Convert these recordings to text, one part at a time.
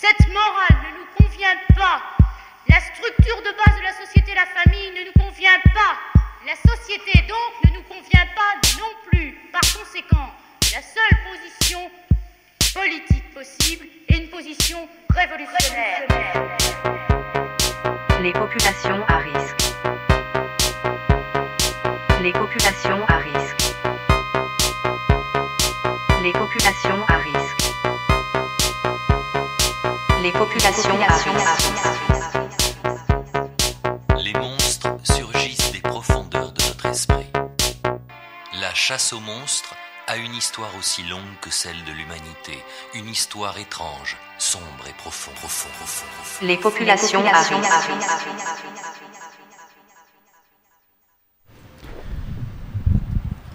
Cette morale ne nous convient pas. La structure de base de la société, la famille, ne nous convient pas. La société, donc, ne nous convient pas non plus. Par conséquent, la seule position politique possible est une position révolutionnaire. Les populations à risque. Les populations à risque. Les populations à risque. Les populations à risque. Les monstres surgissent des profondeurs de notre esprit. La chasse aux monstres a une histoire aussi longue que celle de l'humanité, une histoire étrange, sombre et profonde. Les populations à risque.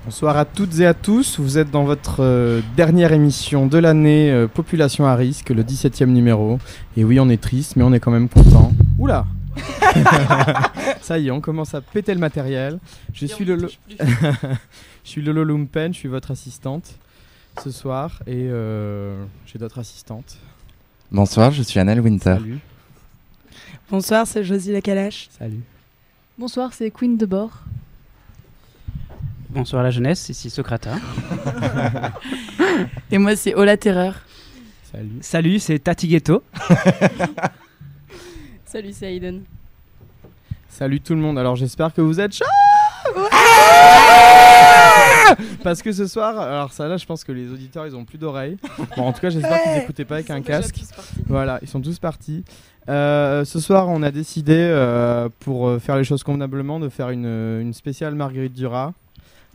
Bonsoir à toutes et à tous, vous êtes dans votre dernière émission de l'année Population à risque, le 17e numéro. Et oui, on est triste, mais on est quand même content. Oula. Ça y est, on commence à péter le matériel. Je suis Lolo Lumpen, je suis votre assistante ce soir et j'ai d'autres assistantes. Bonsoir, je suis Annelle Winter. Salut. Bonsoir, c'est Josie Lacalache. Salut. Bonsoir, c'est Queen de Bord. Bonsoir la jeunesse, ici Socrata. Et moi c'est Ola Terreur. Salut. Salut, c'est Tati Ghetto. Salut, c'est Aiden. Salut tout le monde, alors j'espère que vous êtes chauds. Parce que ce soir, alors ça là je pense que les auditeurs ils ont plus d'oreilles. Bon, en tout cas j'espère qu'ils n'écoutaient pas avec un casque. Voilà, ils sont tous partis. Ce soir on a décidé pour faire les choses convenablement de faire une spéciale Marguerite Duras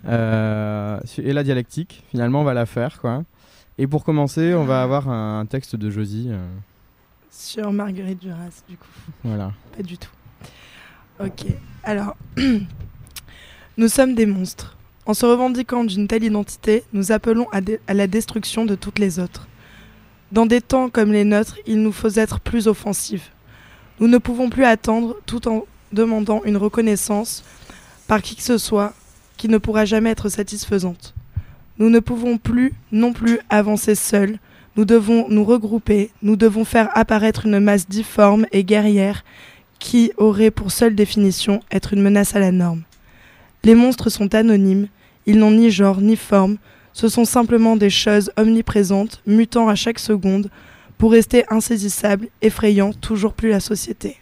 et la dialectique. Finalement on va la faire quoi. Et pour commencer on va avoir un texte de Josie. Sur Marguerite Duras du coup. Voilà. Pas du tout. Ok, alors nous sommes des monstres. En se revendiquant d'une telle identité, nous appelons à la destruction de toutes les autres. Dans des temps comme les nôtres, il nous faut être plus offensifs. Nous ne pouvons plus attendre tout en demandant une reconnaissance par qui que ce soit qui ne pourra jamais être satisfaisante. Nous ne pouvons plus non plus avancer seuls. Nous devons nous regrouper, nous devons faire apparaître une masse difforme et guerrière qui aurait pour seule définition être une menace à la norme. Les monstres sont anonymes, ils n'ont ni genre ni forme, ce sont simplement des choses omniprésentes, mutant à chaque seconde, pour rester insaisissables, effrayant toujours plus la société.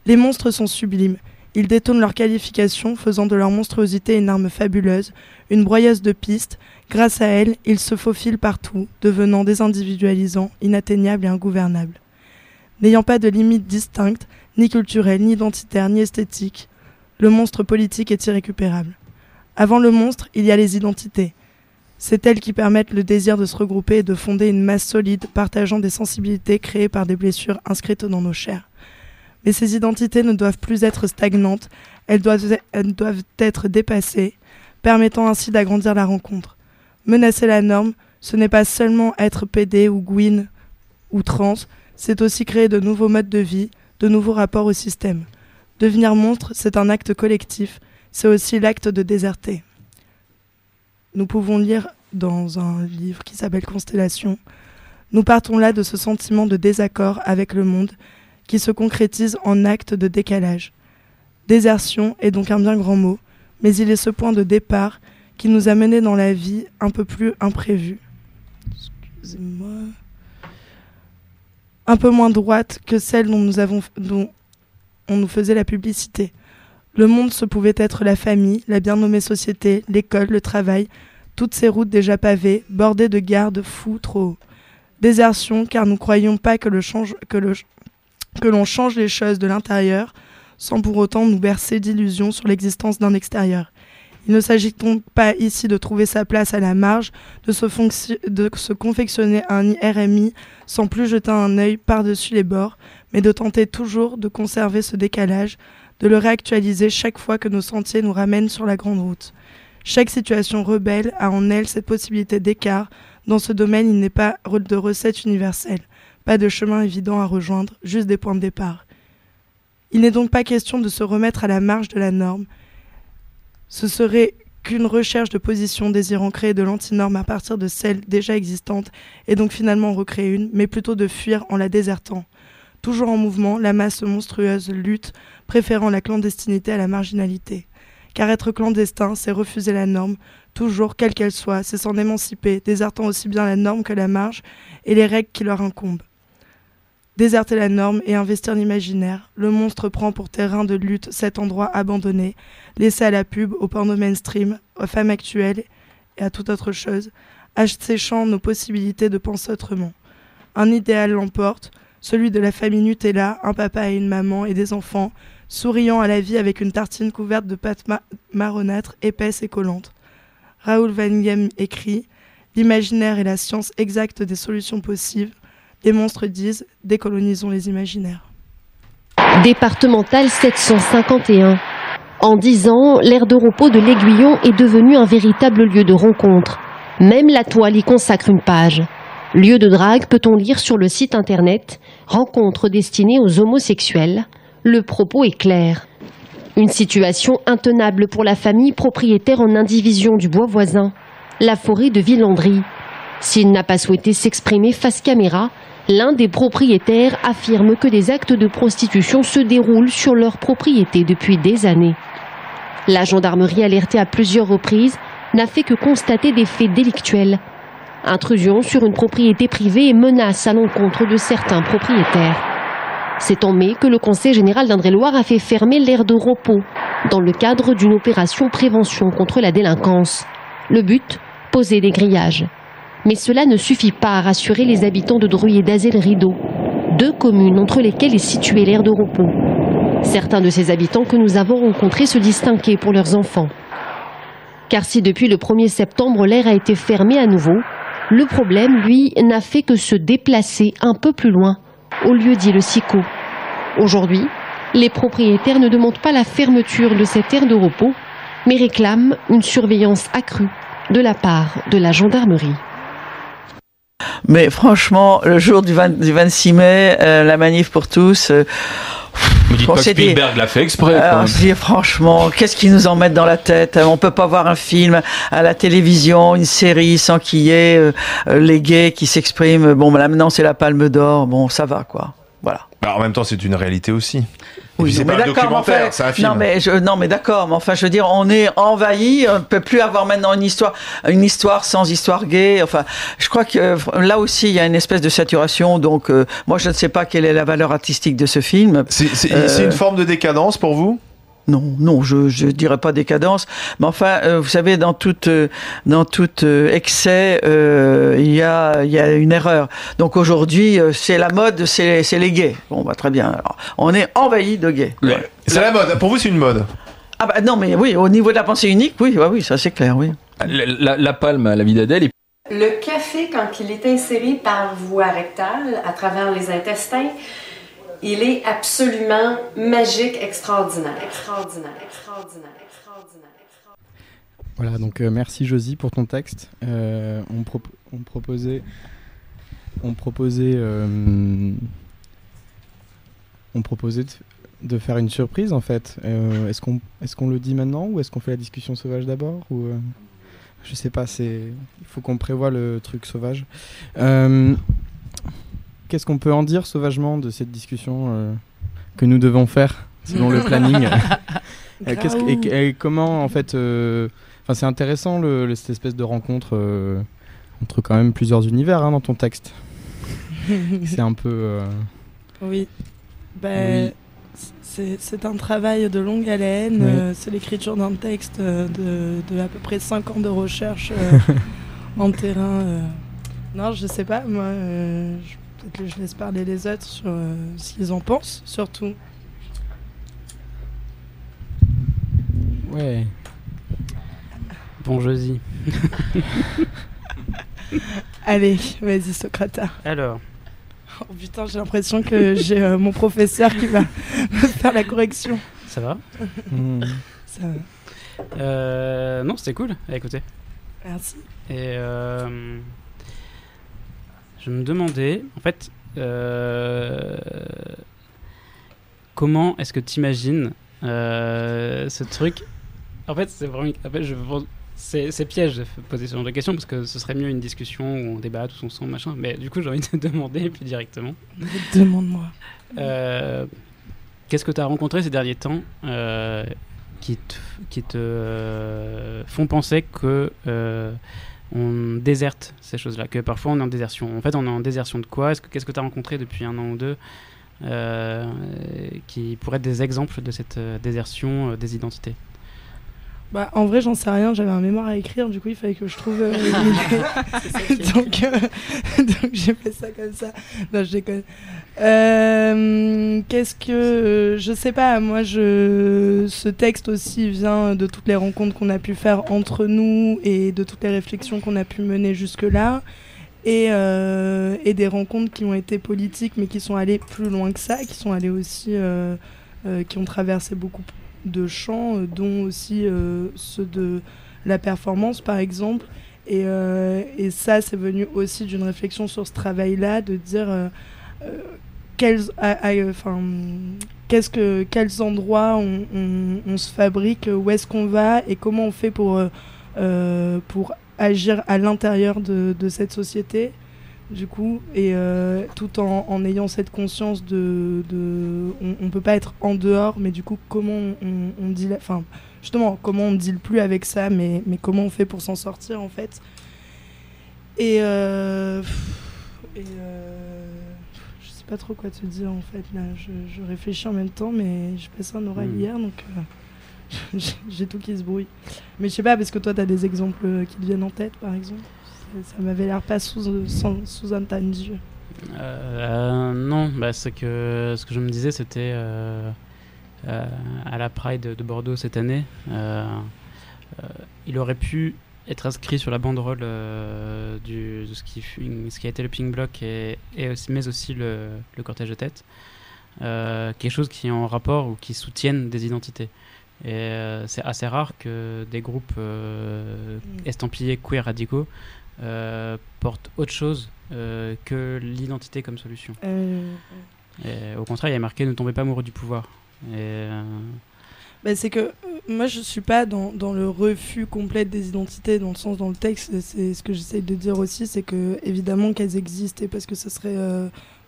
Les monstres sont sublimes, ils détournent leurs qualifications, faisant de leur monstruosité une arme fabuleuse, une broyeuse de pistes. Grâce à elle, ils se faufilent partout, devenant désindividualisants, inatteignables et ingouvernables. N'ayant pas de limites distinctes, ni culturelles, ni identitaires, ni esthétiques, le monstre politique est irrécupérable. Avant le monstre, il y a les identités. C'est elles qui permettent le désir de se regrouper et de fonder une masse solide, partageant des sensibilités créées par des blessures inscrites dans nos chairs. Mais ces identités ne doivent plus être stagnantes, elles doivent être dépassées, permettant ainsi d'agrandir la rencontre. Menacer la norme, ce n'est pas seulement être PD ou gouine ou trans, c'est aussi créer de nouveaux modes de vie, de nouveaux rapports au système. Devenir monstre, c'est un acte collectif, c'est aussi l'acte de déserter. Nous pouvons lire dans un livre qui s'appelle Constellation, nous partons là de ce sentiment de désaccord avec le monde qui se concrétise en acte de décalage. Désertion est donc un bien grand mot, mais il est ce point de départ qui nous a menés dans la vie un peu plus imprévue. Excusez-moi. Un peu moins droite que celle dont on nous faisait la publicité. Le monde se pouvait être la famille, la bien nommée société, l'école, le travail, toutes ces routes déjà pavées, bordées de gardes fous trop hauts. Désertion, car nous croyions pas que l'on change les choses de l'intérieur, sans pour autant nous bercer d'illusions sur l'existence d'un extérieur. Il ne s'agit donc pas ici de trouver sa place à la marge, de se confectionner un RMI sans plus jeter un œil par-dessus les bords, mais de tenter toujours de conserver ce décalage, de le réactualiser chaque fois que nos sentiers nous ramènent sur la grande route. Chaque situation rebelle a en elle cette possibilité d'écart. Dans ce domaine, il n'est pas de recette universelle, pas de chemin évident à rejoindre, juste des points de départ. Il n'est donc pas question de se remettre à la marge de la norme. Ce serait qu'une recherche de position désirant créer de l'antinorme à partir de celle déjà existante et donc finalement en recréer une, mais plutôt de fuir en la désertant. Toujours en mouvement, la masse monstrueuse lutte, préférant la clandestinité à la marginalité. Car être clandestin, c'est refuser la norme, toujours, quelle qu'elle soit, c'est s'en émanciper, désertant aussi bien la norme que la marge et les règles qui leur incombent. Déserter la norme et investir l'imaginaire, le monstre prend pour terrain de lutte cet endroit abandonné, laissé à la pub, au porno mainstream, aux femmes actuelles et à toute autre chose, asséchant nos possibilités de penser autrement. Un idéal l'emporte, celui de la famille Nutella, un papa et une maman et des enfants, souriant à la vie avec une tartine couverte de pâte marronâtre, épaisse et collante. Raoul Vaneigem écrit « L'imaginaire est la science exacte des solutions possibles. Les monstres disent « Décolonisons les imaginaires ». Départementale 751. En 10 ans, l'aire de repos de l'Aiguillon est devenue un véritable lieu de rencontre. Même la toile y consacre une page. Lieu de drague, peut-on lire sur le site internet « Rencontre destinée aux homosexuels ». Le propos est clair. Une situation intenable pour la famille propriétaire en indivision du bois voisin, la forêt de Villandry. S'il n'a pas souhaité s'exprimer face caméra, l'un des propriétaires affirme que des actes de prostitution se déroulent sur leur propriété depuis des années. La gendarmerie, alertée à plusieurs reprises, n'a fait que constater des faits délictuels. Intrusion sur une propriété privée et menaces à l'encontre de certains propriétaires. C'est en mai que le Conseil général d'Indre-et-Loire a fait fermer l'aire de repos dans le cadre d'une opération prévention contre la délinquance. Le but, poser des grillages. Mais cela ne suffit pas à rassurer les habitants de Druy et d'Azel-Rideau, 2 communes entre lesquelles est située l'aire de repos. Certains de ces habitants que nous avons rencontrés se disent inquiets pour leurs enfants. Car si depuis le 1er septembre l'aire a été fermée à nouveau, le problème, lui, n'a fait que se déplacer un peu plus loin, au lieu-dit le SICO. Aujourd'hui, les propriétaires ne demandent pas la fermeture de cette aire de repos, mais réclament une surveillance accrue de la part de la gendarmerie. Mais franchement, le jour du 26 mai, la manif pour tous... Me dites pas que Spielberg l'a fait exprès. Je dis franchement, qu'est-ce qu'ils nous en mettent dans la tête? On peut pas voir un film à la télévision, une série sans qu'il y ait les gays qui s'expriment. Bon, là maintenant c'est la Palme d'Or. Bon, ça va quoi. Voilà. Bah, en même temps, c'est une réalité aussi. Oui, c'est pas un documentaire, c'est un film. Non, mais d'accord. Mais enfin, je veux dire, on est envahi. On ne peut plus avoir maintenant une histoire sans histoire gay. Enfin, je crois que là aussi, il y a une espèce de saturation. Donc, moi, je ne sais pas quelle est la valeur artistique de ce film. C'est une forme de décadence pour vous ? Non, je dirais pas décadence, mais enfin, vous savez, dans tout excès, il y a une erreur. Donc aujourd'hui, c'est la mode, c'est les gays. Bon, bah très bien. Alors, on est envahi de gays. Ouais. C'est la mode. Pour vous, c'est une mode. Ah bah non, mais oui, au niveau de la pensée unique, oui, ça c'est clair, oui. La palme à la vie d'Adèle. Le café, quand il est inséré par voie rectale à travers les intestins, il est absolument magique, extraordinaire. Voilà, donc merci Josie pour ton texte. On proposait de faire une surprise en fait. Est-ce qu'on le dit maintenant ou est-ce qu'on fait la discussion sauvage d'abord ou je sais pas, il faut qu'on prévoie le truc sauvage. Qu'est-ce qu'on peut en dire sauvagement de cette discussion que nous devons faire selon le planning et comment en fait c'est intéressant cette espèce de rencontre entre quand même plusieurs univers dans ton texte. C'est un peu oui. Oui. C'est un travail de longue haleine, oui. C'est l'écriture d'un texte de à peu près 5 ans de recherche en terrain. Non, je sais pas, moi peut-être que je laisse parler les autres sur ce qu'ils en pensent, surtout. Ouais. Bon, Josie. Allez, vas-y, Socrata. Alors. Oh putain, j'ai l'impression que j'ai mon professeur qui va me faire la correction. Ça va Ça va. Non, c'était cool à écouter. Merci. Et je me demandais, en fait, comment est-ce que tu imagines ce truc. En fait, c'est vraiment. En fait, C'est piège de poser ce genre de questions parce que ce serait mieux une discussion où on débat tous ensemble, machin. Mais du coup, j'ai envie de te demander plus directement. Demande-moi. Qu'est-ce que tu as rencontré ces derniers temps qui te font penser que on déserte ces choses-là, que parfois on est en désertion. En fait, on est en désertion de quoi ? Qu'est-ce que tu as rencontré depuis 1 an ou 2 qui pourraient être des exemples de cette désertion des identités ? Bah, en vrai, j'en sais rien. J'avais un mémoire à écrire, du coup, il fallait que je trouve. Donc, j'ai fait ça comme ça. Non, je déconne. Qu'est-ce que. Je sais pas, moi, ce texte aussi vient de toutes les rencontres qu'on a pu faire entre nous et de toutes les réflexions qu'on a pu mener jusque-là. Et des rencontres qui ont été politiques, mais qui sont allées plus loin que ça, qui sont allées aussi. Qui ont traversé beaucoup de champs, dont aussi ceux de la performance par exemple, et ça c'est venu aussi d'une réflexion sur ce travail-là, de dire quels endroits on se fabrique, où est-ce qu'on va et comment on fait pour agir à l'intérieur de cette société du coup, et tout en ayant cette conscience on peut pas être en dehors, mais du coup comment on dit justement comment on deal plus avec ça, mais comment on fait pour s'en sortir en fait, et je sais pas trop quoi te dire en fait là, je réfléchis en même temps, mais j'ai passé un oral hier, donc j'ai tout qui se brouille, mais je sais pas, parce que toi t'as des exemples qui te viennent en tête par exemple. Ça m'avait l'air pas sous-entendu. Non, ce que je me disais, c'était à la Pride de Bordeaux cette année, il aurait pu être inscrit sur la banderole de ce qui a été le Pink Bloc, mais aussi le cortège de tête, quelque chose qui est en rapport ou qui soutienne des identités. Et c'est assez rare que des groupes estampillés queer radicaux portent autre chose que l'identité comme solution. Et au contraire, il y a marqué « Ne tombez pas amoureux du pouvoir ». C'est que moi je suis pas dans le refus complet des identités, dans le sens, dans le texte, c'est ce que j'essaye de dire aussi, c'est que évidemment qu'elles existent, et parce que ce serait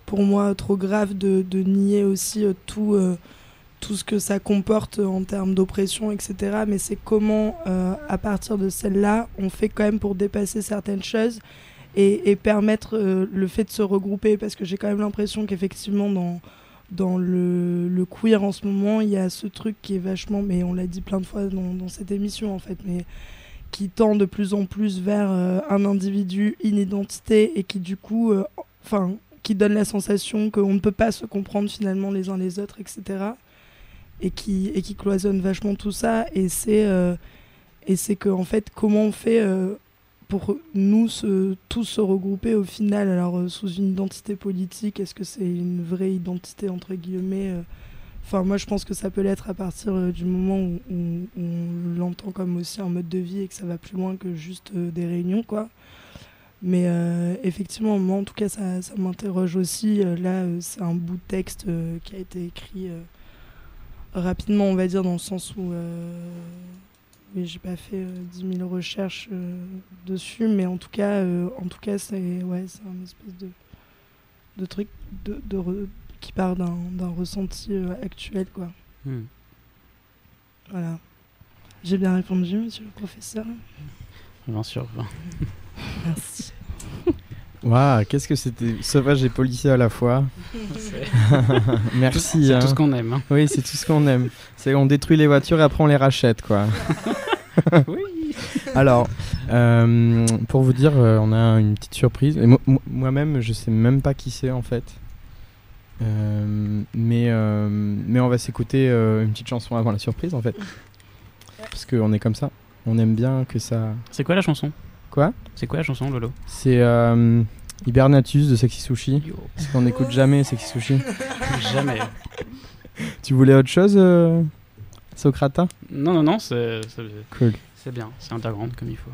pour moi trop grave de nier aussi tout ce que ça comporte en termes d'oppression, etc. Mais c'est comment, à partir de celle-là, on fait quand même pour dépasser certaines choses et permettre le fait de se regrouper. Parce que j'ai quand même l'impression qu'effectivement, dans le queer en ce moment, il y a ce truc qui est vachement, mais on l'a dit plein de fois dans cette émission en fait, mais qui tend de plus en plus vers un individu, une identité, et qui du coup, qui donne la sensation qu'on ne peut pas se comprendre finalement les uns les autres, etc. Et qui cloisonne vachement tout ça, et c'est que en fait comment on fait pour nous tous se regrouper au final, alors sous une identité politique, est-ce que c'est une vraie identité entre guillemets, moi je pense que ça peut l'être à partir du moment où on l'entend comme aussi un mode de vie et que ça va plus loin que juste des réunions quoi. Mais effectivement, moi en tout cas ça m'interroge aussi. Là c'est un bout de texte qui a été écrit rapidement, on va dire, dans le sens où oui, j'ai pas fait 10 000 recherches dessus, mais en tout cas c'est un espèce de truc qui part d'un ressenti actuel quoi. Voilà. J'ai bien répondu, monsieur le professeur? Bien sûr. Merci. Waouh, qu'est-ce que c'était sauvage et policier à la fois. Merci. C'est tout ce qu'on aime. Hein. Oui, c'est tout ce qu'on aime. C'est on détruit les voitures et après on les rachète, quoi. Oui. Alors, pour vous dire, on a une petite surprise. Et moi-même, je sais même pas qui c'est en fait. Mais on va s'écouter une petite chanson avant la surprise en fait. Parce qu'on est comme ça. On aime bien que ça. C'est quoi la chanson ? Quoi ? C'est quoi la chanson, Lolo ? C'est Hibernatus de Sexy Sushi. Parce qu'on n'écoute jamais Sexy Sushi. Jamais. Tu voulais autre chose, Socrata ? Non, c'est cool. C'est bien, c'est underground comme il faut.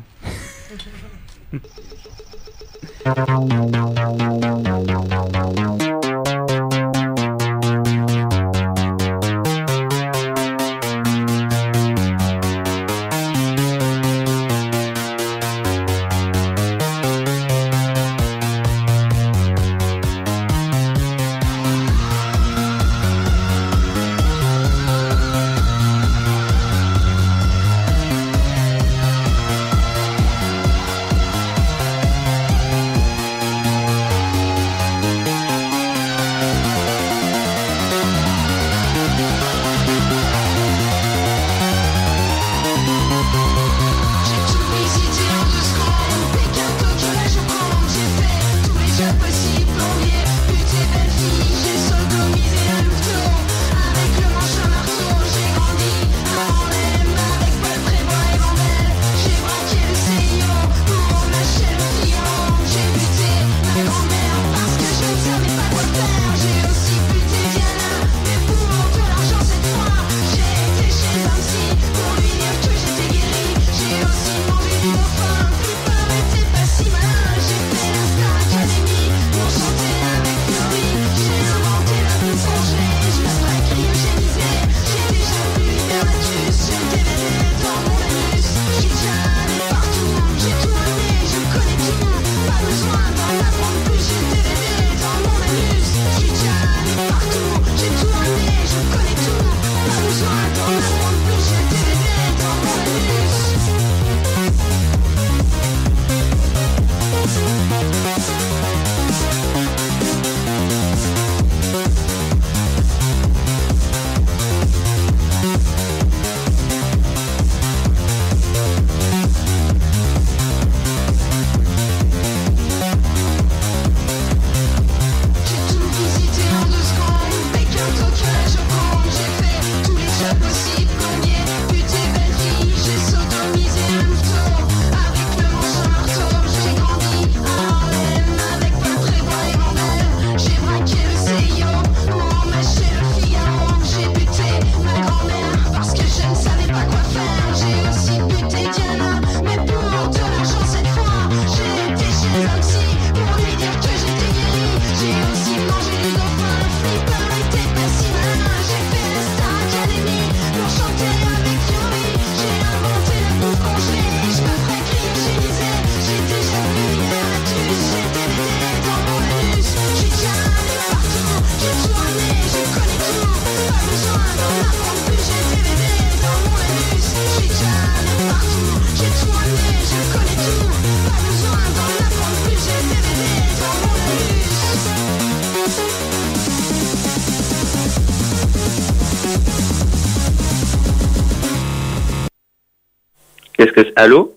Qu'est-ce que c'est? Allô?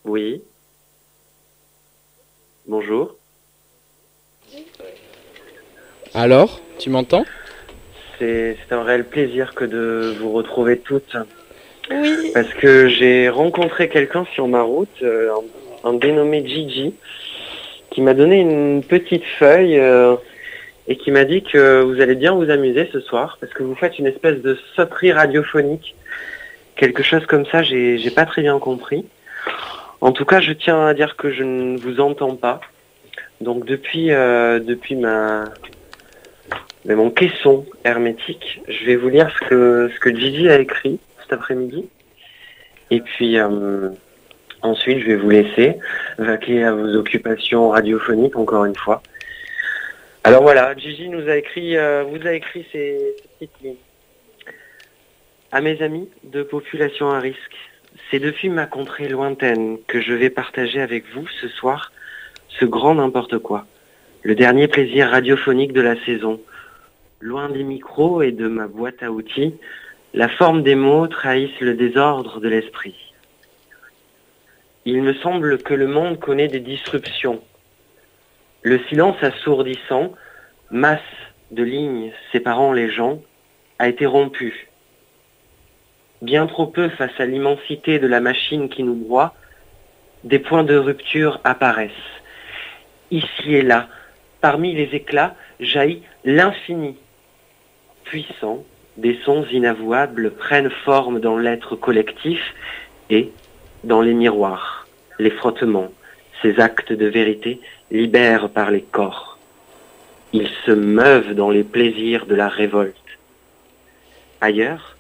Oui. Bonjour. Alors, tu m'entends? C'est un réel plaisir que de vous retrouver toutes. Oui. Parce que j'ai rencontré quelqu'un sur ma route, un dénommé Gigi, qui m'a donné une petite feuille et qui m'a dit que vous allez bien vous amuser ce soir, parce que vous faites une espèce de sotterie radiophonique. Quelque chose comme ça, j'ai pas très bien compris. En tout cas, je tiens à dire que je ne vous entends pas. Donc depuis mon caisson hermétique, je vais vous lire ce que Gigi a écrit cet après-midi. Et puis ensuite, je vais vous laisser vaquer à vos occupations radiophoniques encore une fois. Alors voilà, Gigi vous a écrit ces petites lignes. À mes amis de population à risque, c'est depuis ma contrée lointaine que je vais partager avec vous ce soir ce grand n'importe quoi, le dernier plaisir radiophonique de la saison. Loin des micros et de ma boîte à outils, la forme des mots trahissent le désordre de l'esprit. Il me semble que le monde connaît des disruptions. Le silence assourdissant, masse de lignes séparant les gens, a été rompu. Bien trop peu face à l'immensité de la machine qui nous broie, des points de rupture apparaissent. Ici et là, parmi les éclats, jaillit l'infini. Puissant, des sons inavouables prennent forme dans l'être collectif et, dans les miroirs, les frottements, ces actes de vérité libèrent par les corps. Ils se meuvent dans les plaisirs de la révolte. Ailleurs,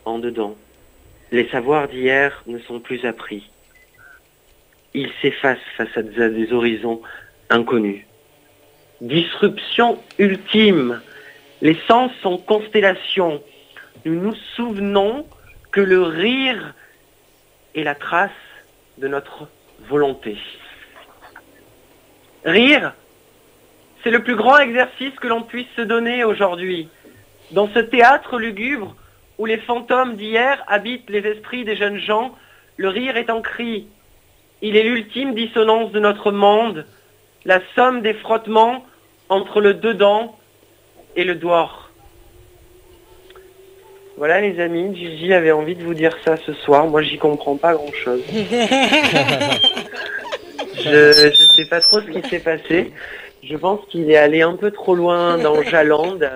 en dedans, les savoirs d'hier ne sont plus appris. Ils s'effacent face à des horizons inconnus. Disruption ultime. Les sens sont constellations. Nous nous souvenons que le rire est la trace de notre volonté. Rire, c'est le plus grand exercice que l'on puisse se donner aujourd'hui. Dans ce théâtre lugubre où les fantômes d'hier habitent les esprits des jeunes gens, le rire est un cri. Il est l'ultime dissonance de notre monde, la somme des frottements entre le dedans et le dehors. Voilà les amis, Gigi avait envie de vous dire ça ce soir. Moi j'y comprends pas grand chose. Je sais pas trop ce qui s'est passé. Je pense qu'il est allé un peu trop loin dans Jalande.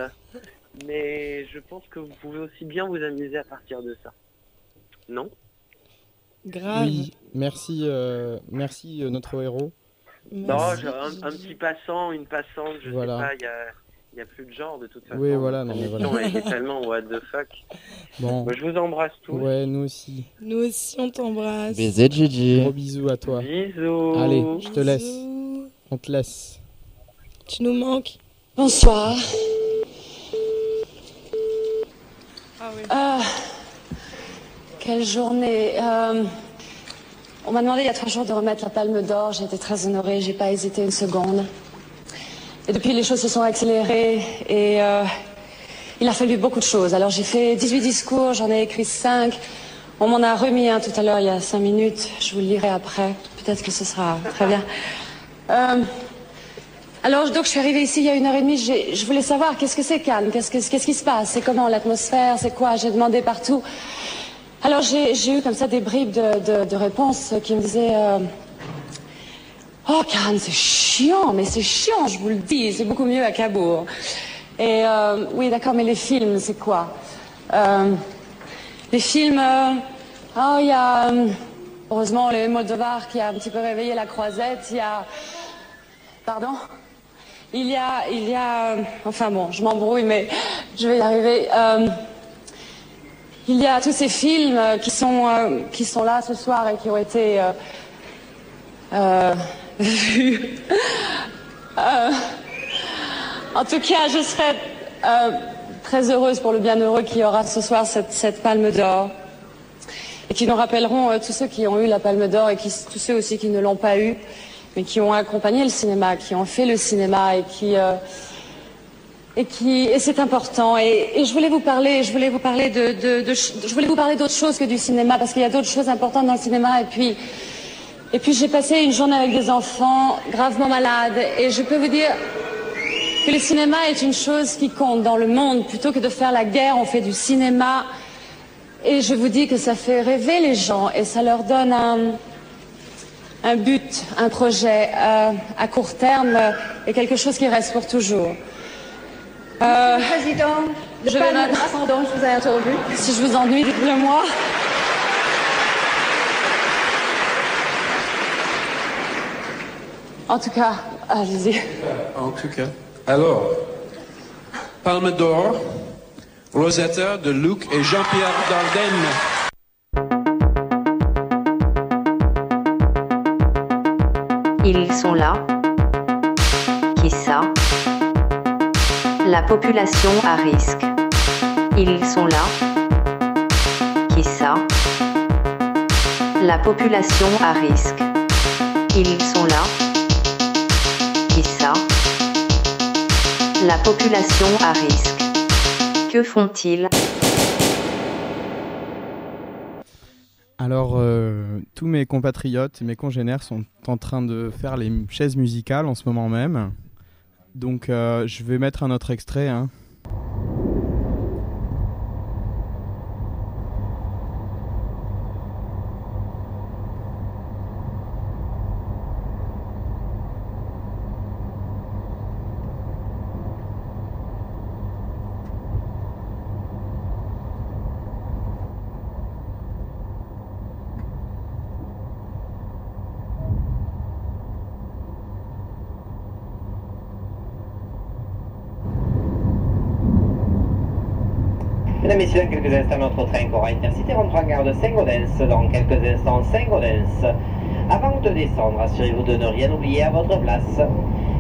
Mais je pense que vous pouvez aussi bien vous amuser à partir de ça. Non? Grave. Oui, merci notre héros. Non, un petit passant, une passante, je sais pas, il y a plus de genre de toute façon. Oui, voilà, non mais voilà. Elle est tellement what the fuck. Bon. Moi, je vous embrasse tous. Ouais, nous aussi. Nous aussi, on t'embrasse. Baiser Gigi. Gros bisous à toi. Bisous. Allez, je te laisse. On te laisse. Tu nous manques. Bonsoir. Ah oui. Quelle journée. On m'a demandé il y a 3 jours de remettre la Palme d'Or. J'ai été très honorée, j'ai pas hésité une seconde. Et depuis, les choses se sont accélérées et il a fallu beaucoup de choses. Alors j'ai fait 18 discours, j'en ai écrit 5. On m'en a remis un tout à l'heure, il y a 5 minutes. Je vous le lirai après. Peut-être que ce sera très bien. Alors, donc, je suis arrivée ici il y a 1h30. Je voulais savoir qu'est-ce que c'est, Cannes, qu'est-ce qui se passe, c'est comment l'atmosphère, c'est quoi. J'ai demandé partout. Alors, j'ai eu comme ça des bribes de réponses qui me disaient oh, Cannes, c'est chiant, mais c'est chiant, je vous le dis, c'est beaucoup mieux à Cabourg. Et oui, d'accord, mais les films, c'est quoi Les films, il y a heureusement les Moldovar qui a un petit peu réveillé la croisette. Il y a, pardon. Il y a, enfin bon, je m'embrouille, mais je vais y arriver. Il y a tous ces films qui sont là ce soir et qui ont été vus. En tout cas, je serais très heureuse pour le bienheureux qui aura ce soir cette Palme d'Or et qui nous rappelleront tous ceux qui ont eu la Palme d'Or et tous ceux aussi qui ne l'ont pas eu, mais qui ont accompagné le cinéma, qui ont fait le cinéma et et c'est important. Et je voulais vous parler d'autre chose que du cinéma, parce qu'il y a d'autres choses importantes dans le cinéma. Et puis j'ai passé une journée avec des enfants gravement malades, et je peux vous dire que le cinéma est une chose qui compte dans le monde. Plutôt que de faire la guerre, on fait du cinéma. Et je vous dis que ça fait rêver les gens et ça leur donne un but, un projet à court terme et quelque chose qui reste pour toujours. Président, je vous ai interrompu. Si je vous ennuie, dites-le moi. En tout cas, allez-y. En tout cas. Alors, Palme d'Or, Rosetta de Luc et Jean-Pierre Dardenne. Ils sont là. Qui ça? La population à risque. Ils sont là. Qui ça? La population à risque. Ils sont là. Qui ça? La population à risque. Que font-ils? Alors, tous mes compatriotes et mes congénères sont en train de faire les chaises musicales en ce moment même. Donc, je vais mettre un autre extrait. Hein. Mesdames, Messieurs, dans quelques instants, notre train Cora Intercité rentrera en gare de Saint-Gaudens. Dans quelques instants, Saint-Gaudens. Avant de descendre, assurez-vous de ne rien oublier à votre place.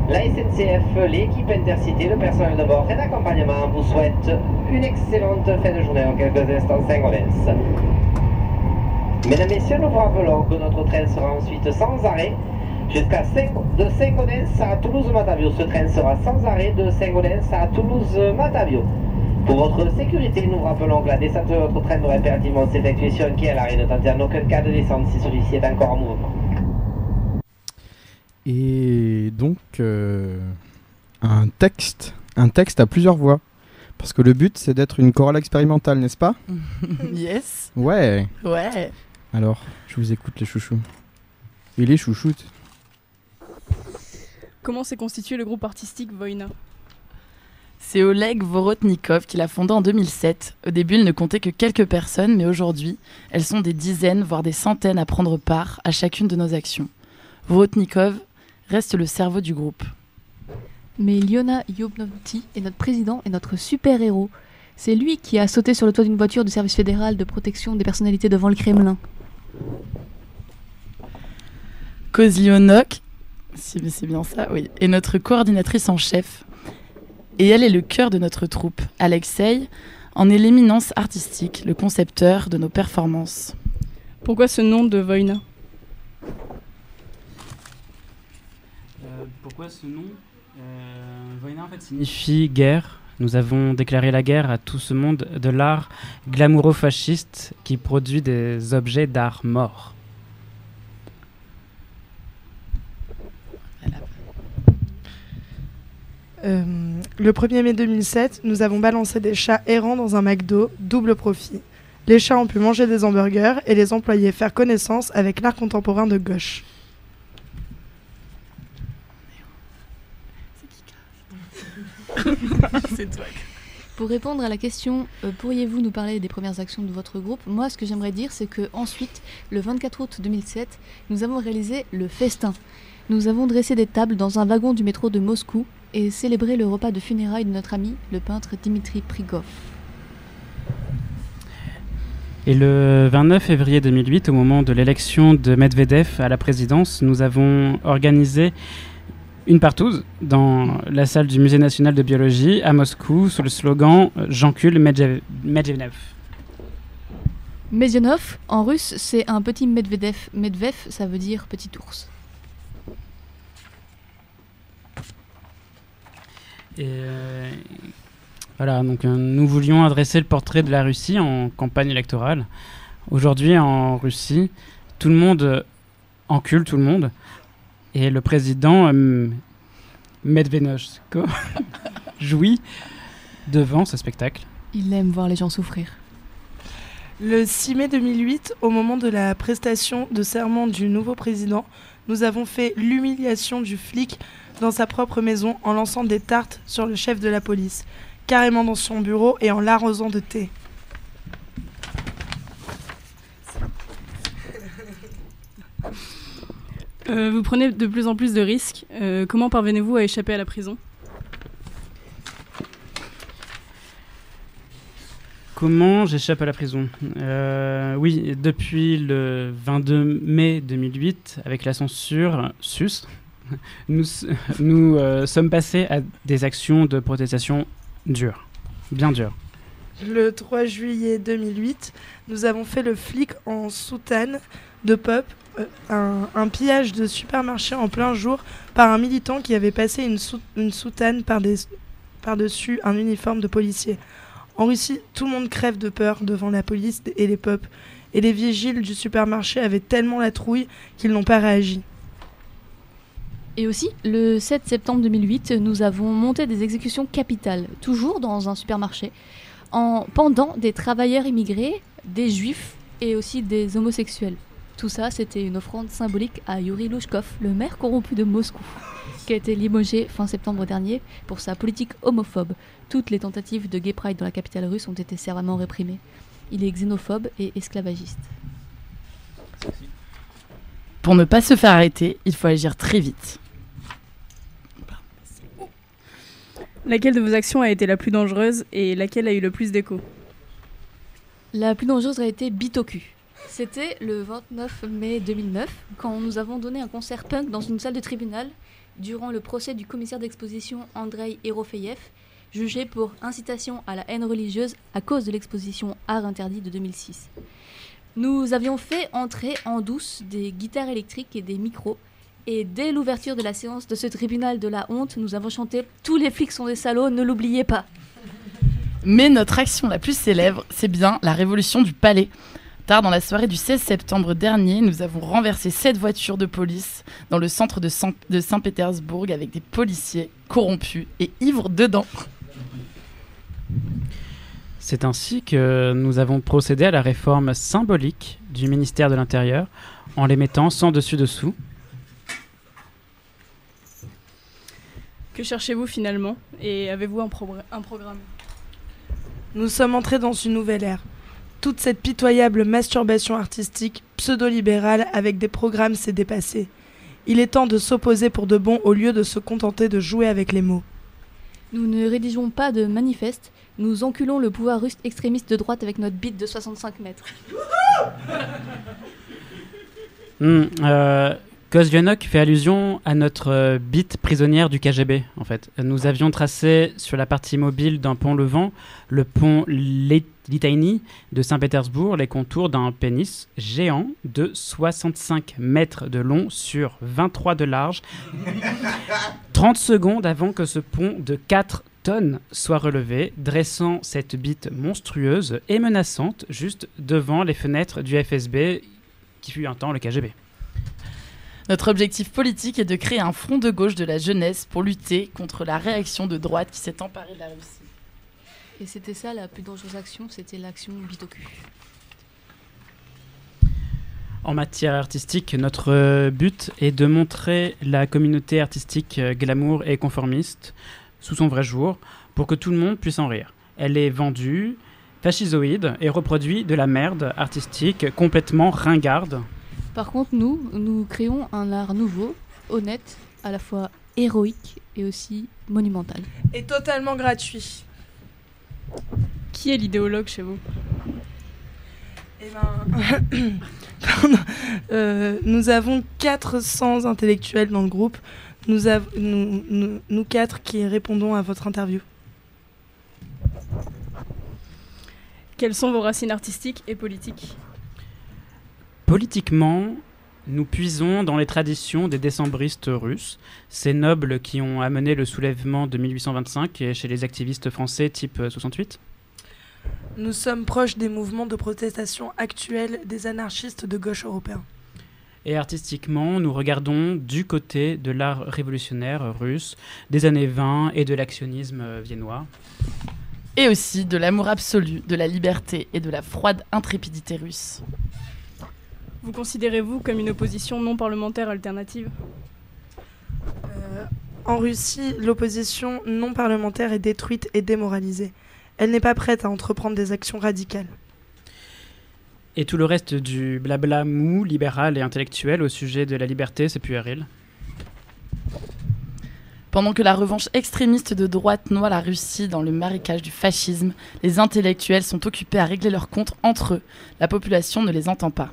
La SNCF, l'équipe Intercité, le personnel de bord et d'accompagnement vous souhaite une excellente fin de journée. Dans quelques instants, Saint-Gaudens. Mesdames, Messieurs, nous vous rappelons que notre train sera ensuite sans arrêt de Saint-Gaudens à Toulouse-Matavio. Ce train sera sans arrêt de Saint-Gaudens à Toulouse-Matavio. Pour votre sécurité, nous rappelons que la descente de votre train doit impérativement s'effectuer sur un quai à l'arrêt. Ne tentez en aucun cas de descendre si celui-ci est encore en mouvement. Et donc, un texte à plusieurs voix. Parce que le but, c'est d'être une chorale expérimentale, n'est-ce pas? Yes. Ouais. Ouais. Alors, je vous écoute les chouchous. Et les chouchoutes. Comment s'est constitué le groupe artistique Voïna? C'est Oleg Vorotnikov qui l'a fondé en 2007. Au début, il ne comptait que quelques personnes, mais aujourd'hui, elles sont des dizaines, voire des centaines à prendre part à chacune de nos actions. Vorotnikov reste le cerveau du groupe. Mais Liona Yobnovti est notre président et notre super-héros. C'est lui qui a sauté sur le toit d'une voiture du service fédéral de protection des personnalités devant le Kremlin. Kozlionok, c'est bien ça, oui, est notre coordinatrice en chef. Et elle est le cœur de notre troupe. Alexei en est l'éminence artistique, le concepteur de nos performances. Pourquoi ce nom de Voïna? Pourquoi ce nom? Voïna en fait signifie guerre. Nous avons déclaré la guerre à tout ce monde de l'art glamouro-fasciste qui produit des objets d'art morts. Le 1er mai 2007, nous avons balancé des chats errants dans un McDo, double profit. Les chats ont pu manger des hamburgers et les employés faire connaissance avec l'art contemporain de gauche. C'est toi. Pour répondre à la question, pourriez-vous nous parler des premières actions de votre groupe? Moi, ce que j'aimerais dire, c'est que ensuite, le 24 août 2007, nous avons réalisé le festin. Nous avons dressé des tables dans un wagon du métro de Moscou et célébré le repas de funérailles de notre ami, le peintre Dimitri Prigov. Et le 29 février 2008, au moment de l'élection de Medvedev à la présidence, nous avons organisé une partouze dans la salle du Musée national de biologie à Moscou sous le slogan « J'encule Medvedev ». Medvedev, en russe, c'est un petit Medvedev. Medvedev, ça veut dire petit ours. Et voilà, donc nous voulions adresser le portrait de la Russie en campagne électorale. Aujourd'hui, en Russie, tout le monde encule tout le monde. Et le président Medvedev jouit devant ce spectacle. Il aime voir les gens souffrir. Le 6 mai 2008, au moment de la prestation de serment du nouveau président, nous avons fait l'humiliation du flic dans sa propre maison en lançant des tartes sur le chef de la police, carrément dans son bureau et en l'arrosant de thé. Vous prenez de plus en plus de risques. Comment parvenez-vous à échapper à la prison ? Comment j'échappe à la prison ? Oui, depuis le 22 mai 2008, avec la censure SUS, nous sommes passés à des actions de protestation dures, bien dures. Le 3 juillet 2008, nous avons fait le flic en soutane de pop, un pillage de supermarché en plein jour par un militant qui avait passé une soutane par-dessus un uniforme de policier. En Russie, tout le monde crève de peur devant la police et les pop. Et les vigiles du supermarché avaient tellement la trouille qu'ils n'ont pas réagi. Et aussi, le 7 septembre 2008, nous avons monté des exécutions capitales, toujours dans un supermarché, pendant des travailleurs immigrés, des juifs et aussi des homosexuels. Tout ça, c'était une offrande symbolique à Yuri Louchkov, le maire corrompu de Moscou, qui a été limogé fin septembre dernier pour sa politique homophobe. Toutes les tentatives de gay pride dans la capitale russe ont été sévèrement réprimées. Il est xénophobe et esclavagiste. Pour ne pas se faire arrêter, il faut agir très vite. Laquelle de vos actions a été la plus dangereuse et laquelle a eu le plus d'écho ? La plus dangereuse a été Bitoku. C'était le 29 mai 2009, quand nous avons donné un concert punk dans une salle de tribunal durant le procès du commissaire d'exposition Andrei Erofeyev, jugé pour incitation à la haine religieuse à cause de l'exposition Art interdit de 2006. Nous avions fait entrer en douce des guitares électriques et des micros, et dès l'ouverture de la séance de ce tribunal de la honte, nous avons chanté « Tous les flics sont des salauds, ne l'oubliez pas ». Mais notre action la plus célèbre, c'est bien la révolution du palais. Tard dans la soirée du 16 septembre dernier, nous avons renversé 7 voitures de police dans le centre de Saint-Pétersbourg avec des policiers corrompus et ivres dedans. C'est ainsi que nous avons procédé à la réforme symbolique du ministère de l'Intérieur en les mettant sans dessus-dessous. Que cherchez-vous finalement et avez-vous un programme ? Nous sommes entrés dans une nouvelle ère. Toute cette pitoyable masturbation artistique pseudo-libérale avec des programmes s'est dépassée. Il est temps de s'opposer pour de bon au lieu de se contenter de jouer avec les mots. Nous ne rédigeons pas de manifeste, nous enculons le pouvoir russe extrémiste de droite avec notre bite de 65 mètres. Kozlyanok fait allusion à notre bite prisonnière du KGB, en fait. Nous avions tracé sur la partie mobile d'un pont levant, le pont Litaïny de Saint-Pétersbourg, les contours d'un pénis géant de 65 mètres de long sur 23 de large, 30 secondes avant que ce pont de 4 tonnes soit relevé, dressant cette bite monstrueuse et menaçante juste devant les fenêtres du FSB, qui fut un temps le KGB. Notre objectif politique est de créer un front de gauche de la jeunesse pour lutter contre la réaction de droite qui s'est emparée de la Russie. Et c'était ça la plus dangereuse action, c'était l'action Bitoku. En matière artistique, notre but est de montrer la communauté artistique glamour et conformiste sous son vrai jour pour que tout le monde puisse en rire. Elle est vendue, fascistoïde et reproduit de la merde artistique complètement ringarde. Par contre, nous créons un art nouveau, honnête, à la fois héroïque et aussi monumental. Et totalement gratuit. Qui est l'idéologue chez vous ? Nous avons 400 intellectuels dans le groupe. Nous 4 qui répondons à votre interview. Quelles sont vos racines artistiques et politiques ? Politiquement, Nous puisons dans les traditions des décembristes russes, ces nobles qui ont amené le soulèvement de 1825 et chez les activistes français type 68. Nous sommes proches des mouvements de protestation actuels des anarchistes de gauche européens. Et artistiquement, nous regardons du côté de l'art révolutionnaire russe, des années 20 et de l'actionnisme viennois. Et aussi de l'amour absolu, de la liberté et de la froide intrépidité russe. Vous considérez-vous comme une opposition non parlementaire alternative ? En Russie, l'opposition non parlementaire est détruite et démoralisée. Elle n'est pas prête à entreprendre des actions radicales. Et tout le reste du blabla mou, libéral et intellectuel au sujet de la liberté, c'est puéril. Pendant que la revanche extrémiste de droite noie la Russie dans le marécage du fascisme, les intellectuels sont occupés à régler leurs comptes entre eux. La population ne les entend pas.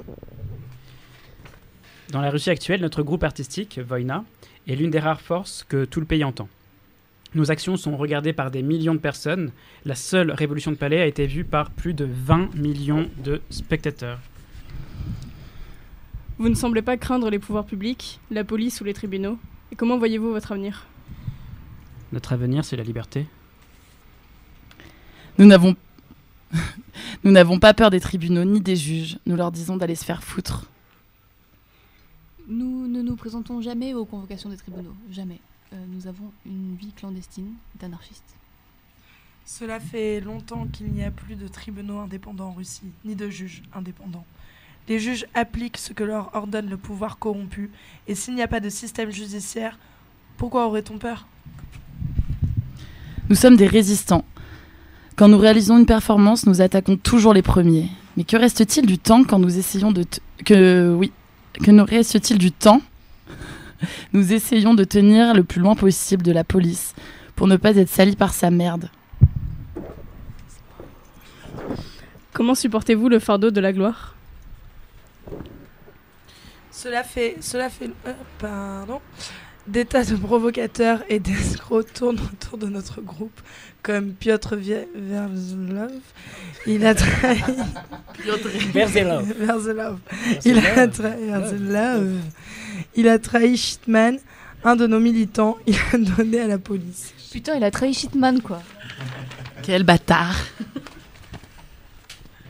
Dans la Russie actuelle, notre groupe artistique, Voïna, est l'une des rares forces que tout le pays entend. Nos actions sont regardées par des millions de personnes. La seule Révolution de Palais a été vue par plus de 20 millions de spectateurs. Vous ne semblez pas craindre les pouvoirs publics, la police ou les tribunaux. Et comment voyez-vous votre avenir ? Notre avenir, c'est la liberté. Nous n'avons pas peur des tribunaux ni des juges. Nous leur disons d'aller se faire foutre. Nous ne nous présentons jamais aux convocations des tribunaux, jamais. Nous avons une vie clandestine d'anarchistes. Cela fait longtemps qu'il n'y a plus de tribunaux indépendants en Russie, ni de juges indépendants. Les juges appliquent ce que leur ordonne le pouvoir corrompu, et s'il n'y a pas de système judiciaire, pourquoi aurait-on peur ? Nous sommes des résistants. Quand nous réalisons une performance, nous attaquons toujours les premiers. Mais que reste-t-il du temps quand nous essayons de... Que nous reste-t-il du temps ? Nous essayons de tenir le plus loin possible de la police pour ne pas être salis par sa merde. Comment supportez-vous le fardeau de la gloire ? Cela fait des tas de provocateurs et d'escrocs tournent autour de notre groupe, comme Piotr Verzlov. Il a trahi... Verzlov. Il a trahi Shitman, un de nos militants. Il a donné à la police. Putain, il a trahi Shitman, quoi. Quel bâtard.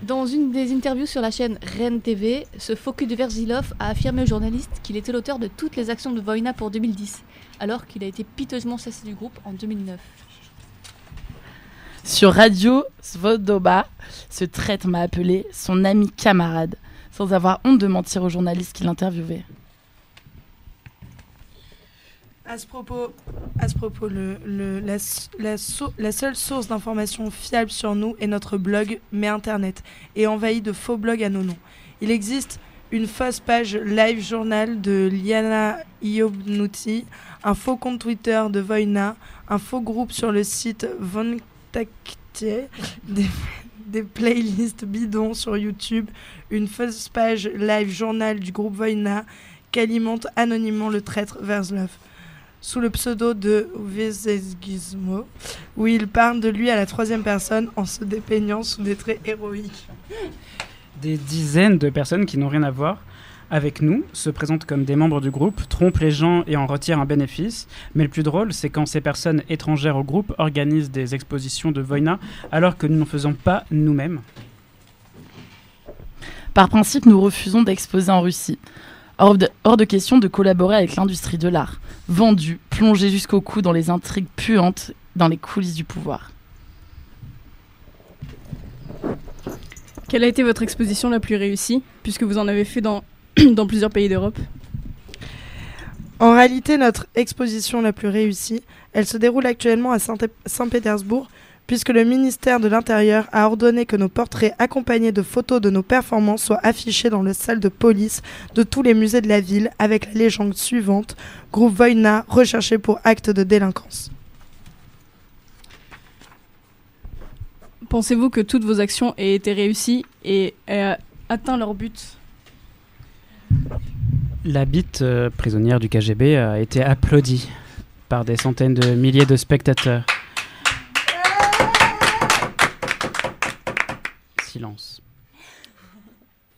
Dans une des interviews sur la chaîne REN TV, ce faux cul de Verzilov a affirmé aux journalistes qu'il était l'auteur de toutes les actions de Voïna pour 2010, alors qu'il a été piteusement chassé du groupe en 2009. Sur Radio Svoboda, ce traître m'a appelé son ami camarade, sans avoir honte de mentir aux journalistes qui l'interviewaient. À ce propos, la seule source d'information fiable sur nous est notre blog, mais Internet est envahi de faux blogs à nos noms. Il existe une fausse page live journal de Liana Iobnuti, un faux compte Twitter de Voïna, un faux groupe sur le site Vontaktie, des playlists bidons sur YouTube, une fausse page live journal du groupe Voïna qu'alimente anonymement le traître Verzlov, sous le pseudo de Vezesgizmo, où il parle de lui à la troisième personne en se dépeignant sous des traits héroïques. Des dizaines de personnes qui n'ont rien à voir avec nous se présentent comme des membres du groupe, trompent les gens et en retirent un bénéfice. Mais le plus drôle, c'est quand ces personnes étrangères au groupe organisent des expositions de Voïna alors que nous n'en faisons pas nous-mêmes. Par principe, nous refusons d'exposer en Russie. Hors de question de collaborer avec l'industrie de l'art, vendue, plongée jusqu'au cou dans les intrigues puantes dans les coulisses du pouvoir. Quelle a été votre exposition la plus réussie, puisque vous en avez fait dans plusieurs pays d'Europe ? En réalité, notre exposition la plus réussie, elle se déroule actuellement à Saint-Pétersbourg, puisque le ministère de l'Intérieur a ordonné que nos portraits accompagnés de photos de nos performances soient affichés dans les salles de police de tous les musées de la ville avec la légende suivante, groupe Voïna recherché pour actes de délinquance. Pensez-vous que toutes vos actions aient été réussies et aient atteint leur but ? La bite prisonnière du KGB a été applaudie par des centaines de milliers de spectateurs. Silence.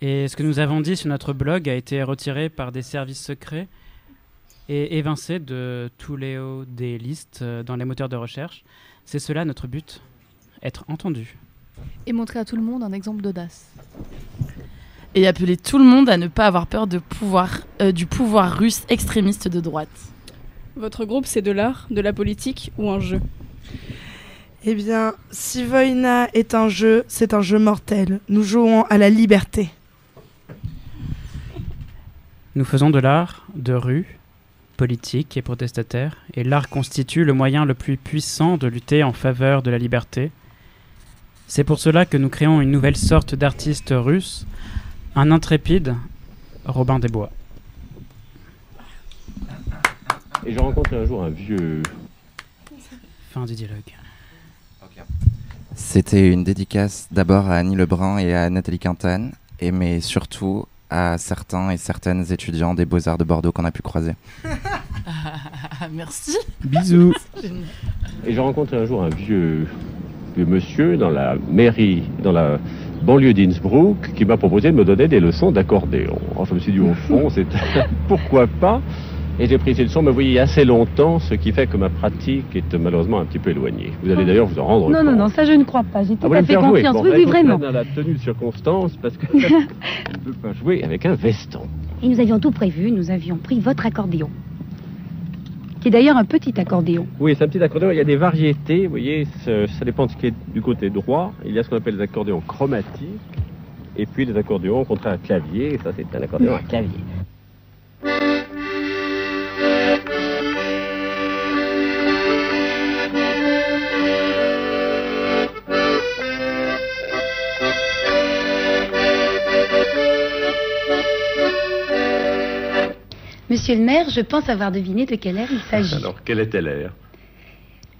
Et ce que nous avons dit sur notre blog a été retiré par des services secrets et évincé de tous les hauts des listes dans les moteurs de recherche. C'est cela notre but, être entendu. Et montrer à tout le monde un exemple d'audace. Et appeler tout le monde à ne pas avoir peur du pouvoir russe extrémiste de droite. Votre groupe, c'est de l'art, de la politique ou un jeu? Eh bien, si Voïna est un jeu, c'est un jeu mortel. Nous jouons à la liberté. Nous faisons de l'art de rue, politique et protestataire, et l'art constitue le moyen le plus puissant de lutter en faveur de la liberté. C'est pour cela que nous créons une nouvelle sorte d'artiste russe, un intrépide Robin des Bois. Et j'ai rencontré un jour un vieux... Fin du dialogue. C'était une dédicace d'abord à Annie Lebrun et à Nathalie Quintane, mais surtout à certains et certaines étudiants des Beaux-Arts de Bordeaux qu'on a pu croiser. Merci. Bisous. Et j'ai rencontré un jour un vieux monsieur dans la mairie, dans la banlieue d'Innsbruck, qui m'a proposé de me donner des leçons d'accordéon. Alors je me suis dit au fond, c'est pourquoi pas. Et j'ai pris ces leçons, mais vous voyez, il y a assez longtemps, ce qui fait que ma pratique est malheureusement un petit peu éloignée. Vous allez d'ailleurs vous en rendre compte. Non, ça je ne crois pas. J'ai tout à fait confiance. confiance. Oui, vraiment. Dans la tenue de circonstance, parce que je ne peux pas jouer avec un veston. Et nous avions tout prévu, nous avions pris votre accordéon. Qui est d'ailleurs un petit accordéon. Oui, c'est un petit accordéon. Il y a des variétés, vous voyez, ça dépend de ce qui est du côté droit. Il y a ce qu'on appelle les accordéons chromatiques, et puis les accordéons contre un clavier, et ça c'est un accordéon à clavier. Monsieur le maire, je pense avoir deviné de quelle air il s'agit. Alors, quel était l'air?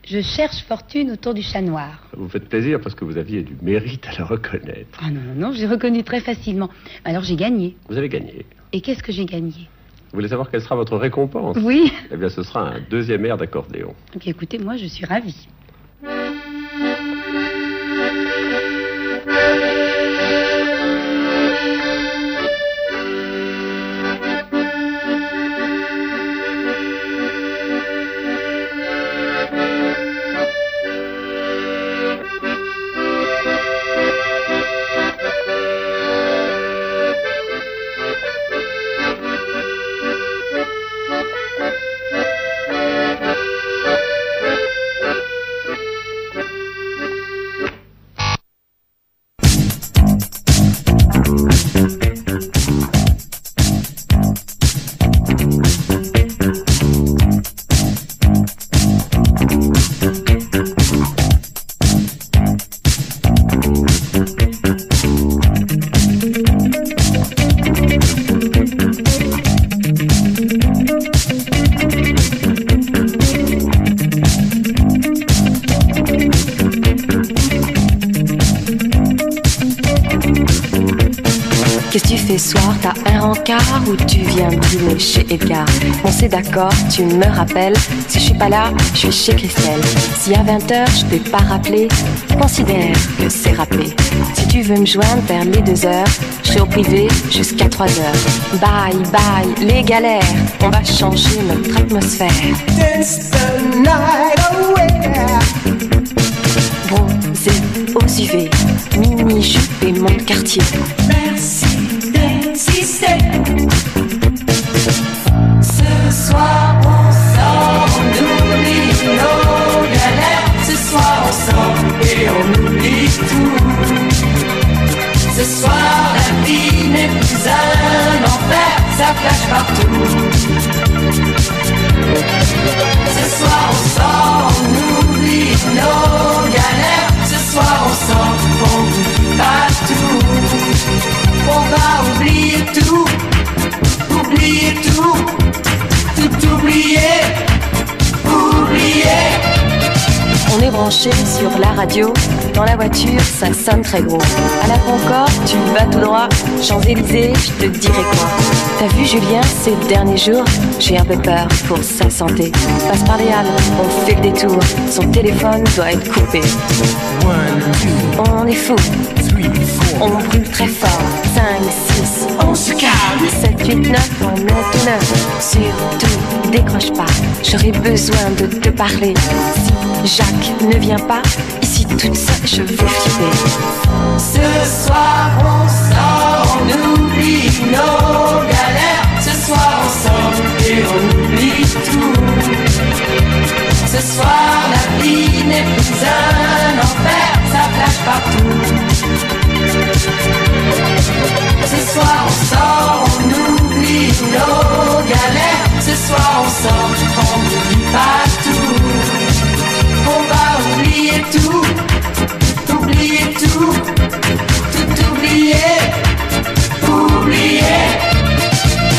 Je cherche fortune autour du chat noir. Vous me faites plaisir parce que vous aviez du mérite à le reconnaître. Ah non, j'ai reconnu très facilement. Alors j'ai gagné. Vous avez gagné. Et qu'est-ce que j'ai gagné? Vous voulez savoir quelle sera votre récompense? Oui. Eh bien, ce sera un deuxième air d'accordéon. Eh bien, écoutez, moi, je suis ravie. Ce soir, t'as un rencard ou tu viens dîner chez Edgar? On s'est d'accord, tu me rappelles. Si je suis pas là, je suis chez Christelle. Si à 20h je t'ai pas rappelé, considère que c'est rappelé. Si tu veux me joindre vers les 2h, je suis au privé jusqu'à 3h. Bye bye les galères, on va changer notre atmosphère. Dance the night away. Bronzé aux UV, mini-jupe et mon quartier. Merci. Ce soir on sort, on oublie nos galères. Ce soir on sort et on oublie tout. Ce soir la vie n'est plus un enfer, ça flash partout. Ce soir on sort, on oublie nos galères. Ce soir on sort, on oublie partout. On va oublier tout, oublier tout, tout oublier, oublier. On est branché sur la radio, dans la voiture ça sonne très gros. À la Concorde, tu vas tout droit, Champs-Élysées, je te dirai quoi. T'as vu Julien ces derniers jours? J'ai un peu peur pour sa santé. Passe par les halles, on fait le détour, son téléphone doit être coupé. On est fou. On brûle très fort. 5, 6, on se calme. 7, 8, 9, on est tout neuf. Surtout, décroche pas, j'aurais besoin de te parler. Si Jacques ne vient pas, ici toute seule, je vais flipper. Ce soir on sort, on oublie nos galères. Ce soir ensemble et on oublie tout. Ce soir la vie n'est plus un enfer, ça flash partout. Ce soir on sort, on oublie nos galères. Ce soir ensemble, on n'oublie pas tout. On va oublier tout, oublier tout, tout oublier, oublier.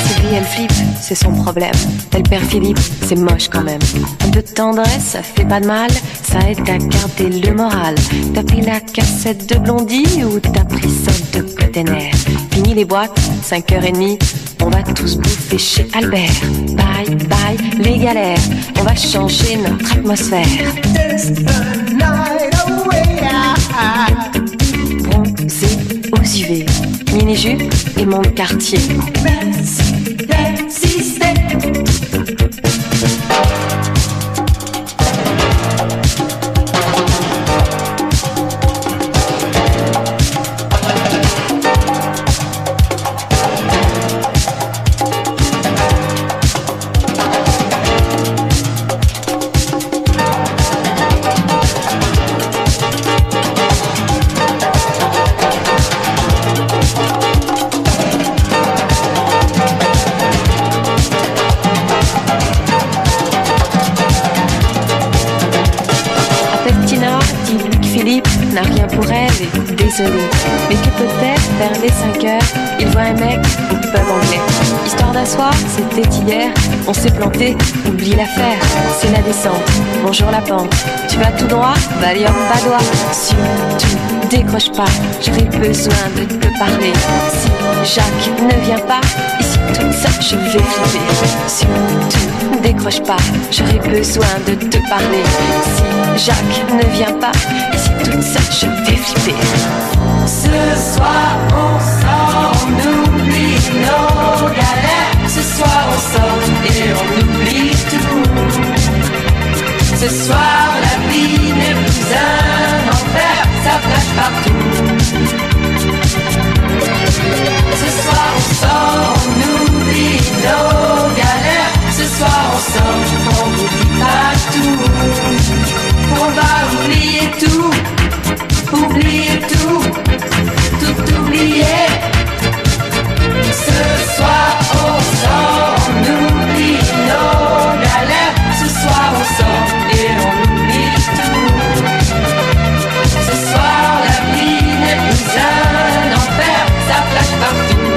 Sylvie elle flippe, c'est son problème. Elle perd Philippe, c'est moche quand même. Un peu de tendresse, ça fait pas de mal. Ça aide à garder le moral. T'as pris la cassette de Blondie ou t'as pris celle de Cotener? Fini les boîtes, 5h30. On va tous bouffer chez Albert. Bye bye les galères. On va changer notre atmosphère. Bronzé aux UV, mini-jupe et mon quartier. Merci d'exister. N'a rien pour elle et désolé, mais que peut-être vers les 5 heures il voit un mec au pub anglais. Histoire d'asseoir, c'était hier, on s'est planté, oublie l'affaire. C'est la descente, bonjour la pente. Tu vas tout droit, Valium Badois. Surtout, décroche pas, j'aurais besoin de te parler. Si Jacques ne vient pas, ici toute seule je vais flipper. Surtout, décroche pas, j'aurais besoin de te parler. Si Jacques ne vient pas, ici toute seule je vais flipper. Ce soir on sort, on oublie nos galères. Ce soir on sort et on oublie tout. Ce soir la vie n'est plus un enfer, ça flash partout. Ce soir on sort, on oublie nos galères. Ce soir on sort, on n'oublie pas tout. On va oublier tout, oublier tout, tout oublier. Ce soir on sort, on oublie nos galères. Ce soir on sort et on oublie tout. Ce soir la vie n'est plus un enfer, ça flash partout.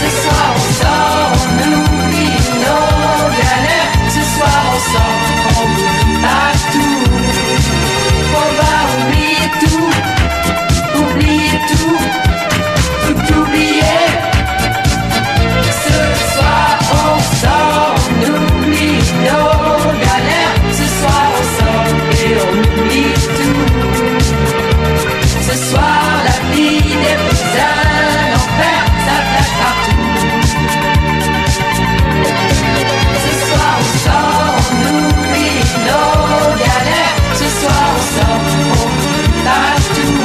Ce soir on sort, on oublie nos galères. Ce soir on sort, on oublie pas tout. On va oublier tout, oublier tout, tout oublier. Ce soir on sort, on oublie nos galères. Ce soir on sort et on oublie tout. Ce soir la vie n'est plus un enfer, ça flash partout. Ce soir on sort, on oublie nos galères. Ce soir on sort, on oublie pas tout.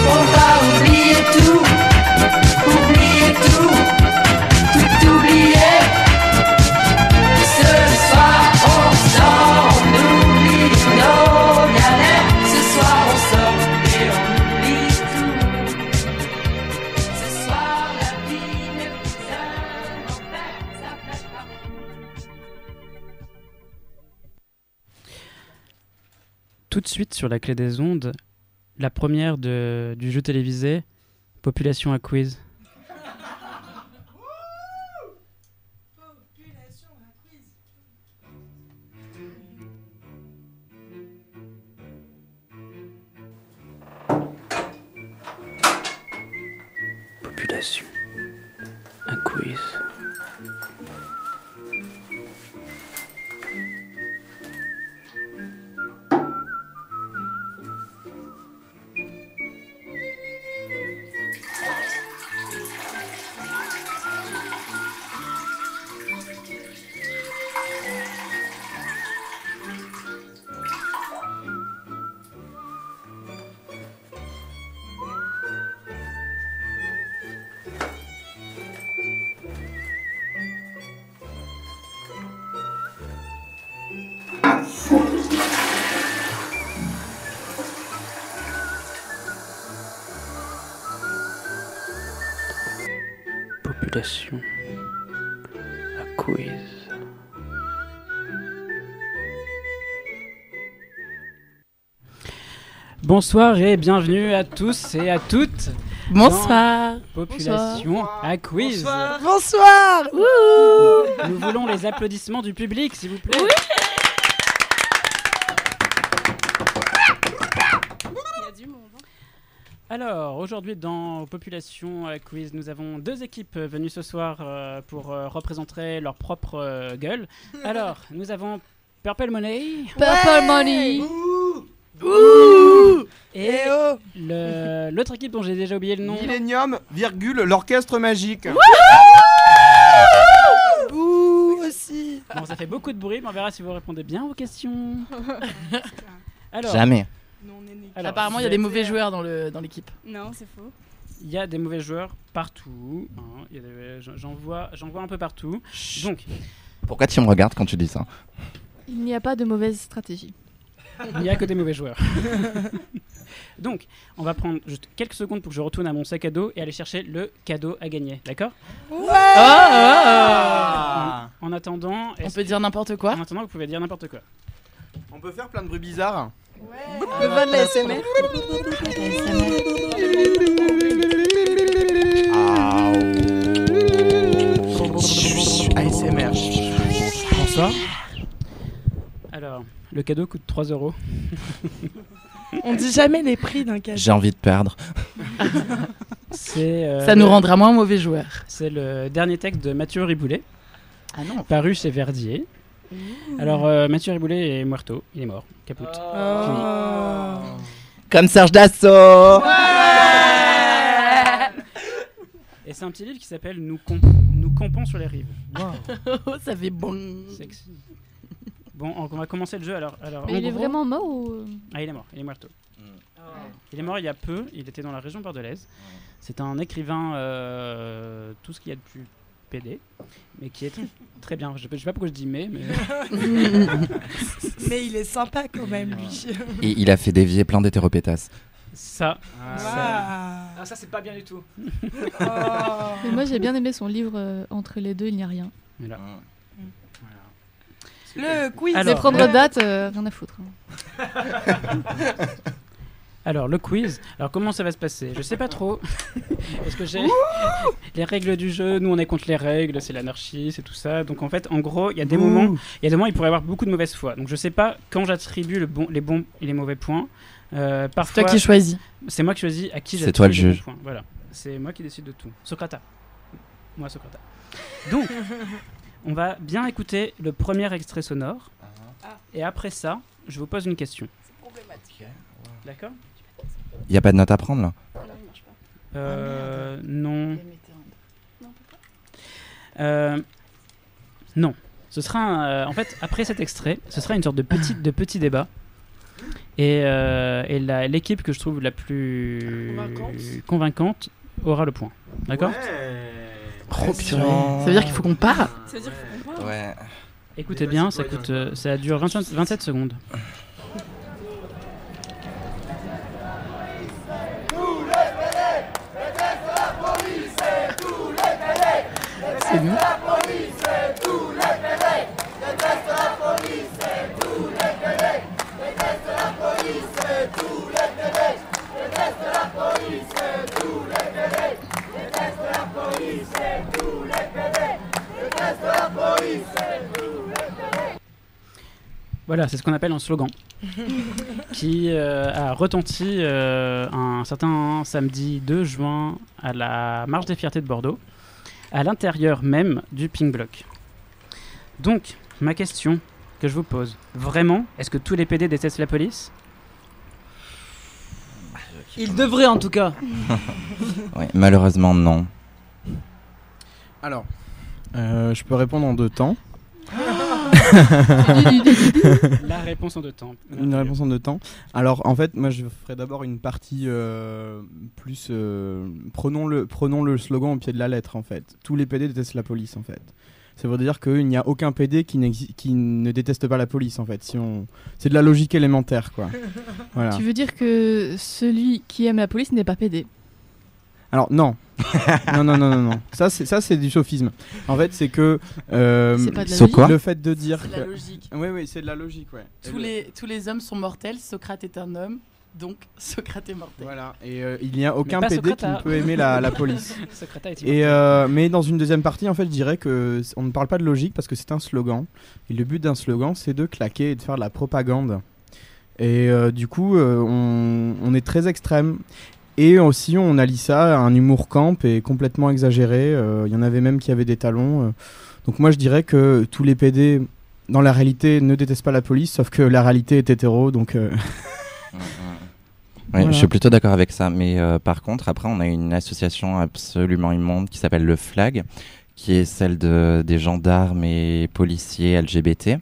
On va oublier tout, oublier tout, tout oublier. Ce soir on sort, on oublie nos galères. Ce soir on sort et on oublie tout. Ce soir la vie n'est plus un enfer, ça flash partout. Tout de suite sur la clé des ondes, la première du jeu télévisé Population à quiz. Population à quiz. population à quiz. Bonsoir et bienvenue à tous et à toutes. Bonsoir. Population à quiz. Bonsoir. Bonsoir. Nous voulons les applaudissements du public, s'il vous plaît. Oui. Alors, aujourd'hui dans Population Quiz, nous avons deux équipes venues ce soir pour représenter leur propre gueule. Alors, nous avons Purple Money. Purple Money. Et l'autre équipe dont j'ai déjà oublié le nom. Millennium, l'orchestre magique. Ouh, aussi. Bon, ça fait beaucoup de bruit, mais on verra si vous répondez bien aux questions. Alors, jamais. Alors, apparemment, il y a des mauvais joueurs dans l'équipe. Non, c'est faux. Il y a des mauvais joueurs partout. Hein. J'en vois un peu partout. Donc, pourquoi tu me regardes quand tu dis ça? Il n'y a pas de mauvaise stratégie. Il n'y a que des mauvais joueurs. Donc, on va prendre juste quelques secondes pour que je retourne à mon sac à dos et aller chercher le cadeau à gagner. D'accord? Ouais. En attendant... On peut dire n'importe quoi. En attendant, vous pouvez dire n'importe quoi. On peut faire plein de bruits bizarres. Le vin de la SMR. ASMR. Bonsoir. Alors, le cadeau coûte 3 €. On dit jamais les prix d'un cadeau. J'ai envie de perdre. Ça nous rendra moins mauvais joueurs. C'est le dernier texte de Mathieu Riboulet, paru chez Verdier. Alors, Mathieu Riboulet est muerto, il est mort, caput. Comme Serge Dassault. Et c'est un petit livre qui s'appelle Nous campons sur les rives. Wow. Ça fait bon. Sexy. Bon, on va commencer le jeu alors. Mais il est vraiment mort ou... Ah, il est mort, il est muerto. Il est mort il y a peu, il était dans la région bordelaise. C'est un écrivain, tout ce qu'il y a de plus PD, mais qui est très, très bien. Je sais pas pourquoi je dis mais... Mais il est sympa quand même, lui. Et il a fait dévier plein d'hétéropétasses. Ça. Ah, ça c'est pas bien du tout. Mais moi j'ai bien aimé son livre Entre les deux il n'y a rien. Voilà. Le quiz. Alors, prendre date, rien à foutre. Alors, le quiz. Alors, comment ça va se passer? Je sais pas trop. Parce que j'ai les règles du jeu. Nous, on est contre les règles. C'est l'anarchie, c'est tout ça. Donc, en fait, en gros, il y a des moments, il pourrait y avoir beaucoup de mauvaise foi. Donc, je sais pas quand j'attribue les bons et les mauvais points. Parfois, c'est toi qui choisis. C'est moi qui choisis à qui j'attribue. C'est toi le les bons juge. points. Voilà. C'est moi qui décide de tout. Socrata. Moi, Socrata. Donc, on va bien écouter le premier extrait sonore. Et après ça, je vous pose une question. C'est problématique. D'accord? Il n'y a pas de note à prendre là? Non. Non. Ce sera en fait, après cet extrait, ce sera une sorte de petit débat. Et l'équipe que je trouve la plus convaincante aura le point. D'accord? Ça veut dire qu'il faut qu'on part. Ça veut dire qu'il faut qu'on part. Ouais. Écoutez bien, ça dure 27 secondes. C'est nous. Voilà, c'est ce qu'on appelle un slogan qui a retenti un certain samedi 2 juin à la Marche des Fiertés de Bordeaux, à l'intérieur même du Pink Bloc. Donc, ma question que je vous pose, vraiment, est-ce que tous les PD détestent la police? Ils devraient en tout cas. Oui, malheureusement non. Alors, je peux répondre en 2 temps. La réponse en 2 temps. Une réponse en 2 temps. Alors, en fait, moi, je ferai d'abord une partie plus... prenons le slogan au pied de la lettre, en fait. Tous les PD détestent la police, en fait. Ça veut dire qu'il n'y a aucun PD qui ne déteste pas la police, en fait. C'est de la logique élémentaire, quoi. Voilà. Tu veux dire que celui qui aime la police n'est pas PD? Alors non. non. Ça c'est du sophisme. En fait, c'est que le fait de dire c'est de la logique. Oui, c'est de la logique, ouais. Tous les hommes sont mortels, Socrate est un homme, donc Socrate est mortel. Voilà, et il n'y a aucun PD Socrate, qui ne peut aimer la police. Socrate est Et mais dans une deuxième partie, en fait, je dirais que on ne parle pas de logique parce que c'est un slogan. Et le but d'un slogan, c'est de claquer et de faire de la propagande. Et du coup, on est très extrême. Et aussi, on allie ça à un humour camp et complètement exagéré. Il y en avait même qui avaient des talons. Donc moi, je dirais que tous les PD, dans la réalité, ne détestent pas la police, sauf que la réalité est hétéro, donc... Oui, Voilà. je suis plutôt d'accord avec ça. Mais par contre, après, on a une association absolument immonde qui s'appelle le FLAG, qui est celle des gendarmes et policiers LGBT,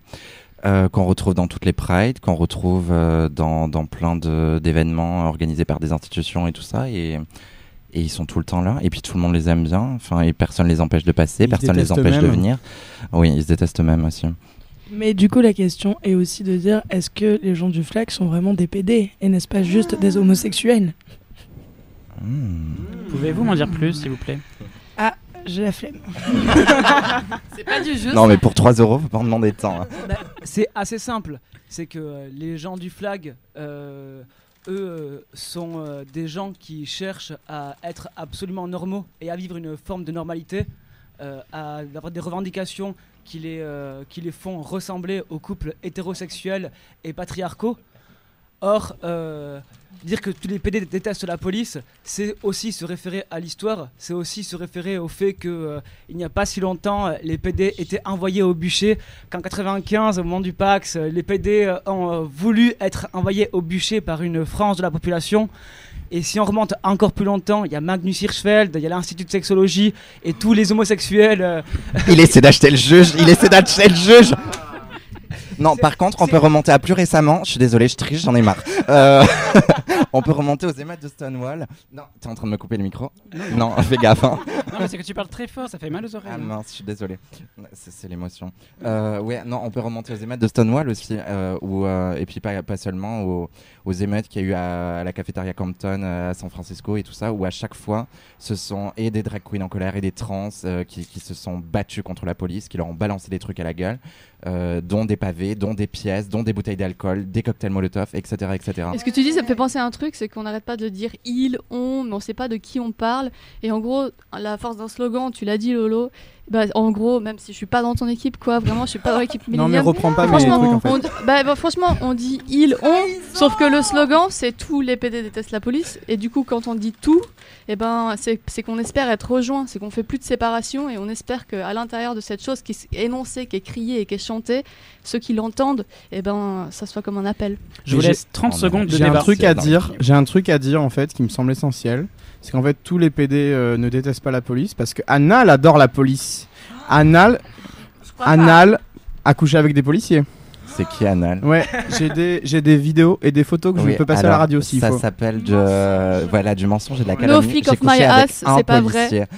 qu'on retrouve dans toutes les prides, qu'on retrouve dans plein d'événements organisés par des institutions et tout ça. Et ils sont tout le temps là. Et puis tout le monde les aime bien. Enfin, et personne les empêche de passer, personne les empêche de venir. Oui, ils se détestent eux-mêmes aussi. Mais du coup, la question est aussi de dire, est-ce que les gens du FLAG sont vraiment des PD et n'est-ce pas juste des homosexuels? Pouvez-vous m'en dire plus, s'il vous plaît? Ah, j'ai la flemme. C'est pas du jeu. Non, mais pour 3 €, faut pas en demander tant. Hein. C'est assez simple. C'est que les gens du FLAG, eux, sont des gens qui cherchent à être absolument normaux et à vivre une forme de normalité, à avoir des revendications qui les font ressembler aux couples hétérosexuels et patriarcaux. Or, dire que tous les PD détestent la police, c'est aussi se référer à l'histoire, c'est aussi se référer au fait que il n'y a pas si longtemps, les PD étaient envoyés au bûcher, qu'en 95, au moment du Pax, les PD ont voulu être envoyés au bûcher par une frange de la population. Et si on remonte encore plus longtemps, il y a Magnus Hirschfeld, il y a l'Institut de sexologie et tous les homosexuels. Il essaie d'acheter le juge. Non, par contre, on peut remonter à plus récemment. Je suis désolé, je triche, j'en ai marre. On peut remonter aux émeutes de Stonewall. Non, t'es en train de me couper le micro? Non, fais gaffe. Hein. Non, mais c'est que tu parles très fort, ça fait mal aux oreilles. Ah mince, je suis désolé. C'est l'émotion. Ouais, non, on peut remonter aux émeutes de Stonewall aussi, et puis pas seulement aux émeutes qu'il y a eu à la cafétéria Compton à San Francisco et tout ça, où à chaque fois, ce sont et des drag queens en colère et des trans qui se sont battus contre la police, qui leur ont balancé des trucs à la gueule, dont des pavés, dont des pièces, dont des bouteilles d'alcool, des cocktails Molotov, etc., etc. Et ce que tu dis, ça me fait penser à un truc, c'est qu'on n'arrête pas de dire ils, on, mais on sait pas de qui on parle. Et en gros, la force d'un slogan, tu l'as dit Lolo, bah, en gros, même si je suis pas dans ton équipe, quoi, vraiment, je suis pas dans l'équipe Millennium. Non, mais reprends pas mes trucs en fait. Franchement, on dit ils, on, sauf que le slogan, c'est tous les PD détestent la police. Et du coup, quand on dit tout, et ben, c'est qu'on espère être rejoint, c'est qu'on fait plus de séparation et on espère qu'à l'intérieur de cette chose qui est énoncée, qui est criée et qui est chantée, ceux qui l'entendent, et ben, ça soit comme un appel. Je vous laisse 30 secondes de J'ai débat. J'ai un truc à dire en fait qui me semble essentiel. C'est qu'en fait tous les PD ne détestent pas la police parce que Anal adore la police. Anal a couché avec des policiers. C'est qui Anal? Ouais, j'ai des vidéos et des photos que je peux passer à la radio s'il faut. Ça s'appelle du mensonge et de la calomnie. No flick of my ass, c'est pas vrai.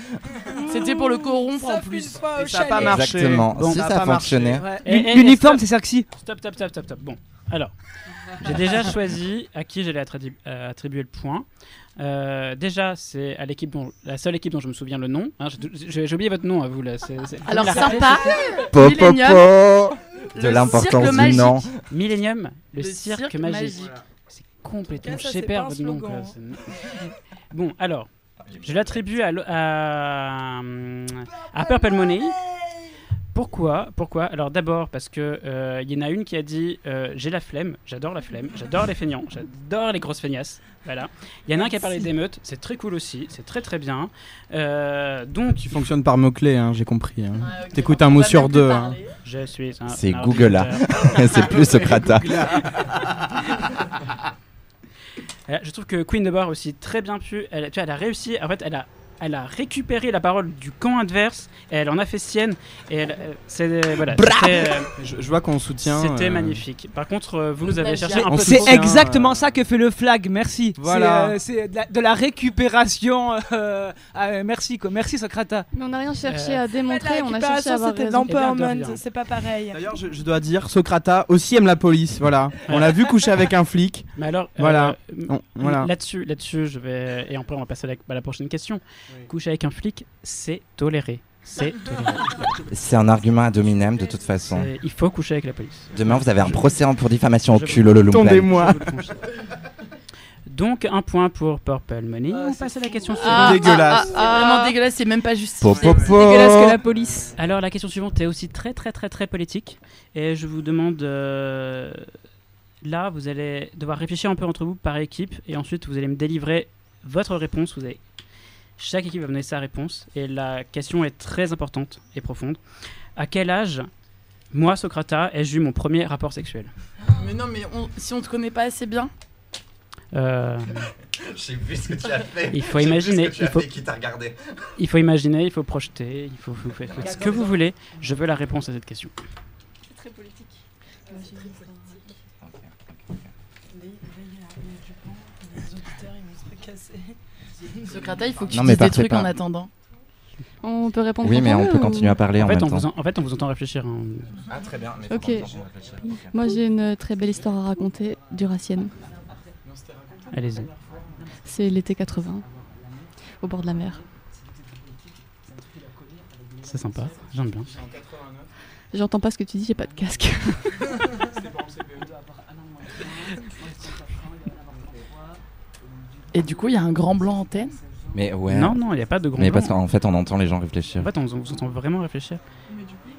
C'était pour le corrompre en plus. Et ça n'a pas marché. Exactement. Si ça a fonctionné. L'uniforme, c'est sexy. Stop. Bon, alors, j'ai déjà choisi à qui j'allais attribuer le point. Déjà, c'est à la seule équipe dont je me souviens le nom. Hein, j'ai oublié votre nom à vous là. Alors sympa. Millennium. De l'importance du nom. Millennium, le cirque magique. C'est complètement chez votre nom. Quoi. Bon, alors, je l'attribue à Purple Money. Pourquoi? Alors d'abord parce que y en a une qui a dit j'ai la flemme, j'adore les feignants, j'adore les grosses feignasses. Voilà. Il y en a un qui a parlé d'émeutes, c'est très cool aussi, c'est très très bien. Donc tu fonctionnes par mots-clés, hein, j'ai compris. Hein. Ouais, okay. T'écoutes un mot sur deux. Hein. Je suis un c'est Google là. C'est plus Socrata. Je trouve que Queen de Bar aussi très bien pu. Elle a réussi. En fait, elle elle a récupéré la parole du camp adverse et elle en a fait sienne. Et voilà, je vois qu'on soutient. C'était magnifique. Par contre, vous avez cherché un peu. C'est exactement ça que fait le flag. Merci. Voilà. C'est de la récupération. Merci quoi. Merci Socrata. Mais on n'a rien cherché à démontrer. On a cherché à avoir c'était raison. d'empowerment, c'est pas pareil. D'ailleurs, je dois dire, Socrata aussi aime la police. Voilà. On l'a vu coucher avec un flic. Mais alors, voilà. Là-dessus, je vais et après on va passer à la prochaine question. Oui. Coucher avec un flic, c'est toléré. C'est un argument ad hominem de toute façon. Il faut coucher avec la police. Demain, vous avez un procès pour diffamation au cul. Tondez-moi. Donc, un point pour Purple Money. On passe à la question suivante. Dégueulasse. C'est vraiment dégueulasse, c'est même pas justifié. C'est dégueulasse que la police. Alors, la question suivante est aussi très politique. Et je vous demande... là, vous allez devoir réfléchir un peu entre vous par équipe. Et ensuite, vous allez me délivrer votre réponse. Chaque équipe va donner sa réponse. Et la question est très importante et profonde. À quel âge, moi, Socrata, ai-je eu mon premier rapport sexuel ? Mais non, mais si on te connaît pas assez bien... J'ai vu ce que tu as fait. Il faut imaginer. Qui t'a regardé. Il faut imaginer, il faut projeter, il faut faire ce que vous voulez. Je veux la réponse à cette question. C'est très politique. Socrata, il faut que tu dises des trucs en attendant. On peut répondre. Oui, mais on peut continuer à parler en même temps. En fait, on vous entend réfléchir. Ah, très bien. Mais ok. Moi, j'ai une très belle histoire à raconter, duracienne. Allez-y. C'est l'été 80, au bord de la mer. C'est sympa, j'aime bien. J'entends pas ce que tu dis, j'ai pas de casque. Et du coup, il y a un grand blanc antenne. Mais ouais. Non, il n'y a pas de grand Mais blanc. parce qu'en fait, on entend les gens réfléchir. En fait, on vous entend vraiment réfléchir.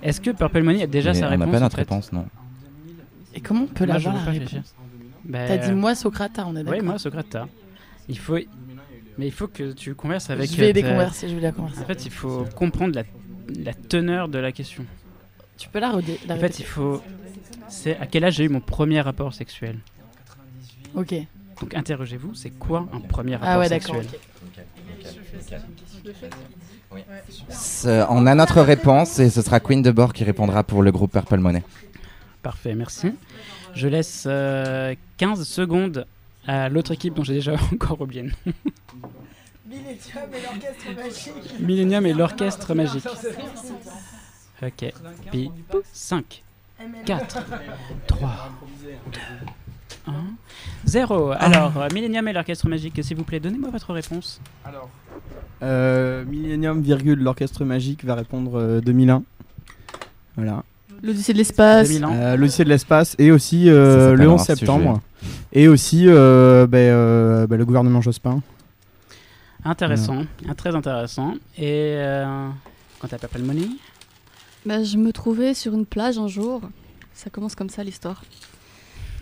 Est-ce que Purple Money a déjà sa réponse ? On n'a pas notre réponse, non. Et comment on peut l'avoir, la réponse ? T'as dit moi Socrata, on est d'accord. Oui, moi Socrata. Mais il faut que tu converses avec... Je vais la converser. En fait, il faut comprendre la teneur de la question. Tu peux la redire. En fait, c'est à quel âge j'ai eu mon premier rapport sexuel. Ok. Donc interrogez-vous, c'est quoi un premier rapport sexuel ? On a notre réponse et ce sera Queen de Bord qui répondra pour le groupe Purple Money. Parfait, merci. Je laisse 15 secondes à l'autre équipe dont j'ai déjà encore oublié le nom. Millennium et l'orchestre magique. Millennium et l'orchestre magique. Ok. Puis 5, 4, 3, 2, 1, 0. Alors, Millennium et l'orchestre magique, s'il vous plaît, donnez-moi votre réponse. Alors, Millennium, l'orchestre magique va répondre 2001. Voilà. L'Odyssée de l'espace. L'Odyssée de l'espace et aussi le 11 septembre. Et aussi le gouvernement Jospin. Intéressant, très intéressant. Et quand t'as Purple Money ? Je me trouvais sur une plage un jour. Ça commence comme ça l'histoire.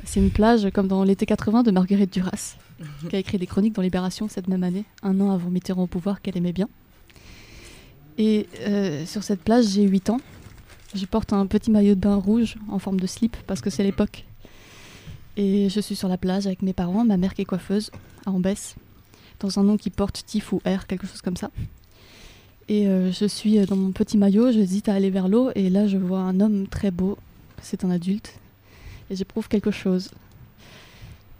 C'est une plage comme dans l'été 80 de Marguerite Duras, qui a écrit des chroniques dans Libération cette même année, un an avant Mitterrand au pouvoir, qu'elle aimait bien. Et sur cette plage, j'ai 8 ans. Je porte un petit maillot de bain rouge en forme de slip parce que c'est l'époque. Et je suis sur la plage avec mes parents, ma mère qui est coiffeuse à Ambès, dans un nom qui porte Tif ou R, quelque chose comme ça. Et je suis dans mon petit maillot, j'hésite à aller vers l'eau et là je vois un homme très beau, c'est un adulte. Et j'éprouve quelque chose.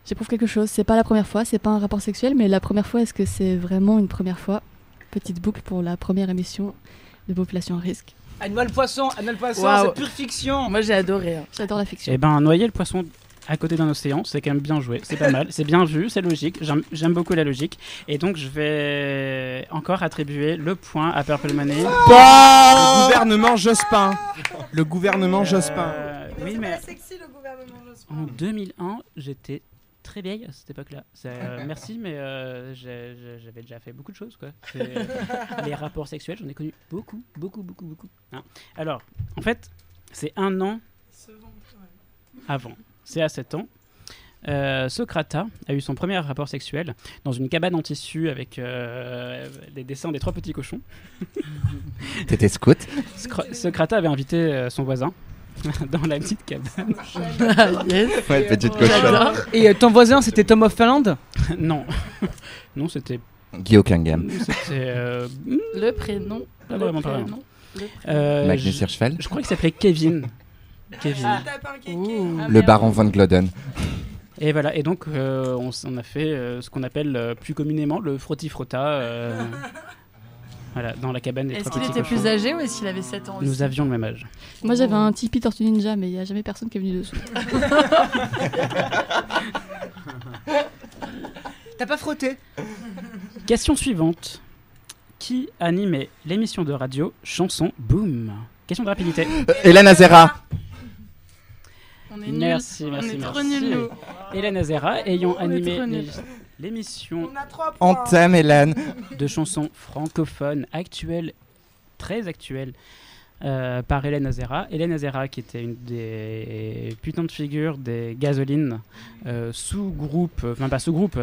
C'est pas la première fois, c'est pas un rapport sexuel, mais la première fois, est-ce que c'est vraiment une première fois ? Petite boucle pour la première émission de Population à risque. Noyer le poisson, wow. C'est pure fiction. Moi j'ai adoré. J'adore la fiction. Eh ben, noyer le poisson à côté d'un océan, c'est quand même bien joué, c'est pas mal, c'est bien vu, c'est logique, j'aime beaucoup la logique. Et donc je vais encore attribuer le point à Purple Money. Le gouvernement Jospin. Le gouvernement Jospin. Oui, mais sexy, le gouvernement Jospin. En 2001, j'étais très vieille à cette époque-là. Merci, mais j'avais déjà fait beaucoup de choses, quoi. Les rapports sexuels, j'en ai connu beaucoup. Hein. Alors, en fait, c'est un an avant. C'est à 7 ans. Socrata a eu son premier rapport sexuel dans une cabane en tissu avec des dessins des 3 petits cochons. T'étais scout. Socrata avait invité son voisin dans la petite cabane. Yes. Ouais, petite cochonne. Et ton voisin, c'était Tom of Finland ? Non. Non, c'était Guillaume Kangam. C'était Le prénom. pas vraiment pas vraiment. Magnus Hirschfeld. Je crois qu'il s'appelait Kevin. Kevin. Le baron von Gloden. Et voilà, et donc on a fait ce qu'on appelle plus communément le frotti-frotta voilà, dans la cabane des Est-ce trois qu'il petits était cochons. plus âgé ou est-ce qu'il avait 7 ans aussi? Nous avions le même âge. Moi j'avais un Tipeee Tortue Ninja, mais il n'y a jamais personne qui est venu dessous. T'as pas frotté? Question suivante. Qui animait l'émission de radio Chanson Boom? Question de rapidité. Hélène Azera. On est nuls. Merci. On est trop nuls, nous. Hélène Azera ayant On est animé trop nuls. l'émission On t'aime, Hélène. de chansons francophones actuelles, très actuelles, par Hélène Azera. Hélène Azera qui était une des putains de figures des Gasolines, sous-groupe, enfin pas sous-groupe,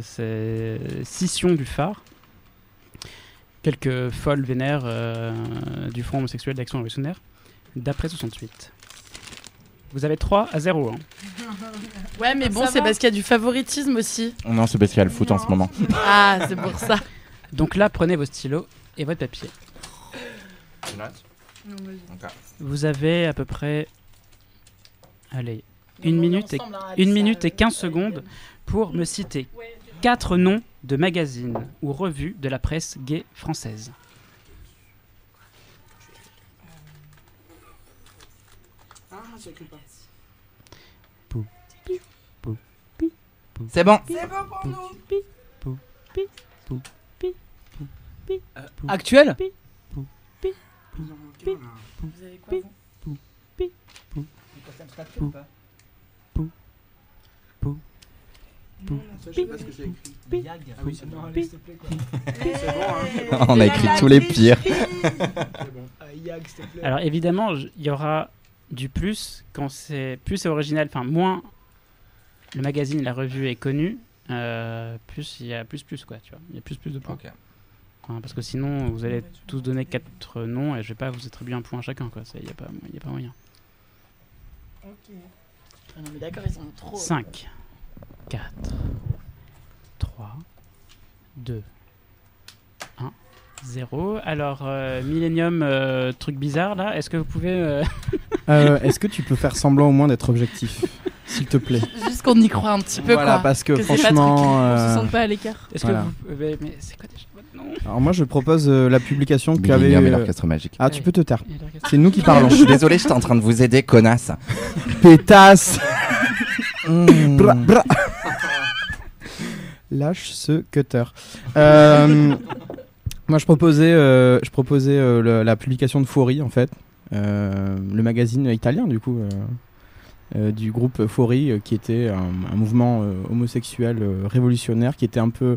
c'est scission du phare. Quelques folles vénères du Front homosexuel d'Action révolutionnaire d'après 68. Vous avez 3-0. Hein. Ouais, mais bon, c'est parce qu'il y a du favoritisme aussi. Non, c'est parce qu'il y a le foot en ce moment. Ah, c'est pour ça. Donc là, prenez vos stylos et votre papier. Vous avez à peu près, allez, 1 minute et 15 secondes pour me citer 4 noms de magazines ou revues de la presse gay française. C'est bon. C'est bon pour nous. Actuel? Vous avez quoi, vous? On a écrit tous les pires. Alors évidemment, il y aura du plus quand c'est original, enfin moins le magazine, la revue est connue, plus il y a plus quoi, tu vois, il y a plus de points. Okay. Enfin, parce que sinon vous allez tous donner 4 noms et je vais pas vous attribuer un point à chacun, quoi. Il y a pas moyen. Ok. Ah non mais d'accord, ils sont trop. 5, 4, 3, 2, 1, 0. Alors, Millennium, truc bizarre là, est-ce que vous pouvez. Est-ce que tu peux faire semblant au moins d'être objectif, s'il te plaît? Juste qu'on y croit un petit peu, voilà, quoi. Parce que c'est franchement. pas on se sente pas à l'écart. Est-ce voilà. que vous. Mais c'est quoi déjà votre nom? Alors, moi, je propose la publication que avait. Millennium et l'orchestre magique. Ah, tu peux te taire. C'est nous qui parlons. Je suis désolé, j'étais en train de vous aider, connasse. Pétasse. Lâche ce cutter. Moi, je proposais la publication de Fori, en fait. Le magazine italien, du coup, du groupe Fori, qui était un mouvement homosexuel révolutionnaire, qui était un peu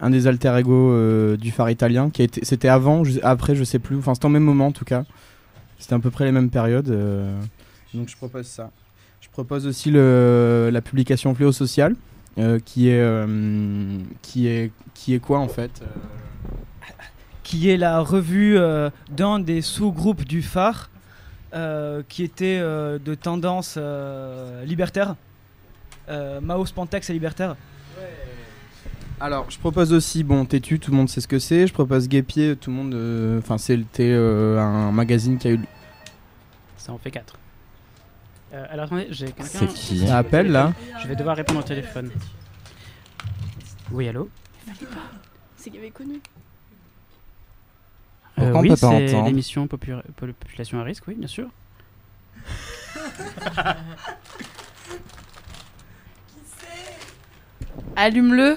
un des alter ego du phare italien. C'était avant, après, je sais plus. Enfin, c'était au même moment, en tout cas. C'était à peu près les mêmes périodes. Donc, je propose ça. Je propose aussi la publication Fléau Social, qui est quoi, en fait Qui est la revue d'un des sous-groupes du phare, qui était de tendance libertaire. Mao Spantex est libertaire. Alors, je propose aussi, Tétu, tout le monde sait ce que c'est. Je propose Guépier, tout le monde. Enfin, c'était un magazine qui a eu. Ça en fait 4. Alors attendez, j'ai quelqu'un. C'est qui? Ça appelle là? Je vais devoir répondre au téléphone. Oui, allô? C'est qu'il y avait connu. Pourquoi on oui, peut pas c'est entendre l'émission Population à risque, oui, bien sûr. Allume-le.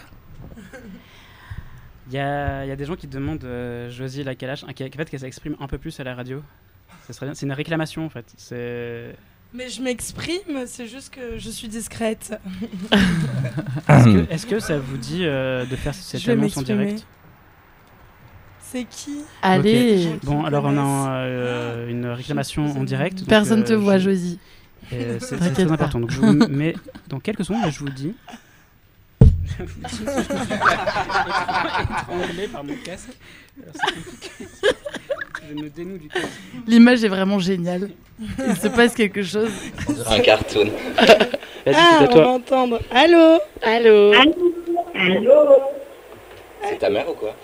Il y a des gens qui demandent Josie la Kalash, en fait qu'elle s'exprime un peu plus à la radio. Ça serait bien. C'est une réclamation en fait. Mais je m'exprime, c'est juste que je suis discrète. Est-ce que ça vous dit de faire cette annonce en direct? C'est qui? Allez. Okay. Bon, alors on a une réclamation en direct. Personne te voit, Josie. C'est très important. Donc je vous mets dans quelques secondes, je vous dis. Étranglé par mon casque. Alors, c'est compliqué. Je me dénoue du casque. L'image est vraiment géniale. Il se passe quelque chose. Un cartoon. Vas-y, ah, c'est à toi. On va entendre. Allô? Allô? Allô? C'est ta mère ou quoi?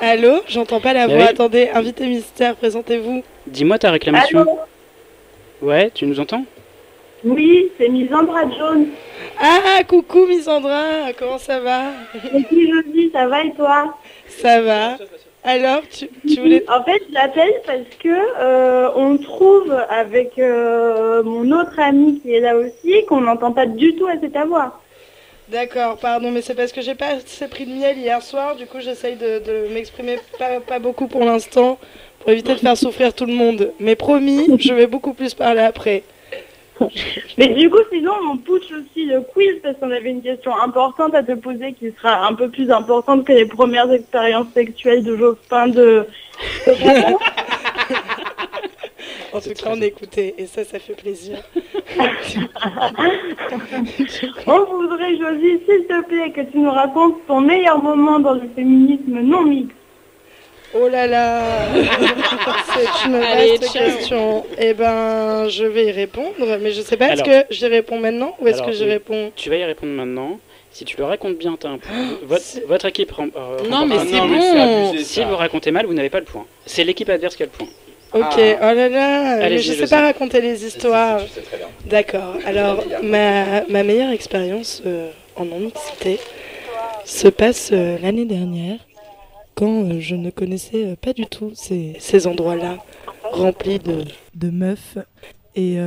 Allô, j'entends pas la Mais voix. oui. Attendez, invité mystère, présentez-vous. Dis-moi ta réclamation. Allô? Ouais, tu nous entends? Oui, c'est Misandra Jones. Ah, coucou Misandra, comment ça va? Et puis Josie, ça va et toi? Ça va. Alors, tu voulais... En fait, je l'appelle parce que on trouve avec mon autre ami qui est là aussi qu'on n'entend pas du tout assez ta voix. D'accord, pardon, mais c'est parce que j'ai pas assez pris de miel hier soir, du coup j'essaye de m'exprimer pas beaucoup pour l'instant, pour éviter de faire souffrir tout le monde. Mais promis, je vais beaucoup plus parler après. Mais du coup, sinon, on pousse aussi le quiz parce qu'on avait une question importante à te poser qui sera un peu plus importante que les premières expériences sexuelles de Jospin de... En tout cas, on écoutait, et ça fait plaisir. On voudrait, Josie, s'il te plaît, que tu nous racontes ton meilleur moment dans le féminisme non mixte. Oh là là, c'est une Allez, vaste ciao. question. Eh ben, je vais y répondre, mais je sais pas, est-ce Alors. que j'y réponds maintenant ou est-ce Alors, que j'y réponds... Tu vas y répondre maintenant. Si tu le racontes bien, t'as un point. Votre équipe Non, mais remporte c'est un point. bon. Si vous racontez mal, vous n'avez pas le point. C'est l'équipe adverse qui a le point. Ok, oh là là, mais Allez-y, je sais Josie. pas raconter les histoires. D'accord, alors ma meilleure expérience en non-mixité se passe l'année dernière, quand je ne connaissais pas du tout ces endroits-là, remplis de meufs. Et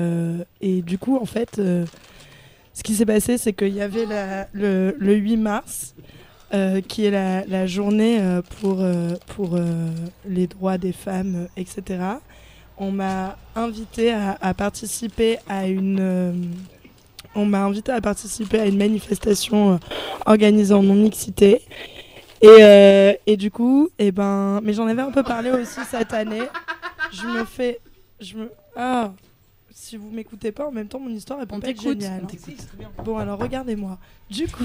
du coup, en fait, ce qui s'est passé, c'est qu'il y avait le 8 mars, qui est la journée pour les droits des femmes, etc. On m'a invité à participer à une manifestation organisée en non-mixité. Et du coup, mais j'en avais un peu parlé aussi cette année. Si vous m'écoutez pas, en même temps, mon histoire, elle peut pas être géniale. Bon, alors regardez-moi. Du coup,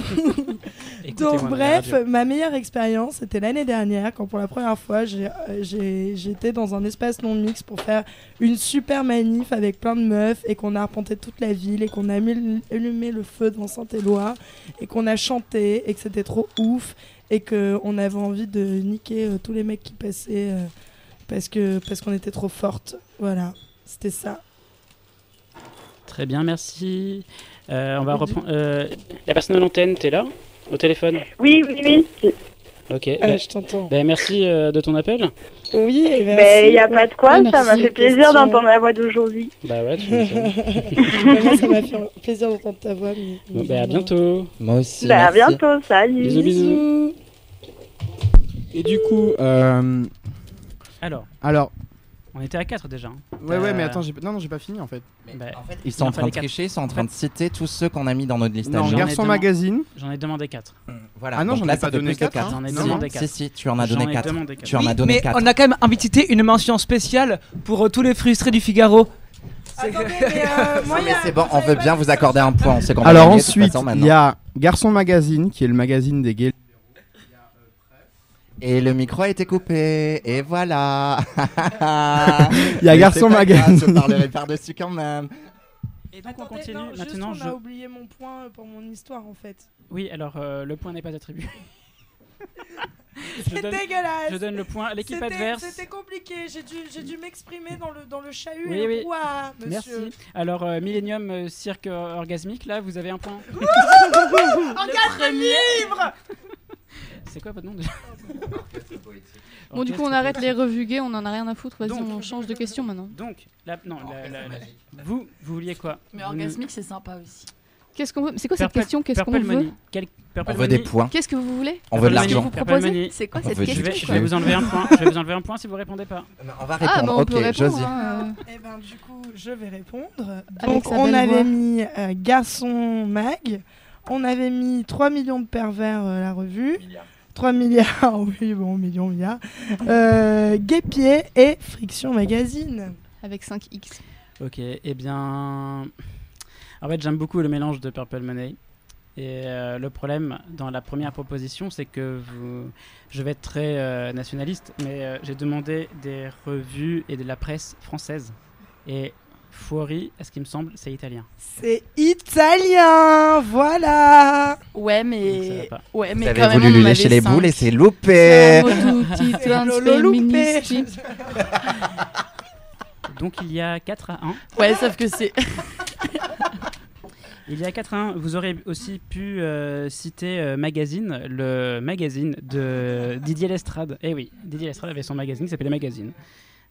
donc bref, ma meilleure expérience, c'était l'année dernière, quand pour la première fois, j'étais dans un espace non mix pour faire une super manif avec plein de meufs et qu'on a arpenté toute la ville et qu'on a allumé le feu devant Saint-Éloi et qu'on a chanté et que c'était trop ouf et qu'on avait envie de niquer tous les mecs qui passaient parce qu'on était trop fortes. Voilà, c'était ça. Très bien, merci. On va reprendre. La personne à l'antenne, t'es là? Au téléphone? Oui. Ok. Je t'entends. Merci de ton appel. Oui, merci. Mais il n'y a pas de quoi, Oui, ça m'a merci. fait plaisir Question. d'entendre la voix d'aujourd'hui. Bah ouais, tu m'étonnes. Moi, ça m'a fait plaisir d'entendre ta voix. Bon, bah à bientôt. Moi aussi. Bah, à merci. bientôt, salut. Bisous. Et du coup, Alors, on était à 4 déjà. Hein. ouais, mais attends, j'ai pas fini en fait. Ils sont en train de tricher, ils sont en train de citer tous ceux qu'on a mis dans notre liste. Non, Garçon Magazine. J'en ai demandé 4. Voilà. Ah non, donc j'en là, ai ça pas fait donné plus de 4. quatre. J'en ai Non, demandé non. 4. Si, tu en as donné 4. Tu en as Oui, donné mais 4. on a quand même invité une mention spéciale pour tous les frustrés du Figaro. Non, mais c'est bon, on veut bien vous accorder un point. On sait qu'on va Alors gagner, de toute ensuite, façon, il maintenant. y a Garçon Magazine, qui est le magazine des gays. Et le micro a été coupé. Et voilà. Il y a Garçon Magazine. Je parlerai par-dessus quand même. Et donc on continue. Non, Maintenant, juste, on a oublié mon point pour mon histoire en fait. Oui, alors le point n'est pas attribué. C'est dégueulasse. Je donne le point à l'équipe C'était- adverse. C'était compliqué, j'ai dû m'exprimer dans le chahut Oui, et oui. le brouhaha, monsieur. Merci. Alors, Millennium Cirque Orgasmique, là, vous avez un point. On gagne le livre. C'est quoi votre nom déjà? Bon, du coup, on arrête les revues gays, on en a rien à foutre. Vas-y, on change de question maintenant. Donc, vous vouliez quoi? Mais orgasmique, c'est sympa aussi. Qu'est-ce qu'on veut? C'est quoi cette Purple- question? Qu'est-ce qu'on Purple veut? Money. Purple On veut des Money. points. Qu'est-ce que vous voulez? On veut de Qu'est-ce que l'argent. vous Purple proposez? Money. C'est quoi On cette veut question? Je vais vous enlever un point. Je vais vous enlever un point si vous répondez pas. On va Ah, répondre. bah, on ok, peut répondre. Josie. Hein. Eh ben du coup, je vais répondre. Avec Donc sa on belle avait voix. mis Garçon Mag, on avait mis 3 millions de pervers la revue. 3 milliards, oui bon, milliards. Guépier et Friction Magazine. Avec 5X. Ok, eh bien. En fait, j'aime beaucoup le mélange de Purple Money. Et le problème dans la première proposition, c'est que je vais être très nationaliste, mais j'ai demandé des revues et de la presse française. Et Fuori, à ce qui me semble, c'est italien. C'est italien, voilà. Ouais, Donc, ça mais va pas. ouais, mais Vous quand avez même, voulu on lui en lécher avait les 5. boules et c'est loupé. Donc il y a 4-1. Ouais, sauf que c'est. Il y a 4-1. Vous aurez aussi pu citer Magazine, le magazine de Didier Lestrade. Eh oui, Didier Lestrade avait son magazine qui s'appelait Magazine.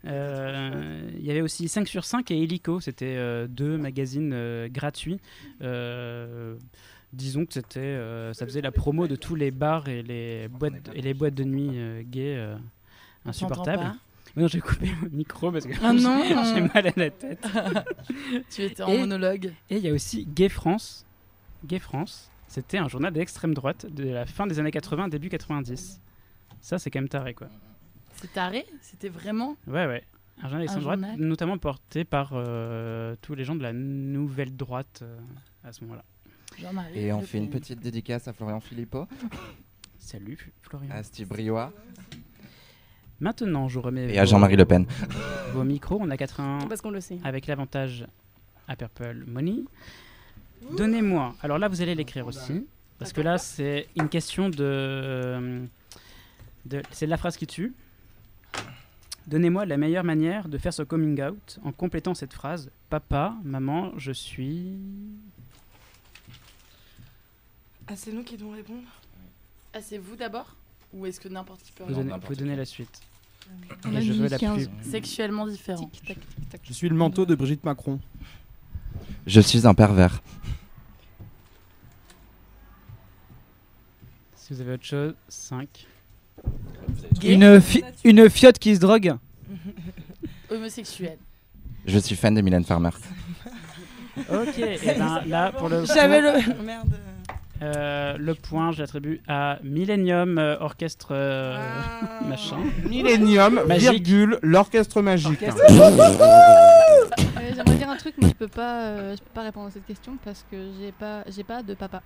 Il y avait aussi 5 sur 5 et Helico, c'était 2 magazines gratuits. Disons que c'était, ça faisait la promo de tous les bars et les boîtes de nuit gays insupportables. Pas. Mais non, j'ai coupé mon micro parce que Ah non. j'ai mal à la tête. Tu étais en monologue. Et il y a aussi Gay France. Gay France, c'était un journal d'extrême droite de la fin des années 80, début 90. Ça, c'est quand même taré, quoi. C'est taré? C'était vraiment? Ouais. Un journal d'extrême droite, journal notamment porté par tous les gens de la nouvelle droite à ce moment-là. Jean-Marie Et on Le fait une Pen. petite dédicace à Florian Philippot. Salut, Florian. À Steve Briois. Maintenant, je remets Et à Jean-Marie Le Pen. Vos micros, on a 4-1 Parce qu'on le sait. avec l'avantage à Purple Money. Donnez-moi, alors là vous allez l'écrire aussi, parce que là c'est une question c'est de la phrase qui tue. Donnez-moi la meilleure manière de faire ce coming out en complétant cette phrase. Papa, maman, je suis... Ah, c'est nous qui devons répondre. Ah, c'est vous d'abord? Ou est-ce que n'importe qui peut Vous répondre? donnez la suite. On Et a je mis veux la 15. plus... Sexuellement différent. Je suis le manteau de Brigitte Macron. Je suis un pervers. Si vous avez autre chose, 5. Une fiotte qui se drogue. Homosexuel. Je suis fan de Mylène Farmer. Ok, et ben là pour le... J'avais le... Merde. Le point, je l'attribue à Millennium Orchestre machin. Millennium, Magique. virgule, l'orchestre magique. J'aimerais dire un truc, moi je peux pas répondre à cette question parce que j'ai pas de papa.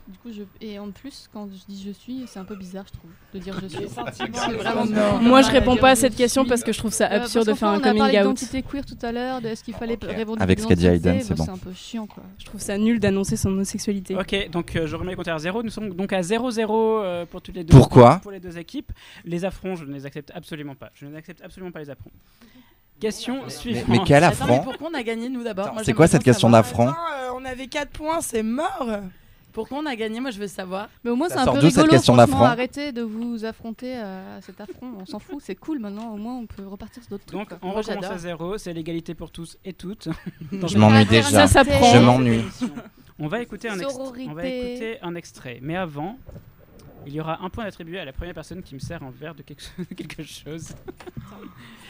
Du coup, et en plus, quand je dis je suis, c'est un peu bizarre, je trouve, de dire je suis. C'est vraiment Moi, je réponds pas à cette question parce que je trouve ça absurde de faire un coming On a parlé out. d'identité queer tout à l'heure, de est-ce qu'il fallait répondre Avec ce qu'a dit Aiden, c'est bon. C'est un peu chiant, quoi. Je trouve ça nul d'annoncer son homosexualité. Ok, donc je remets le compteur à 0. Nous sommes donc à 0-0 pour toutes les deux. Pourquoi pour les deux équipes. Les affronts, je ne les accepte absolument pas. Je n'accepte absolument pas les affronts. Question suivante. Mais quel Attends, affront? mais pourquoi on a gagné nous d'abord? Moi, C'est quoi j'aimerais cette bien question savoir. d'affront? On avait 4 points, c'est mort. Pourquoi on a gagné? Moi, je veux savoir. Mais au moins, c'est Ça un sort peu d'où, cette rigolo. question Franchement, d'affront arrêtez de vous affronter à cet affront. On s'en fout, c'est cool maintenant. Au moins, on peut repartir sur d'autres trucs. Donc, quoi. on Moi, recommence j'adore. à 0. C'est l'égalité pour tous et toutes. Je m'ennuie déjà. Ça prend. Je m'ennuie. On va écouter un Sororité. extrait. Mais avant, il y aura un point attribué à la première personne qui me sert un verre de quelque chose.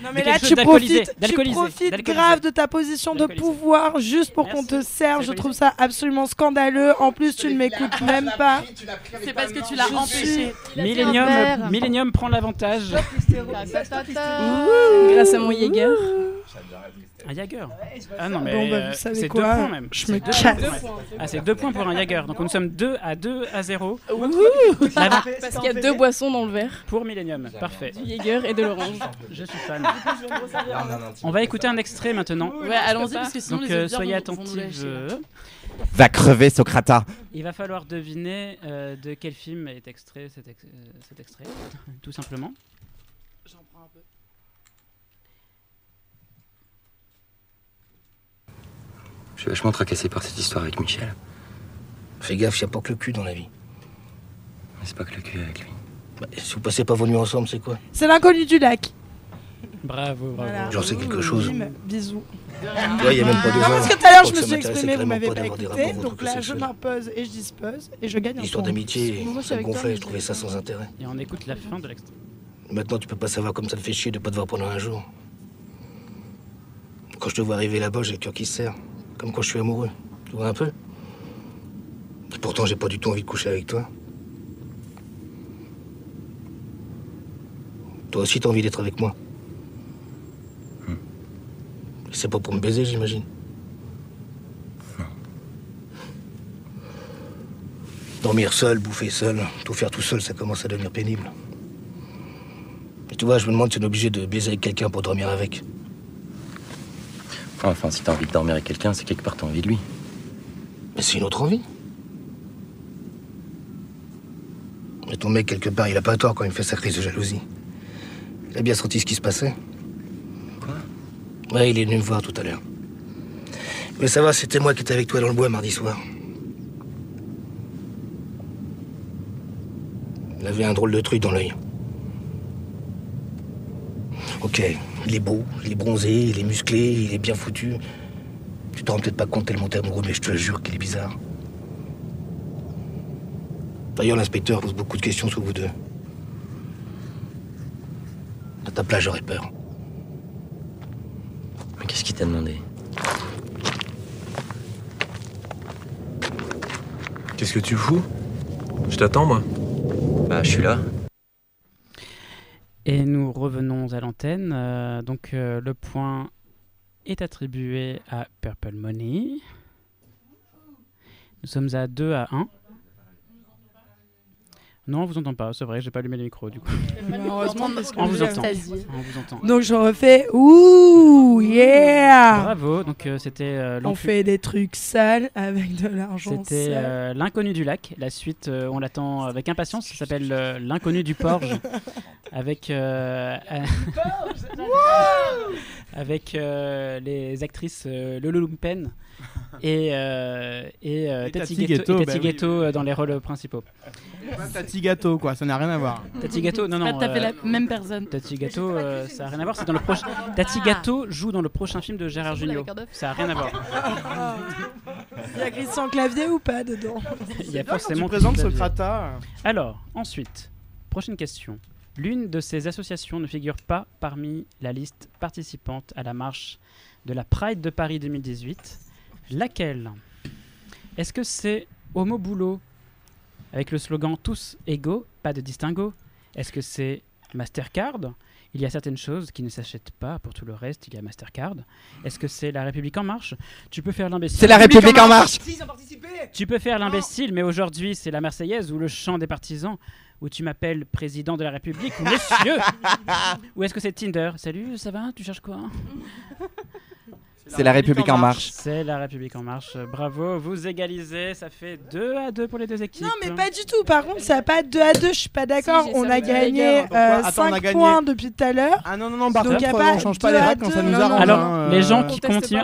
Non De mais quelque là chose tu d'alcoolisé, profites d'alcoolisé. grave de ta position de D'alcoolisé. pouvoir juste pour qu'on te serve. Je trouve ça absolument scandaleux. En plus tu ne m'écoutes même pas. C'est parce que tu l'as empêché. Millennium prend l'avantage. Grâce à mon Jaeger. Un Jaeger. Ah non mais Bon, bah, vous savez c'est 2 quoi, points même. je C'est me 2 casse. points. Ah c'est 2 points pour un Jaeger. Donc nous sommes 2 à 0. Parce qu'il y a 2 boissons dans le verre. Pour Millennium. Parfait. Du Jaeger et de l'orange. Je suis fan. On va écouter un extrait maintenant. Ouais, allons-y parce que sinon Donc les auditeurs soyez vont nous attentifs. lâcher. Va crever, Socrata. Il va falloir deviner de quel film est extrait cet extrait, tout simplement. J'en prends un peu. Je suis vachement tracassé par cette histoire avec Michel. Fais gaffe, y a pas que le cul dans la vie. Mais c'est pas que le cul avec lui. Bah, si vous passez pas vos nuits ensemble, c'est quoi? C'est l'inconnu du lac. Bravo. Voilà. J'en sais quelque chose. Bim, bisous. Ouais, y a même pas 2 ans. Parce que tout à l'heure je me Ça suis m'intéressait exprimée, vous vraiment m'avez pas pas d'avoir des écouté. rapports Donc là je sexuels. m'impose et je dispose et je gagne un L'histoire point. d'amitié, Moi, je suis ça avec toi, gonflait, mais je trouvais ça sans intérêt. Et on écoute la fin de l'extrait. Maintenant, tu peux pas savoir comme ça te fait chier de pas te voir pendant un jour. Quand je te vois arriver là-bas, j'ai le cœur qui se serre. Comme quand je suis amoureux. Tu vois un peu? Et pourtant, j'ai pas du tout envie de coucher avec toi. Toi aussi, t'as envie d'être avec moi. C'est pas pour me baiser, j'imagine. Dormir seul, bouffer seul, tout faire tout seul, ça commence à devenir pénible. Et tu vois, je me demande si on est obligé de baiser avec quelqu'un pour dormir avec. Enfin, si t'as envie de dormir avec quelqu'un, c'est quelque part t'as envie de lui. Mais c'est une autre envie. Mais ton mec, quelque part, il a pas tort quand il me fait sa crise de jalousie. Il a bien senti ce qui se passait. Quoi? Ouais, il est venu me voir tout à l'heure. Il voulait savoir si c'était moi qui étais avec toi dans le bois mardi soir. Il avait un drôle de truc dans l'œil. Ok, il est beau, il est bronzé, il est musclé, il est bien foutu. Tu t'en rends peut-être pas compte tellement t'es amoureux, mais je te jure qu'il est bizarre. D'ailleurs, l'inspecteur pose beaucoup de questions sur vous deux. À ta place, j'aurais peur. Mais qu'est-ce qu'il t'a demandé? Qu'est-ce que tu fous? Je t'attends, moi. Bah, je suis là. Et nous revenons à l'antenne. Le point est attribué à Purple Money. Nous sommes à 2-1. Non, on vous entend pas, c'est vrai, j'ai pas allumé le micro du coup. Heureusement, parce que on vous entend. on vous entend. Donc je refais ouh yeah. Bravo, donc c'était on fait des trucs sales avec de l'argent. C'était l'inconnu du lac. La suite, on l'attend avec impatience. Ça s'appelle l'inconnu du Porge, avec avec les actrices Lolo Lumpen et Tati Ghetto dans les rôles principaux. Tati Gâteau, quoi, ça n'a rien à voir. Tati Gâteau, non. T'as fait la même personne. Tati Gâteau, ça n'a rien à voir. C'est dans le prochain. Tati Gâteau joue dans le prochain film de Gérard Jugnot. Ça n'a rien à voir. Il y a Christian Clavier ou pas dedans? Il y a forcément. Tu présentes Socrata. Alors, ensuite, prochaine question. L'une de ces associations ne figure pas parmi la liste participante à la marche de la Pride de Paris 2018. Laquelle? Est-ce que c'est Homo Boulot avec le slogan tous égaux, pas de distinguo? Est-ce que c'est Mastercard? Il y a certaines choses qui ne s'achètent pas, pour tout le reste, il y a Mastercard. Est-ce que c'est La République En Marche? Tu peux faire l'imbécile. C'est La République En Marche. Tu peux faire l'imbécile, mais aujourd'hui c'est la Marseillaise ou le chant des partisans, où tu m'appelles président de la République ou monsieur. Ou est-ce que c'est Tinder? Salut, ça va? Tu cherches quoi? C'est La République En Marche. C'est La République En Marche. Bravo, vous égalisez. Ça fait 2-2 pour les deux équipes. Non, mais pas du tout. Par contre, ça n'a pas 2-2. Je suis pas d'accord. Si, on a gagné 5 points depuis tout à l'heure. Ah non, par donc contre, on change pas les règles quand ça nous arrange. Alors, les gens qui continuent,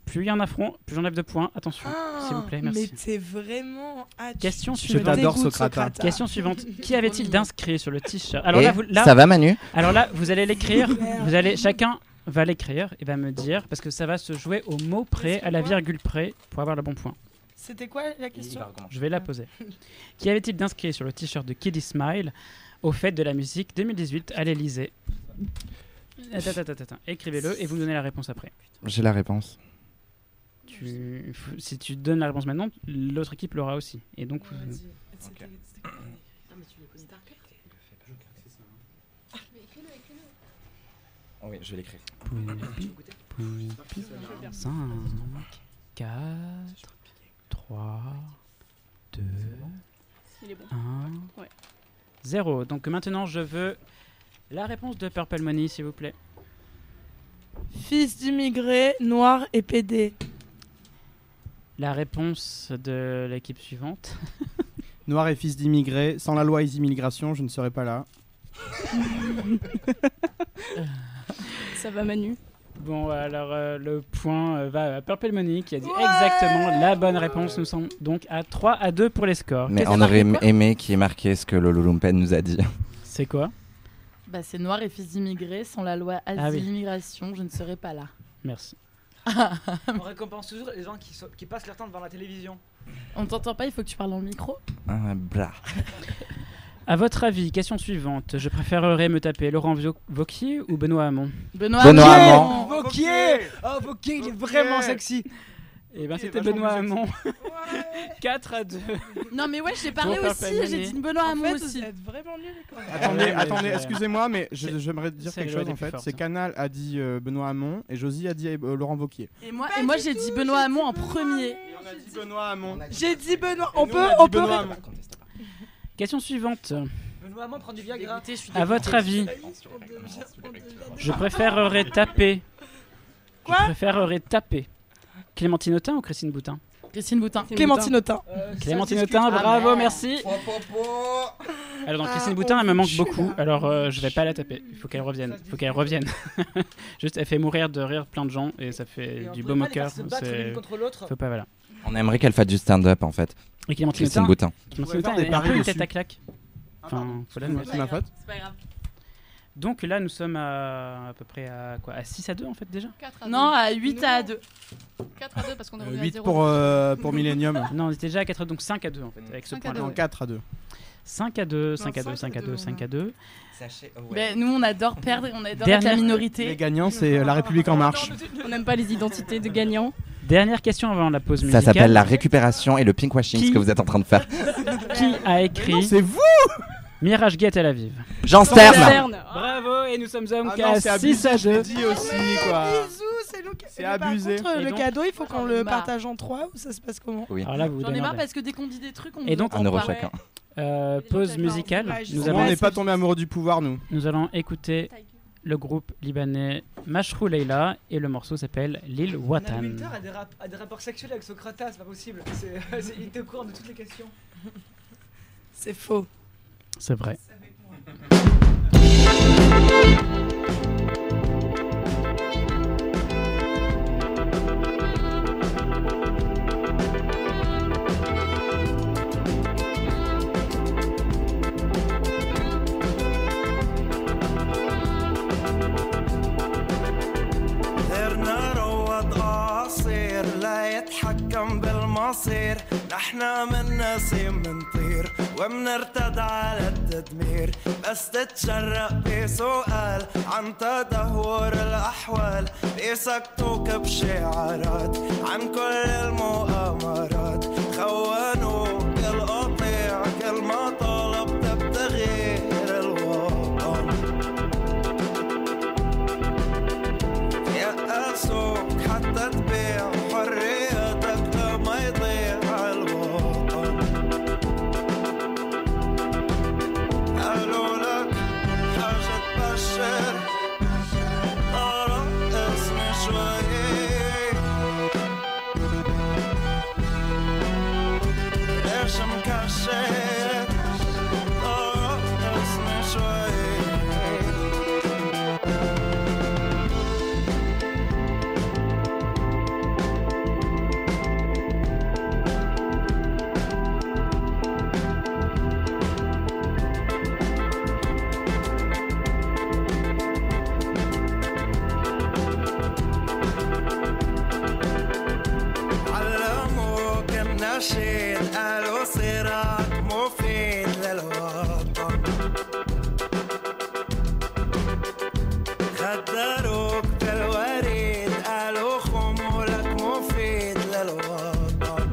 plus il y en a front, plus j'enlève de points. Attention, s'il vous plaît, merci. Mais c'est vraiment... Question Je t'adore, Socrate. Question suivante. Qui avait-il d'inscrit sur le t-shirt? Alors là, ça va, Manu? Alors là, vous allez l'écrire. Chacun va l'écrire et va me dire, parce que ça va se jouer au mot près, à la virgule près, pour avoir le bon point. C'était quoi la question? Je vais la poser. Qui avait-il d'inscrit sur le t-shirt de Kiddy Smile au fête de la musique 2018 à l'Elysée? Écrivez-le et vous me donnez la réponse après. J'ai la réponse. Si tu donnes la réponse maintenant, l'autre équipe l'aura aussi. Et donc. Okay. Oui, je vais l'écrire. 5, 4, 3, 2, 1, 0. Donc maintenant, je veux la réponse de Purple Money, s'il vous plaît. Fils d'immigrés, noir et PD. La réponse de l'équipe suivante. Noir et fils d'immigrés, sans la loi immigration, je ne serais pas là. Ça va, Manu? Bon, alors le point va à Purple Money qui a dit exactement la bonne réponse. Nous sommes donc à 3-2 pour les scores. Mais on aurait aimé qu'il y ait marqué ce que Lolo Lumpen nous a dit. C'est quoi? Bah, c'est noir et fils d'immigrés, sans la loi asile-immigration, je ne serais pas là. Merci. On récompense toujours les gens qui passent leur temps devant la télévision. On t'entend pas, il faut que tu parles dans le micro. Blah. À votre avis, question suivante, je préférerais me taper Laurent Wauquiez ou Benoît Hamon? Benoît Hamon. Wauquiez. Oh, Wauquiez, il est vraiment sexy. Et ben c'était Benoît Hamon. 4-2. Non mais ouais, j'ai parlé aussi, j'ai dit Benoît Hamon aussi. Vous êtes vraiment nuls. Attendez, excusez-moi, mais j'aimerais dire quelque chose en fait. C'est Canal a dit Benoît Hamon et Josie a dit Laurent Wauquiez. Et moi j'ai dit Benoît Hamon en premier. Et on a dit Benoît Hamon. J'ai dit Benoît. On peut. Question suivante. Benoît Hamon prend du Viagra. À votre avis, je préférerais taper Quoi? Je préférerais taper Clémentine Autain ou Christine Boutin? Christine Boutin. Clémentine Autain. Clémentine Autain, bravo, merci. Alors, donc, Christine Boutin, elle me manque beaucoup. Alors, je vais pas la taper. Il faut qu'elle revienne. Juste, elle fait mourir de rire plein de gens et ça fait du baume au cœur. Faut pas, voilà. On aimerait qu'elle fasse du stand-up en fait. Et Clémentine Boutin. Clémentine Autain, elle a un peu une tête à claque. Enfin, faut l'admettre. C'est ma faute. C'est pas grave. Donc là, nous sommes à peu près à quoi? À 6-2 en fait déjà? Non, à 8-2. 4-2 parce qu'on est revenu à 8 0. pour Millennium. Non, on était déjà à 4-2, donc 5-2 en fait, avec ce point-là. Non, 4-2. 5-2. Sachez. Mais nous, on adore perdre, on adore être la minorité. Les gagnants, c'est La République En Marche. On n'aime pas les identités de gagnants. Dernière question avant la pause Ça musicale. s'appelle la récupération et le pinkwashing, ce que vous êtes en train de faire. Qui a écrit C'est vous Mirage Gay à Tel Aviv? Jean Stern. Bravo, et nous sommes hommes Ah non, c'est abusé, 6-2. je l'ai dit aussi, quoi. Bisous, c'est nous qui... C'est Mais par abusé. contre, Et le donc- cadeau, il faut qu'on J'en ai le marre. partage en 3 ou ça se passe comment? Oui. Alors là, vous J'en ai marre démerdez. parce que dès qu'on dit des trucs, on Et donc, nous entend 1 euro pas. chacun. Pause musicale. Ouais, je Nous sais allons, On n'est pas tombé amoureux du pouvoir, nous. nous allons écouter le groupe libanais Mashrou Leila et le morceau s'appelle Lil Watan. Winter a des rapports sexuels avec Socrates, c'est pas possible. Il était au courant de toutes les questions. C'est faux. C'est vrai. غيرنا روض قصير لا يتحكم بالمصير نحنا من نسيم منطير ومنرتد على التدمير بس تتجرأ بسؤال عن تدهور الأحوال بيسكتوك بشعارات عن كل المؤامرات خونوك القطيع كل ما طلبت بتغيير الوطن يأسوك حتى تبيع حريتك لما يضيع الوطن قالوا لك حاجة تبشر طارق اسمي شوي ليش مكشر طارق اسمي شوي علموك النشيد قالوا صراعك مفيد للوطن خدروك بالوريد قالوا خمولك مفيد للوطن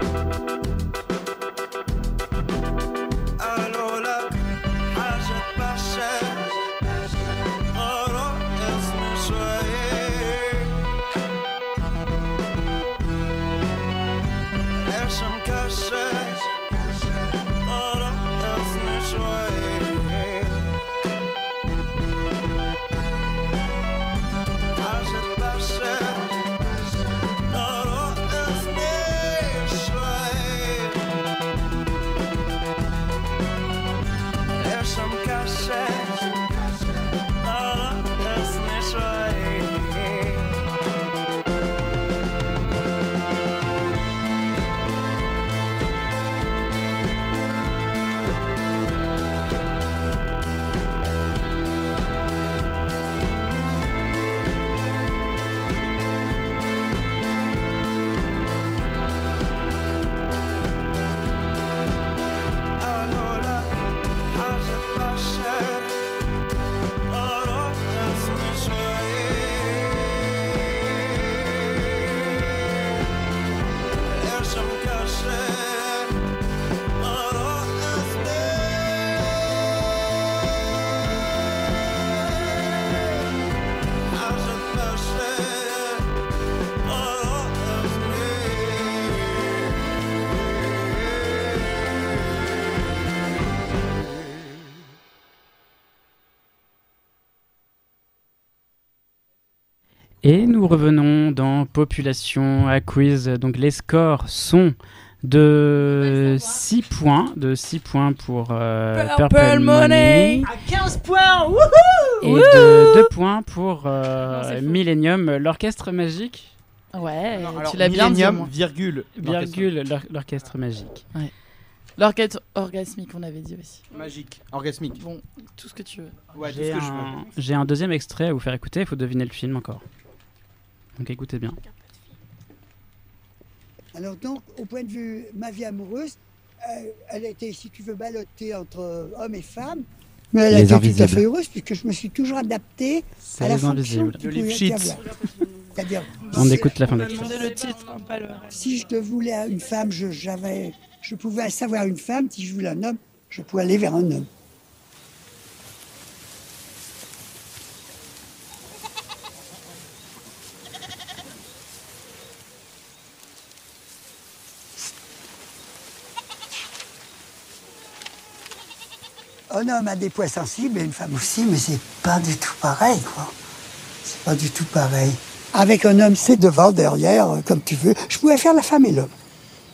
قالوا لك حاجة تبشر قرأ اسمي شوي ليش مكشر طارق اسمي شوي حاجة تبشر طارق اسمي شوي ليش مكشر طارق اسمي شوي Et nous revenons dans Population à Quiz. Donc les scores sont de 6 points. De 6 points pour Purple Money. À 15 points, wouhou! Et de 2 points pour Millennium, l'orchestre magique. Ouais, Alors, tu l'as bien dit. Millennium, virgule. L'orchestre magique. Ouais. L'orchestre orgasmique, on avait dit aussi. Magique, orgasmique. Bon, tout ce que tu veux. Ouais, tout ce que je veux. J'ai un deuxième extrait à vous faire écouter, il faut deviner le film encore. Donc écoutez bien. Alors donc, au point de vue ma vie amoureuse, elle était, si tu veux, ballottée entre hommes et femmes. Mais elle a été tout à fait heureuse puisque je me suis toujours adapté à la fonction de Lifshitz. C'est-à-dire, on écoute la fin de le titre, hein, pas le reste. Si je voulais une femme, je pouvais savoir une femme. Si je voulais un homme, je pouvais aller vers un homme. Un homme a des points sensibles et une femme aussi, mais c'est pas du tout pareil, quoi. C'est pas du tout pareil. Avec un homme, c'est devant, derrière, comme tu veux. Je pouvais faire la femme et l'homme.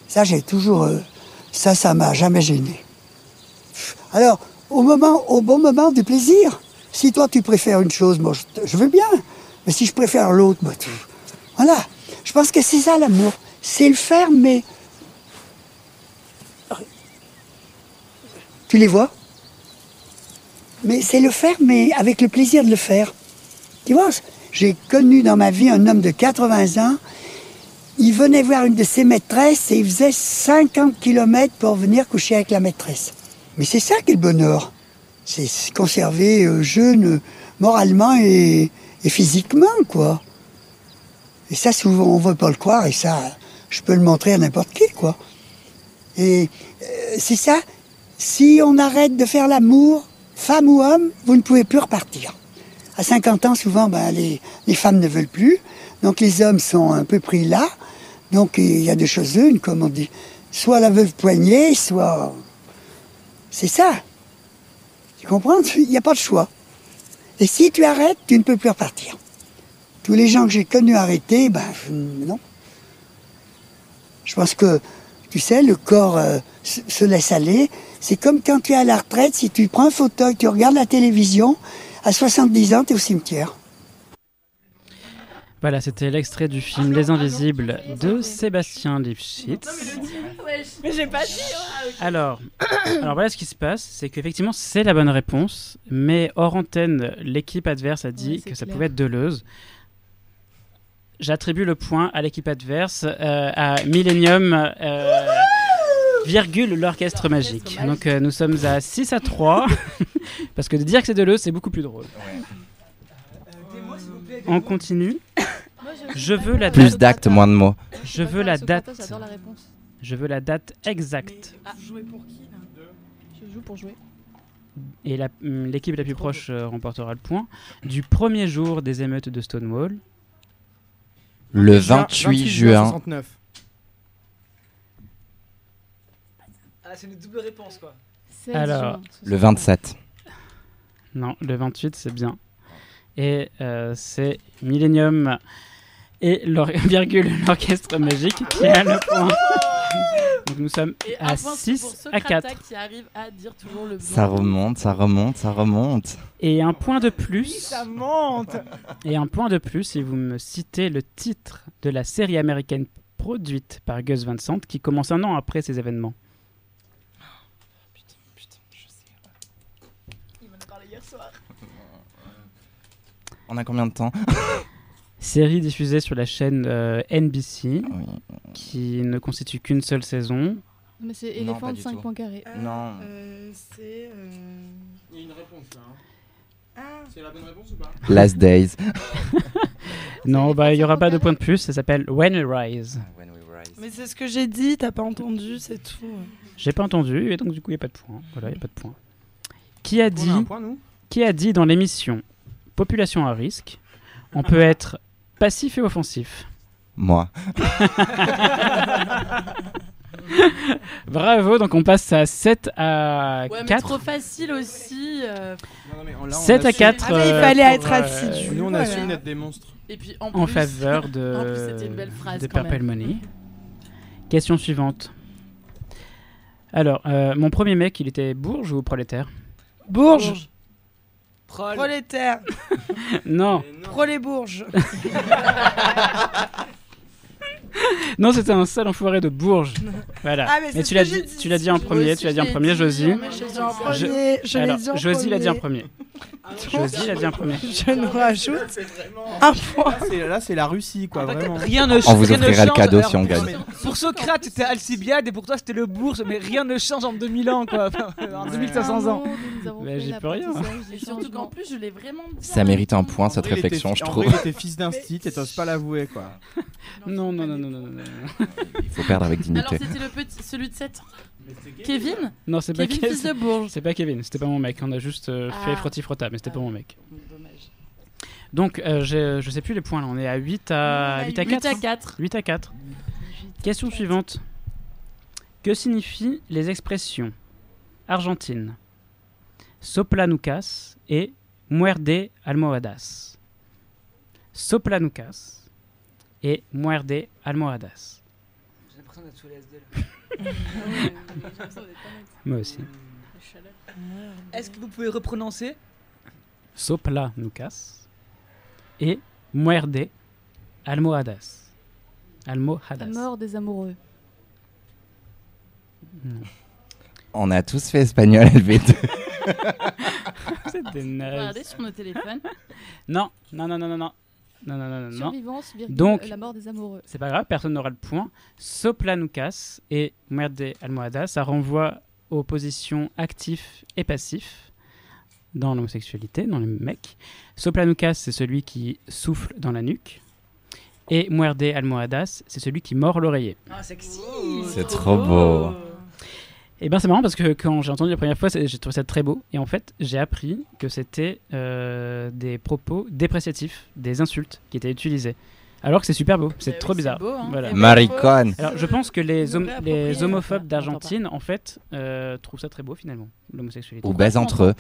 Ça, j'ai toujours... ça m'a jamais gêné. Alors, au bon moment du plaisir, si toi, tu préfères une chose, moi, je veux bien. Mais si je préfère l'autre, moi, voilà. Je pense que c'est ça, l'amour. C'est le faire, mais... Tu les vois ? Mais c'est le faire, mais avec le plaisir de le faire. Tu vois, j'ai connu dans ma vie un homme de 80 ans. Il venait voir une de ses maîtresses et il faisait 50 km pour venir coucher avec la maîtresse. Mais c'est ça qui est le bonheur. C'est se conserver jeune moralement et physiquement, quoi. Et ça, souvent, on ne veut pas le croire. Et ça, je peux le montrer à n'importe qui, quoi. Et c'est ça. Si on arrête de faire l'amour, femme ou homme, vous ne pouvez plus repartir. À 50 ans, souvent, les femmes ne veulent plus. Donc les hommes sont un peu pris là. Donc il y a deux choses une, comme on dit. Soit la veuve poignée, soit... C'est ça. Tu comprends ? Il n'y a pas de choix. Et si tu arrêtes, tu ne peux plus repartir. Tous les gens que j'ai connus arrêtés, non. Je pense que, tu sais, le corps se laisse aller. C'est comme quand tu es à la retraite, si tu prends un fauteuil, tu regardes la télévision, à 70 ans, tu es au cimetière. Voilà, c'était l'extrait du film Les Invisibles de Sébastien Lifshitz. Mais j'ai pas dit. Alors voilà ce qui se passe, c'est qu'effectivement c'est la bonne réponse, mais hors antenne, l'équipe adverse a dit que ça pouvait être Deleuze. J'attribue le point à l'équipe adverse, à Millennium, virgule l'orchestre magique. Donc nous sommes à 6-3, parce que de dire que c'est Deleuze, c'est beaucoup plus drôle. On continue. Je veux la plus d'actes, moins de mots. Je veux la date. Je veux la date exacte. Vous jouez pour qui là ? Je joue pour jouer. Et l'équipe la plus proche remportera le point. Du premier jour des émeutes de Stonewall. Le 28 juin. 69. Ah, c'est une double réponse, quoi. Alors, le 27. Non, le 28, c'est bien. Et c'est Millennium et l'orchestre magique qui a le point. Donc nous sommes à 6-4. Qui arrive à dire toujours le Ça remonte, ça remonte, ça remonte. Et un point de plus. Oui, ça monte. Et un point de plus si vous me citez le titre de la série américaine produite par Gus Van Sant qui commence un an après ces événements. Putain, je sais. Il m'en a parlé hier soir. On a combien de temps ? Série diffusée sur la chaîne NBC, qui ne constitue qu'une seule saison. Mais c'est éléphant de 5 points carrés. Non. C'est... Il y a une réponse là. C'est la bonne réponse ou pas ? Last Days. Non, il n'y aura pas de point de plus, ça s'appelle When We Rise. Mais c'est ce que j'ai dit, t'as pas entendu, c'est tout. J'ai pas entendu, et donc du coup, il n'y a pas de point. Voilà, il n'y a pas de point. Qui a dit dans l'émission Population à risque, on peut être passif et offensif? Moi. Bravo, donc on passe à 7 à 4. Ouais, mais trop facile aussi. 7 à 4. Ah, mais il fallait être assidu. Nous, on assume d'être des monstres. Et puis, en faveur en plus, c'était une belle phrase de quand Purple même. Money. Question suivante. Alors, mon premier mec, il était bourge ou prolétaire? Bourge. Prolétaire. Non. Pro les bourges. Non, c'était un sale enfoiré de Bourges. Voilà. Ah, mais c'est tu l'as ce que j'ai dit, dit. tu l'as dit en premier, tu l'as dit en premier, Josie. Alors, Josie l'a dit en premier. Josie l'a dit en premier. Je nous rajoute un point. Là, c'est la Russie, quoi, vraiment. Rien ne On vous rien ne offrira le change. cadeau Alors, si on gagne. Pour Socrate, c'était Alcibiade et pour toi, c'était le Bourge, mais rien ne change en 2000 ans, quoi. En 2500 ans. Bah, j'y peux rien. Et surtout qu'en plus, je l'ai vraiment dit. Ça mérite un point cette En vrai, réflexion, je en trouve. vrai, il était fils d'un stit et t'oses pas l'avouer, quoi. Non. Il faut perdre avec Alors, dignité. c'était celui de 7 ans. Kevin? Non, c'est pas Kevin, fils de Bourges. C'est pas Kevin, c'était pas mon mec. On a juste fait frotti-frotta, mais c'était pas mon mec. Dommage. Donc, je sais plus les points là. On est à 8 à 4. 8 à 4. 8 à 4. Question suivante. Que signifient les expressions argentines soplanucas et muerde almohadas? Soplanucas et muerde almohadas. J'ai l'impression d'être sous les SD là. Moi aussi. Est-ce que vous pouvez reprononcer? Soplanucas et muerde almohadas. Almohadas. La mort des amoureux. Non. On a tous fait espagnol LV2. C'était naze. Regardez sur nos téléphones. Non. Survivance, virgule, Donc, la mort des amoureux. c'est pas grave, personne n'aura le point. Soplanucas et muerde almohadas, ça renvoie aux positions actif et passif dans l'homosexualité, dans les mecs. Soplanucas, c'est celui qui souffle dans la nuque. Et muerde almohadas, c'est celui qui mord l'oreiller. Ah, sexy. C'est trop beau. Et ben c'est marrant parce que quand j'ai entendu la première fois, j'ai trouvé ça très beau. Et en fait, j'ai appris que c'était des propos dépréciatifs, des insultes qui étaient utilisés. Alors que c'est super beau, c'est trop bizarre. beau, hein. Voilà. Maricone. Alors je pense que les approprié, homophobes on d'Argentine, en fait, trouvent ça très beau finalement, l'homosexualité. Ou baisent entre eux.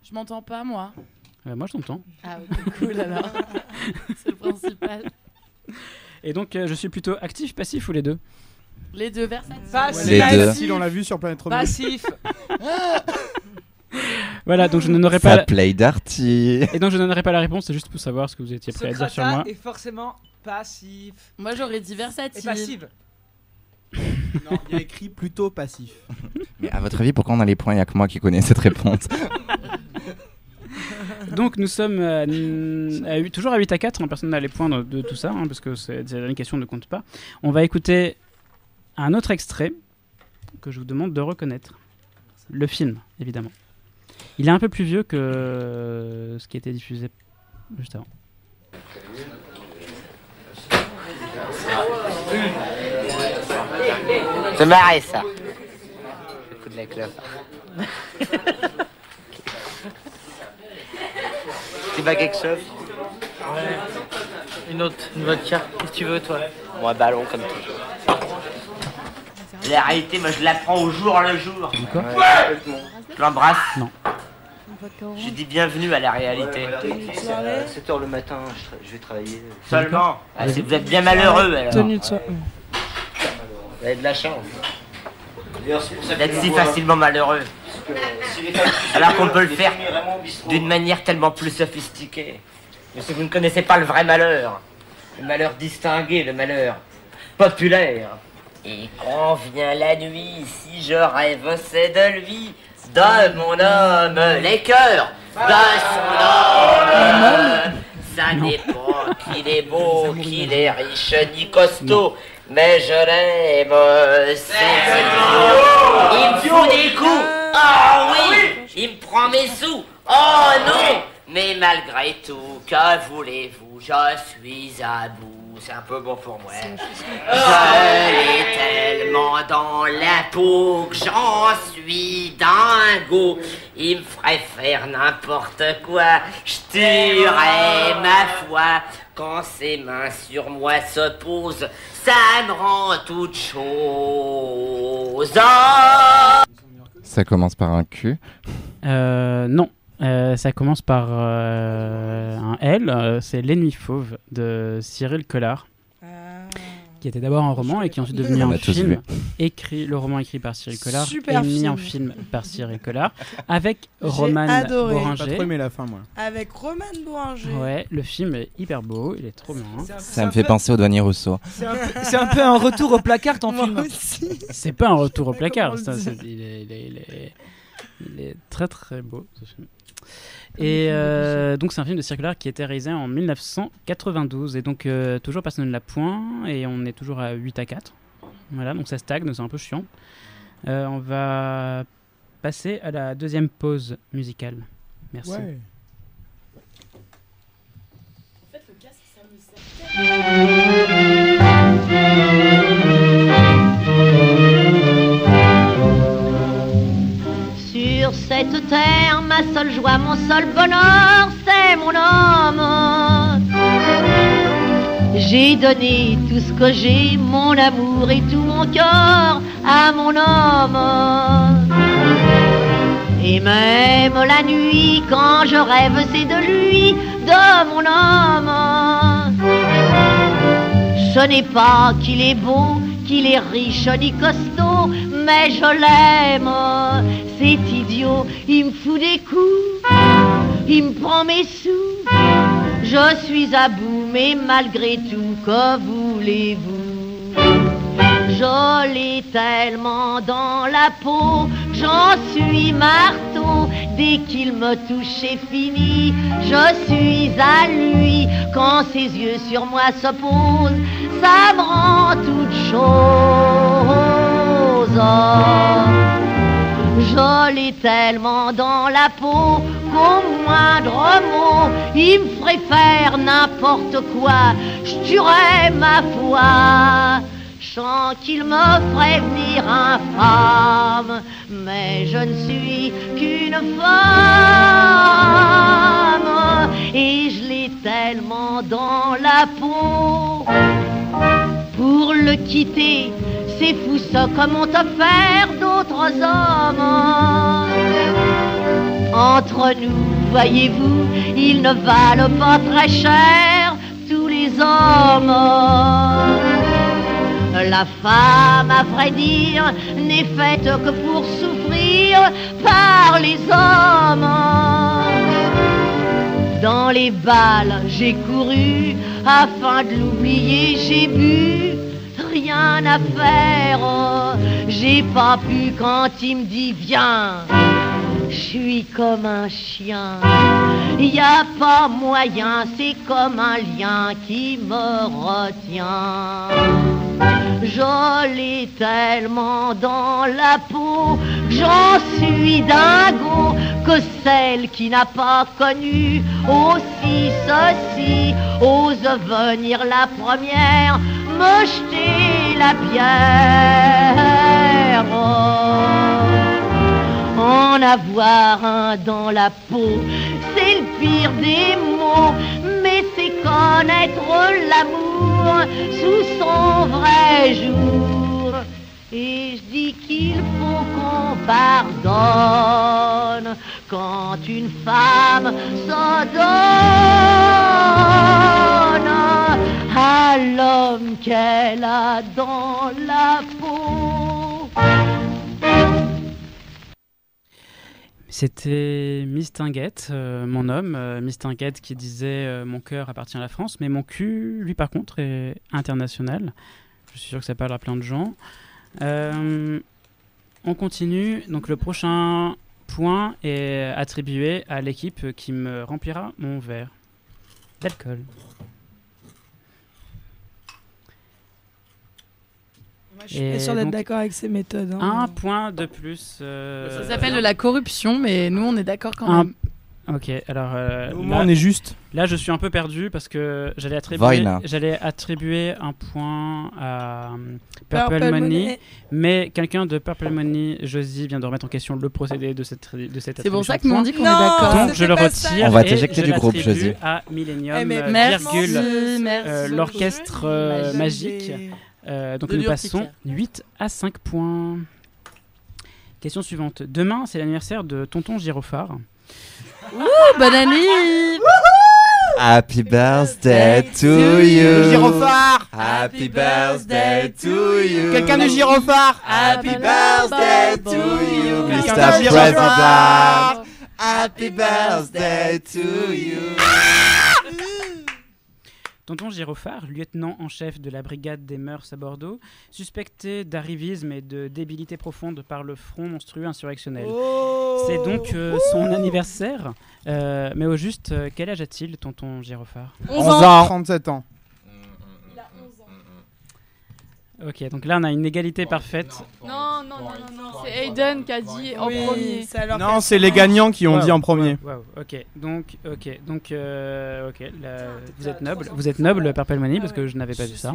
Je m'entends pas, moi. Moi je t'entends. Ah, ok, cool alors. C'est le principal. Et donc je suis plutôt actif, passif ou les deux? Les deux versatiles. Les deux. Facile, on l'a vu sur Planète Rebelle. Passif. Voilà, donc je n'aurai Ça pas. play Darty. Et donc je n'aurai pas la réponse, c'est juste pour savoir ce que vous étiez prêt à dire sur moi. Socrata est forcément passif. Moi j'aurais dit Et versatile. passive. Non, il y a écrit plutôt passif. Mais à votre avis, pourquoi on a les points? Il n'y a que moi qui connais cette réponse. Donc nous sommes toujours à 8 à 4, hein, personne n'a les points de tout ça, hein, parce que la question ne compte pas. On va écouter un autre extrait que je vous demande de reconnaître. Le film, évidemment. Il est un peu plus vieux que ce qui a été diffusé juste avant. C'est marré ça. Le coup de la clope. Tu vas quelque chose? Ouais. Une vodka. Qu'est-ce que tu veux toi? Moi, ballon comme toujours. La réalité, moi je la prends au jour le jour. Quoi? Ouais. Je l'embrasse? Non. Je dis bienvenue à la réalité. 7h le matin, je vais travailler. Seulement. Ah, vous êtes bien malheureux alors. Tenue de soie. Vous avez de la chance. D'être si facilement malheureux. Alors qu'on peut le faire d'une manière tellement plus sophistiquée. Mais si vous ne connaissez pas le vrai malheur, le malheur distingué, le malheur populaire. Et quand vient la nuit, si je rêve, c'est de lui, de mon homme, les cœurs de son homme. Ça n'est pas qu'il est beau, qu'il est riche, ni costaud, mais je l'aime, c'est idiot. Il me fout des coups, oh oui, il me prend mes sous, oh non. Mais malgré tout, que voulez-vous, je suis à bout. C'est un peu bon pour moi. Je l'ai tellement dans la peau que j'en suis dingo. il me ferait faire n'importe quoi. Je tuerais ma foi quand ses mains sur moi se posent. Ça me rend toute chose. Ça commence par un Q. Non. Ça commence par un L. C'est Les Nuits Fauves de Cyril Collard. Qui était d'abord un roman et qui est ensuite devenu un film. Le roman écrit par Cyril Collard et mis en film par Cyril Collard avec Romane Bohringer. J'ai pas trop aimé la fin, moi. Avec Romane Bohringer. Ouais, le film est hyper beau, il est trop bien. Ça me fait penser au Douanier Rousseau. C'est un peu un retour au placard ton film. C'est pas un retour au placard, il est très très beau ce film. Et donc c'est un film de Cyril Collard qui a été réalisé en 1992 et donc toujours personne ne l'a point et on est toujours à 8-4. Voilà, donc ça stagne, c'est un peu chiant. On va passer à la deuxième pause musicale. Merci. Ouais. En fait, le casque, ça me sert. Sur cette terre, ma seule joie, mon seul bonheur, c'est mon homme. J'ai donné tout ce que j'ai, mon amour et tout mon cœur à mon homme. Et même la nuit, quand je rêve, c'est de lui, de mon homme. Ce n'est pas qu'il est beau, qu'il est riche ni costaud, mais je l'aime. C'est idiot, il me fout des coups, il me prend mes sous. Je suis à bout, mais malgré tout, que voulez-vous? Je l'ai tellement dans la peau, j'en suis marteau. Dès qu'il me touche, c'est fini. Je suis à lui, quand ses yeux sur moi se posent, ça me rend toute chose. Je l'ai tellement dans la peau qu'au moindre mot, il me ferait faire n'importe quoi. Je tuerais ma foi. Je sens qu'il me ferait venir infâme, mais je ne suis qu'une femme et je l'ai tellement dans la peau. Pour le quitter, c'est fou ça, comme on t'a fait d'autres hommes. Entre nous, voyez-vous, ils ne valent pas très cher, tous les hommes. La femme, à vrai dire, n'est faite que pour souffrir par les hommes. Dans les balles, j'ai couru, afin de l'oublier, j'ai bu. Rien à faire, j'ai pas pu quand il me dit viens. Je suis comme un chien, y a pas moyen, c'est comme un lien qui me retient. Je l'ai tellement dans la peau, j'en suis dingo, que celle qui n'a pas connu aussi ceci ose venir la première me jeter la pierre. En avoir un dans la peau, c'est le pire des mots, mais c'est connaître l'amour sous son vrai jour. Et je dis qu'il faut qu'on pardonne quand une femme se donne à l'homme qu'elle a dans la peau. C'était Mistinguett, mon homme, Mistinguett qui disait mon cœur appartient à la France, mais mon cul, lui par contre, est international. Je suis sûr que ça parle à plein de gens. On continue. Donc le prochain point est attribué à l'équipe qui me remplira mon verre d'alcool. Moi, je suis pas sûre d'être d'accord avec ces méthodes. Un point de plus. Ça s'appelle de la corruption, mais nous, on est d'accord quand même. Ok, alors Au moins, on est juste. Là, je suis un peu perdu parce que j'allais attribuer un point à Purple Money, mais quelqu'un de Purple Money, Josie, vient de remettre en question le procédé de cette C'est pour ça que attribution m'ont dit qu'on est d'accord. Donc je le retire. On va et t'éjecter je du groupe, l'attribue Josie. à Millennium, Merci. l'orchestre magique. Donc nous passons 8 à 5 points. Question suivante. Demain, c'est l'anniversaire de Tonton Girophare. Bonne année. Happy birthday to you. Gyrophare. Happy birthday to you. Quelqu'un de Gyrophare. Happy birthday to you, Quelqu'un Mr. de Gyrophare. President. Happy birthday to you. Tonton Girophare, lieutenant en chef de la brigade des mœurs à Bordeaux, suspecté d'arrivisme et de débilité profonde par le front monstrueux insurrectionnel. C'est donc son anniversaire. Mais au juste, quel âge a-t-il, Tonton Girophare? 11 ans. 37 ans. Ok, donc là on a une égalité parfaite. Non, c'est Aiden qui a dit en premier. Non, c'est les gagnants qui ont dit en premier. Wow, ok, là, vous êtes noble, Purple Money, parce que je n'avais pas vu ça.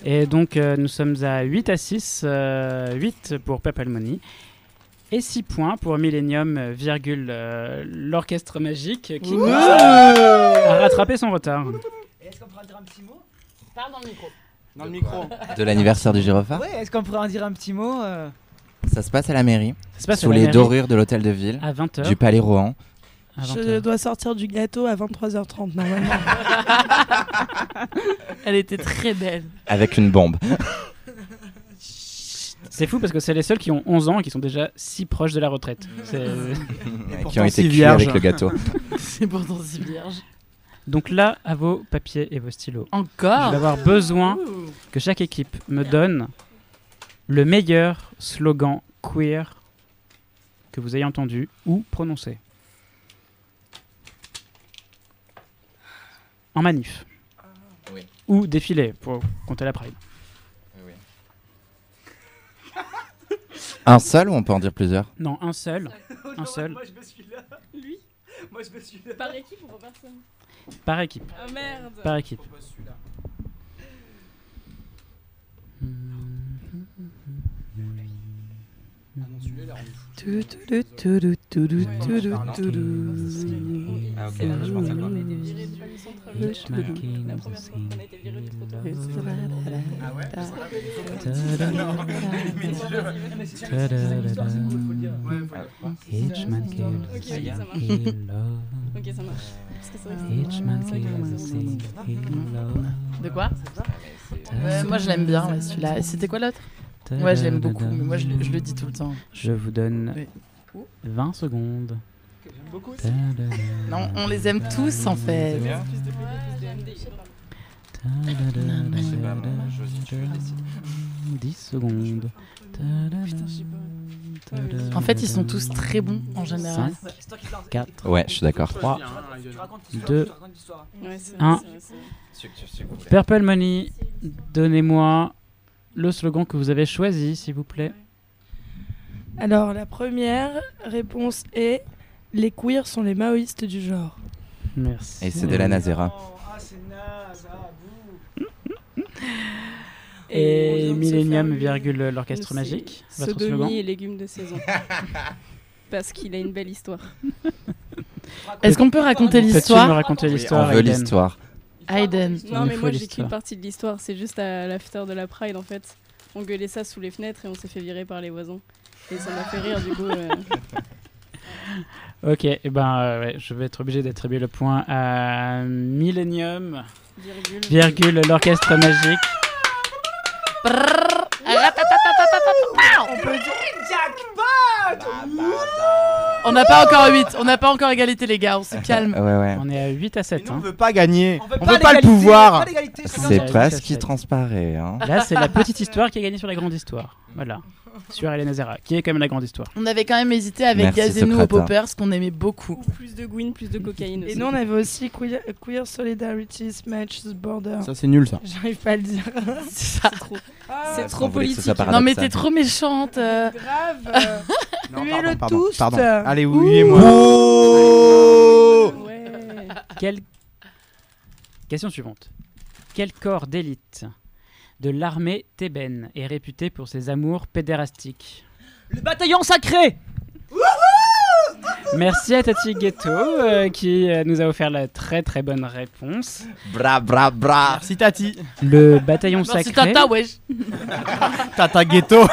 Et donc nous sommes à 8 à 6, 8 pour Purple Money. Et 6 points pour Millennium, l'orchestre magique qui a rattrapé son retard. Est-ce qu'on pourra dire un petit mot? Parle dans le micro. Dans le micro. De l'anniversaire du Gyrophare. Ouais, est-ce qu'on pourrait en dire un petit mot Ça se passe à la mairie, se passe sous à la les mairie. dorures de l'hôtel de ville, À 20h. du Palais Rohan. Je dois sortir du gâteau à 23h30 normalement. Elle était très belle. Avec une bombe. C'est fou parce que c'est les seuls qui ont 11 ans et qui sont déjà si proches de la retraite. Qui ont été cuits avec le gâteau. C'est pourtant si vierge. Donc là, à vos papiers et vos stylos. Encore Je vais avoir besoin que chaque équipe me donne le meilleur slogan queer que vous ayez entendu ou prononcé. En manif. Oui. Ou défilé pour compter la Pride. Un seul ou on peut en dire plusieurs? Non, un seul. Un seul. Moi je me suis là. Lui Moi je me suis là. Par équipe ou par personne? Par équipe. Ah merde. Par équipe. Ah non, celui-là, il a rendu fou. Ah ok, là, je pense à quoi? Ah ouais. Ok, ça marche. De quoi? Moi je l'aime bien, ouais, celui-là. C'était quoi l'autre? Ouais, je l'aime beaucoup, mais moi je le dis tout le temps. Je vous donne 20 secondes. J'aime beaucoup aussi. Non, on les aime tous en fait. 10 secondes. En fait, ils sont tous très bons en général. 5, 4, Ouais, je suis d'accord. 3, 2, 1. Purple Money, donnez-moi le slogan que vous avez choisi, s'il vous plaît. Alors, la première réponse est « Les queers sont les maoïstes du genre ». Merci. Et c'est de la Nazera. Ah, c'est naze, ah, bouh. Et Millennium, l'orchestre magique. Votre slogan. Sodomie et légumes de saison. Parce qu'il a une belle histoire. Est-ce qu'on peut raconter l'histoire? Peux-tu me raconter l'histoire? On veut l'histoire. Aiden. Non, mais moi j'ai qu'une partie de l'histoire. C'est juste à l'after de la Pride en fait. On gueulait ça sous les fenêtres et on s'est fait virer par les voisins. Et ça m'a fait rire du coup. Ok, et ouais, je vais être obligé d'attribuer le point à Millennium, l'orchestre magique. On peut dire jackpot. On n'a pas encore 8, on n'a pas encore égalité les gars, on se calme. Ouais. On est à 8 à 7. On veut pas gagner, on veut veut pas le pouvoir. C'est pas ce qui transparaît. Hein. Là, c'est la petite histoire qui a gagné sur la grande histoire. Voilà. Sur Hélène Nazera, qui est quand même la grande histoire. On avait quand même hésité avec Gazez-nous au Poppers, qu'on aimait beaucoup. Plus de Gwyn, plus de cocaïne aussi. Et nous on avait aussi Queer Solidarity Smash Border. Ça c'est nul ça. J'arrive pas à le dire. C'est ça. C'est trop politique. Non mais t'es trop méchante. Grave. Non, Lui pardon, le pardon, toast. pardon. Allez, oui, moi. Question suivante. Quel corps d'élite de l'armée thébaine est réputé pour ses amours pédérastiques? Le bataillon sacré. Merci à Tati Ghetto qui nous a offert la très très bonne réponse. Bra bra bra. Merci Tati. Le bataillon Merci sacré. Tata, wesh. Tata Ghetto.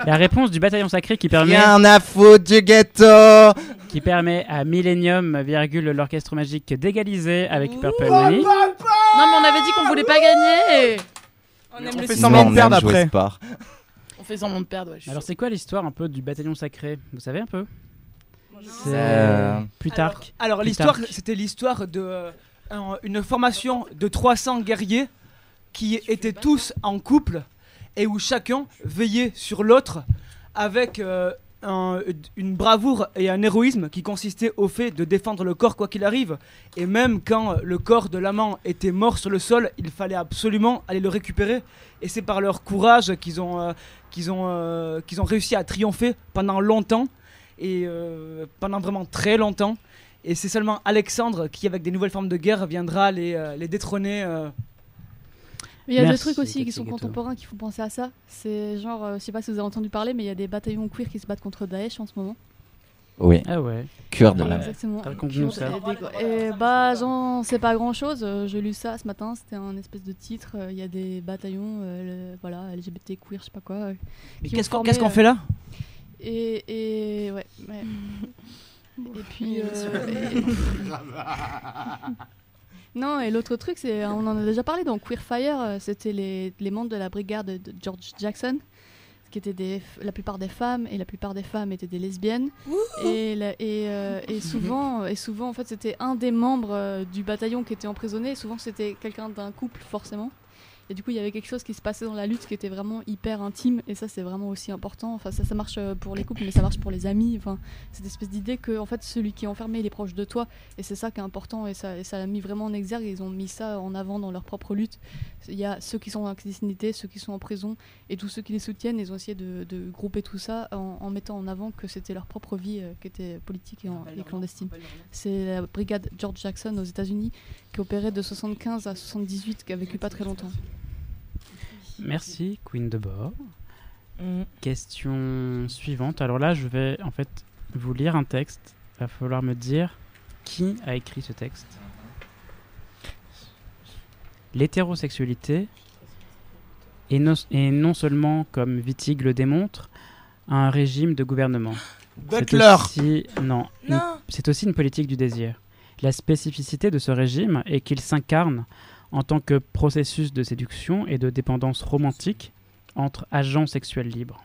La réponse du bataillon sacré qui permet. Rien à foutre du ghetto. Qui permet à Millennium, l'orchestre magique d'égaliser avec Purple Money. Non, mais on avait dit qu'on voulait pas gagner. On aime On le fait cinéma. semblant de perdre après. On fait semblant de perdre, wesh. Alors c'est quoi l'histoire un peu du bataillon sacré? Vous savez un peu? Plus tard. Alors l'histoire, c'était l'histoire de une formation de 300 guerriers qui étaient tous en couple et où chacun veillait sur l'autre avec une bravoure et un héroïsme qui consistait au fait de défendre le corps quoi qu'il arrive. Et même quand le corps de l'amant était mort sur le sol, il fallait absolument aller le récupérer. Et c'est par leur courage qu'ils ont réussi à triompher pendant longtemps. Et pendant vraiment très longtemps. Et c'est seulement Alexandre qui, avec des nouvelles formes de guerre, viendra les détrôner. Mais il y a des trucs aussi qui sont contemporains qui font penser à ça. C'est genre, je sais pas si vous avez entendu parler, mais il y a des bataillons queer qui se battent contre Daesh en ce moment. Oui. Ah ouais. Kurde. Exactement. Raconte-nous ça. Et bah, j'en sais pas grand chose. J'ai lu ça ce matin. C'était un espèce de titre. Il y a des bataillons, voilà, LGBT queer, je sais pas quoi. Mais qu'est-ce qu'on fait là? Et ouais. Et puis. Non, et l'autre truc, c'est, on en a déjà parlé dans Queer Fire, c'était les membres de la brigade de George Jackson, qui étaient la plupart des femmes, et la plupart des femmes étaient des lesbiennes. Et souvent, en fait, c'était un des membres du bataillon qui était emprisonné, et souvent c'était quelqu'un d'un couple, forcément. Et du coup, il y avait quelque chose qui se passait dans la lutte qui était vraiment hyper intime, et ça, c'est vraiment aussi important. Enfin, ça marche pour les couples, mais ça marche pour les amis. Enfin, cette espèce d'idée que, en fait, celui qui est enfermé, il est proche de toi, et c'est ça qui est important, et ça l'a mis vraiment en exergue, et ils ont mis ça en avant dans leur propre lutte. Il y a ceux qui sont en clandestinité, ceux qui sont en prison, et tous ceux qui les soutiennent, ils ont essayé de grouper tout ça en mettant en avant que c'était leur propre vie qui était politique et clandestine. C'est la brigade George Jackson aux États-Unis qui opérait de 75 à 78, qui a vécu pas très longtemps. Merci Queen de Bord. Question suivante. Alors là, je vais en fait vous lire un texte. Il va falloir me dire qui a écrit ce texte. L'hétérosexualité est non seulement, comme Wittig le démontre, un régime de gouvernement. Butler. C'est aussi une politique du désir. La spécificité de ce régime est qu'il s'incarne en tant que processus de séduction et de dépendance romantique entre agents sexuels libres.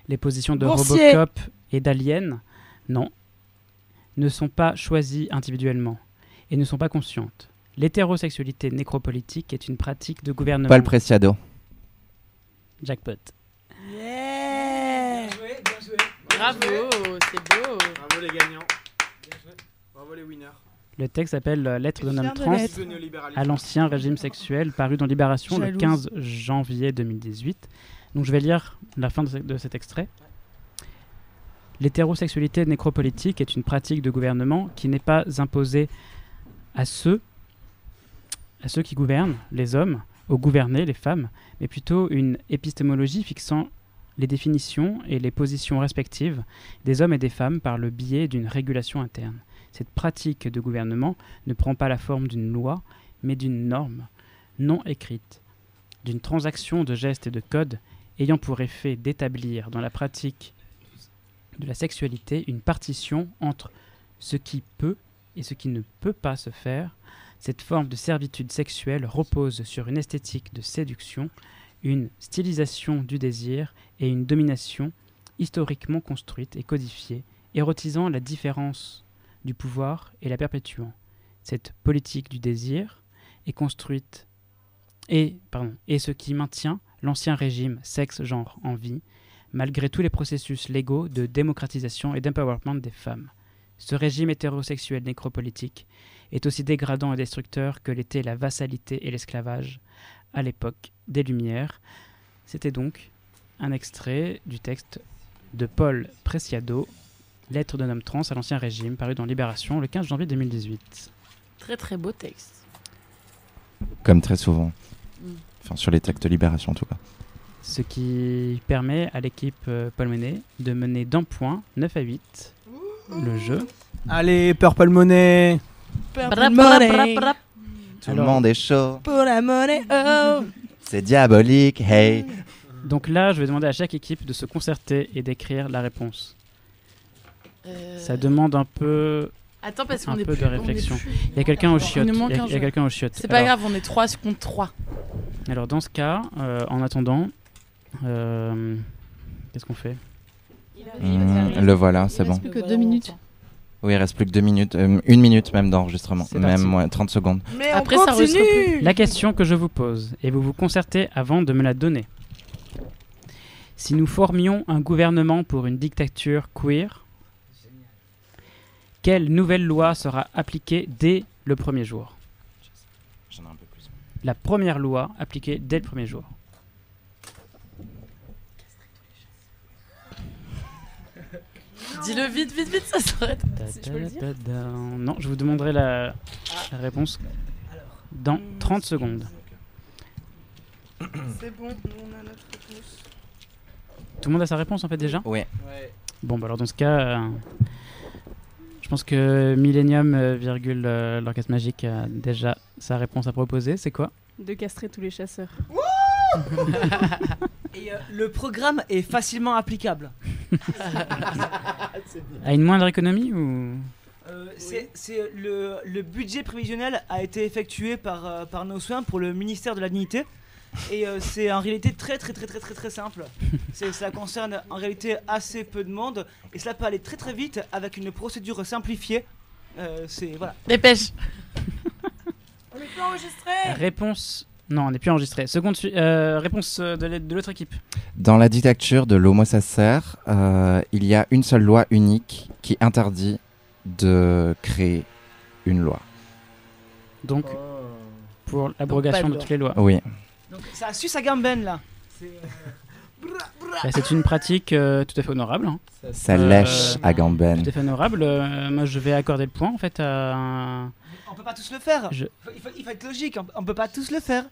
Les positions de Robocop et d'Alien, non, ne sont pas choisies individuellement et ne sont pas conscientes. L'hétérosexualité nécropolitique est une pratique de gouvernement. Paul Preciado. Jackpot. Yeah. Bien joué. Bravo, c'est beau. Bravo les gagnants. Bravo les winners. Le texte s'appelle Lettre d'un homme trans à l'ancien régime sexuel, paru dans Libération le 15 janvier 2018. Donc je vais lire la fin de cet extrait. L'hétérosexualité nécropolitique est une pratique de gouvernement qui n'est pas imposée à ceux qui gouvernent, les hommes, aux gouvernés, les femmes, mais plutôt une épistémologie fixant les définitions et les positions respectives des hommes et des femmes par le biais d'une régulation interne. Cette pratique de gouvernement ne prend pas la forme d'une loi, mais d'une norme non écrite, d'une transaction de gestes et de codes ayant pour effet d'établir dans la pratique de la sexualité une partition entre ce qui peut et ce qui ne peut pas se faire. Cette forme de servitude sexuelle repose sur une esthétique de séduction, une stylisation du désir et une domination historiquement construite et codifiée, érotisant la différence du pouvoir et la perpétuant. Cette politique du désir est construite et ce qui maintient l'ancien régime sexe-genre en vie, malgré tous les processus légaux de démocratisation et d'empowerment des femmes. Ce régime hétérosexuel nécropolitique est aussi dégradant et destructeur que l'était la vassalité et l'esclavage à l'époque des Lumières. C'était donc un extrait du texte de Paul Preciado, Lettre d'un homme trans à l'ancien régime, paru dans Libération le 15 janvier 2018. Très très beau texte. Comme très souvent. Enfin, sur les textes de Libération en tout cas. Ce qui permet à l'équipe Paul Monet de mener d'un point 9 à 8 le jeu. Allez, Purple Money. Purple Money. Tout le monde est chaud. Pour la monnaie, oh. C'est diabolique, hey. Donc là, je vais demander à chaque équipe de se concerter et d'écrire la réponse. Ça demande un peu, Attends, parce qu'on un est peu plus, de réflexion. Il y a quelqu'un au chiottes. Il nous manque Il y a un jeu. quelqu'un au chiottes. C'est pas Alors- grave, on est 3 contre 3. Alors dans ce cas, en attendant, qu'est-ce qu'on fait? Le voilà, c'est bon. Plus que 2 minutes. Oui, il reste plus que 2 minutes, 1 minute même d'enregistrement, C'est même parti. 30 secondes. Mais Après, on ça enregistre continue. La question que je vous pose, et vous vous concertez avant de me la donner. Si nous formions un gouvernement pour une dictature queer, quelle nouvelle loi sera appliquée dès le premier jour? J'en ai un peu plus. La première loi appliquée dès le premier jour. Dis-le vite, vite, vite, ça s'arrête. Je peux le dire Non, je vous demanderai la réponse dans 30 secondes. C'est bon, nous on a notre réponse. Tout le monde a sa réponse en fait déjà? Oui. Bon, bah alors dans ce cas, je pense que Millennium, l'Orchestre Magique a déjà sa réponse à proposer. C'est quoi? De castrer tous les chasseurs. Et le programme est facilement applicable. À une moindre économie ou? Le budget prévisionnel a été effectué par nos soins pour le ministère de la Dignité. Et c'est en réalité très simple. Ça concerne en réalité assez peu de monde. Et cela peut aller très très vite avec une procédure simplifiée. Voilà. Dépêche. On est plus enregistré. Réponse. Non, on n'est plus enregistré. Réponse de l'autre équipe. Dans la dictature de l'homo sacer, il y a une seule loi unique qui interdit de créer une loi. Donc, pour l'abrogation de toutes les lois. Oui. Donc ça a su sa gamben là. Bah, c'est une pratique tout à fait honorable. Hein. Ça lèche à gamben. Tout à fait honorable. Moi, je vais accorder le point en fait à un... On peut pas tous le faire. Il faut être logique. On peut pas tous le faire.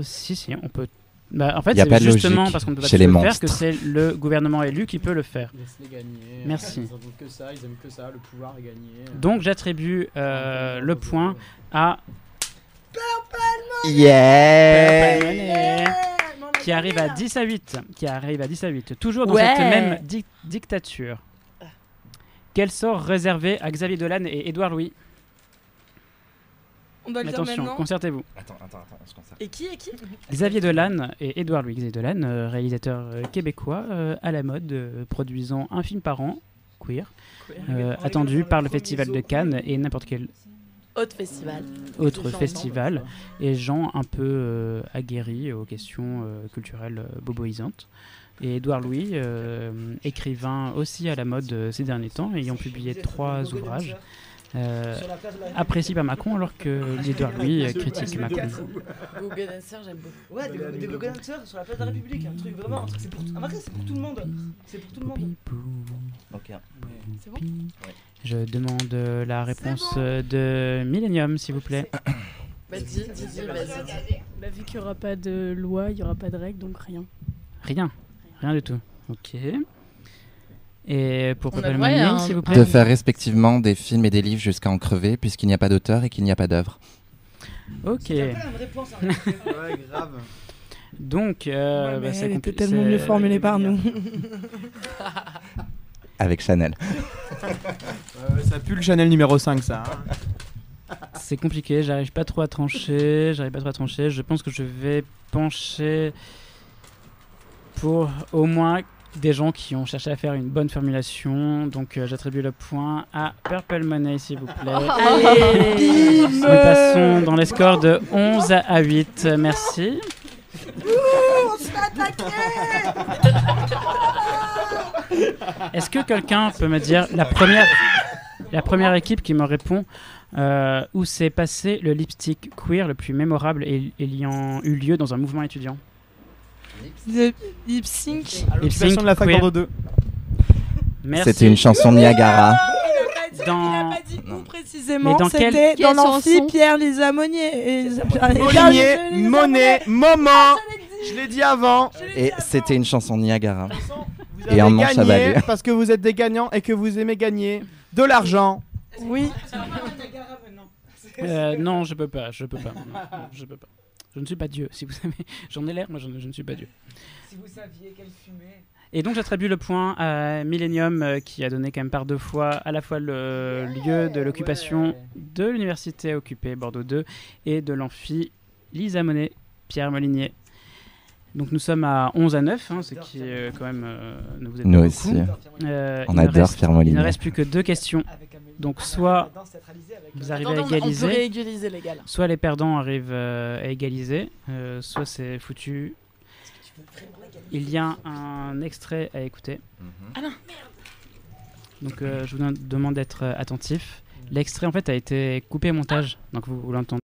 Si, on peut. Bah, en fait, Y a c'est pas de justement logique parce qu'on ne peut pas chez tous les le faire monstres. que c'est le gouvernement élu qui peut le faire. Laisse-les gagner. Merci. Ils aiment que ça, le pouvoir est gagné. Donc j'attribue le point à Yeah. Purple Money, qui arrive à 10 à 8. Toujours dans Ouais. cette même dictature. Quel sort réservé à Xavier Dolan et Édouard Louis? On doit le dire Attention, maintenant. concertez-vous. Attends, on se concerte. Et qui Xavier Dolan et Édouard Louis. Xavier Dolan, réalisateur québécois à la mode, produisant un film par an, queer, attendu par le Festival de Cannes et n'importe quel Autre festival. autre festival, et gens un peu aguerris aux questions culturelles boboisantes. Et Édouard Louis, écrivain aussi à la mode ces derniers temps, ayant publié 3 ouvrages. Apprécié par Macron, alors que Édouard Louis critique Macron. Google Dancer, j'aime beaucoup. Ouais, des Google Dancers sur la place de la République, un truc vraiment. C'est pour tout le monde. C'est pour tout le monde. Ok. C'est bon? Je demande la réponse de Millennium, s'il vous plaît. Vas-y. Bah, vu qu'il n'y aura pas de loi, il n'y aura pas de règles, donc rien. Rien du tout. Ok. Et pour On a Purple droit à Money, un- s'il vous plaît. De faire respectivement des films et des livres jusqu'à en crever, puisqu'il n'y a pas d'auteur et qu'il n'y a pas d'œuvre. Ok. Une réponse. Ouais, grave. Donc, Ouais, mais c'est elle était compli- tellement c'est- mieux formulée par nous. Avec Chanel. Ça pue le Chanel numéro 5, ça. Hein. C'est compliqué, j'arrive pas trop à trancher. Je pense que je vais pencher pour au moins des gens qui ont cherché à faire une bonne formulation. Donc j'attribue le point à Purple Money, s'il vous plaît. Allez, Nous passons dans les scores de 11 à 8. Merci. On se fait attaquer. Est-ce que quelqu'un peut me dire la première équipe qui me répond où s'est passé le lipstick queer le plus mémorable et ayant eu lieu dans un mouvement étudiant? The lip sync. À l'occupation de la fac queer. d'ordre 2. Merci. C'était une chanson Niagara. dans... pas dit où précisément, dans quelle- c'était dans quelle l'amphi chanson Pierre-Lisa Monnier. Molinier, Monet, Moment. Je l'ai dit avant. Et c'était une chanson Niagara. Vous Et un avez manche à gagné balai. parce que vous êtes des gagnants et que vous aimez gagner de l'argent. Oui. Non, je peux pas. Je peux pas. Je ne suis pas Dieu. Si vous savez, j'en ai l'air, moi je ne suis pas Dieu. Si vous saviez quelle fumée. Et donc j'attribue le point à Millennium qui a donné quand même par 2 fois à la fois le lieu de l'occupation de l'université occupée Bordeaux 2 et de l'amphi Lisa Monnet, Pierre Molinier. Donc nous sommes à 11-9, ce qui est quand même... vous êtes Nous beaucoup. aussi. On Il ne adore reste- Pierre Molinier. Il ne reste plus que 2 questions. Donc soit vous arrivez à Attends, on peut égaliser, réégaliser les gars là. soit les perdants arrivent à égaliser, soit c'est foutu. Il y a un extrait à écouter. Ah non, Donc je vous demande d'être attentif. L'extrait en fait a été coupé au montage, donc vous l'entendez.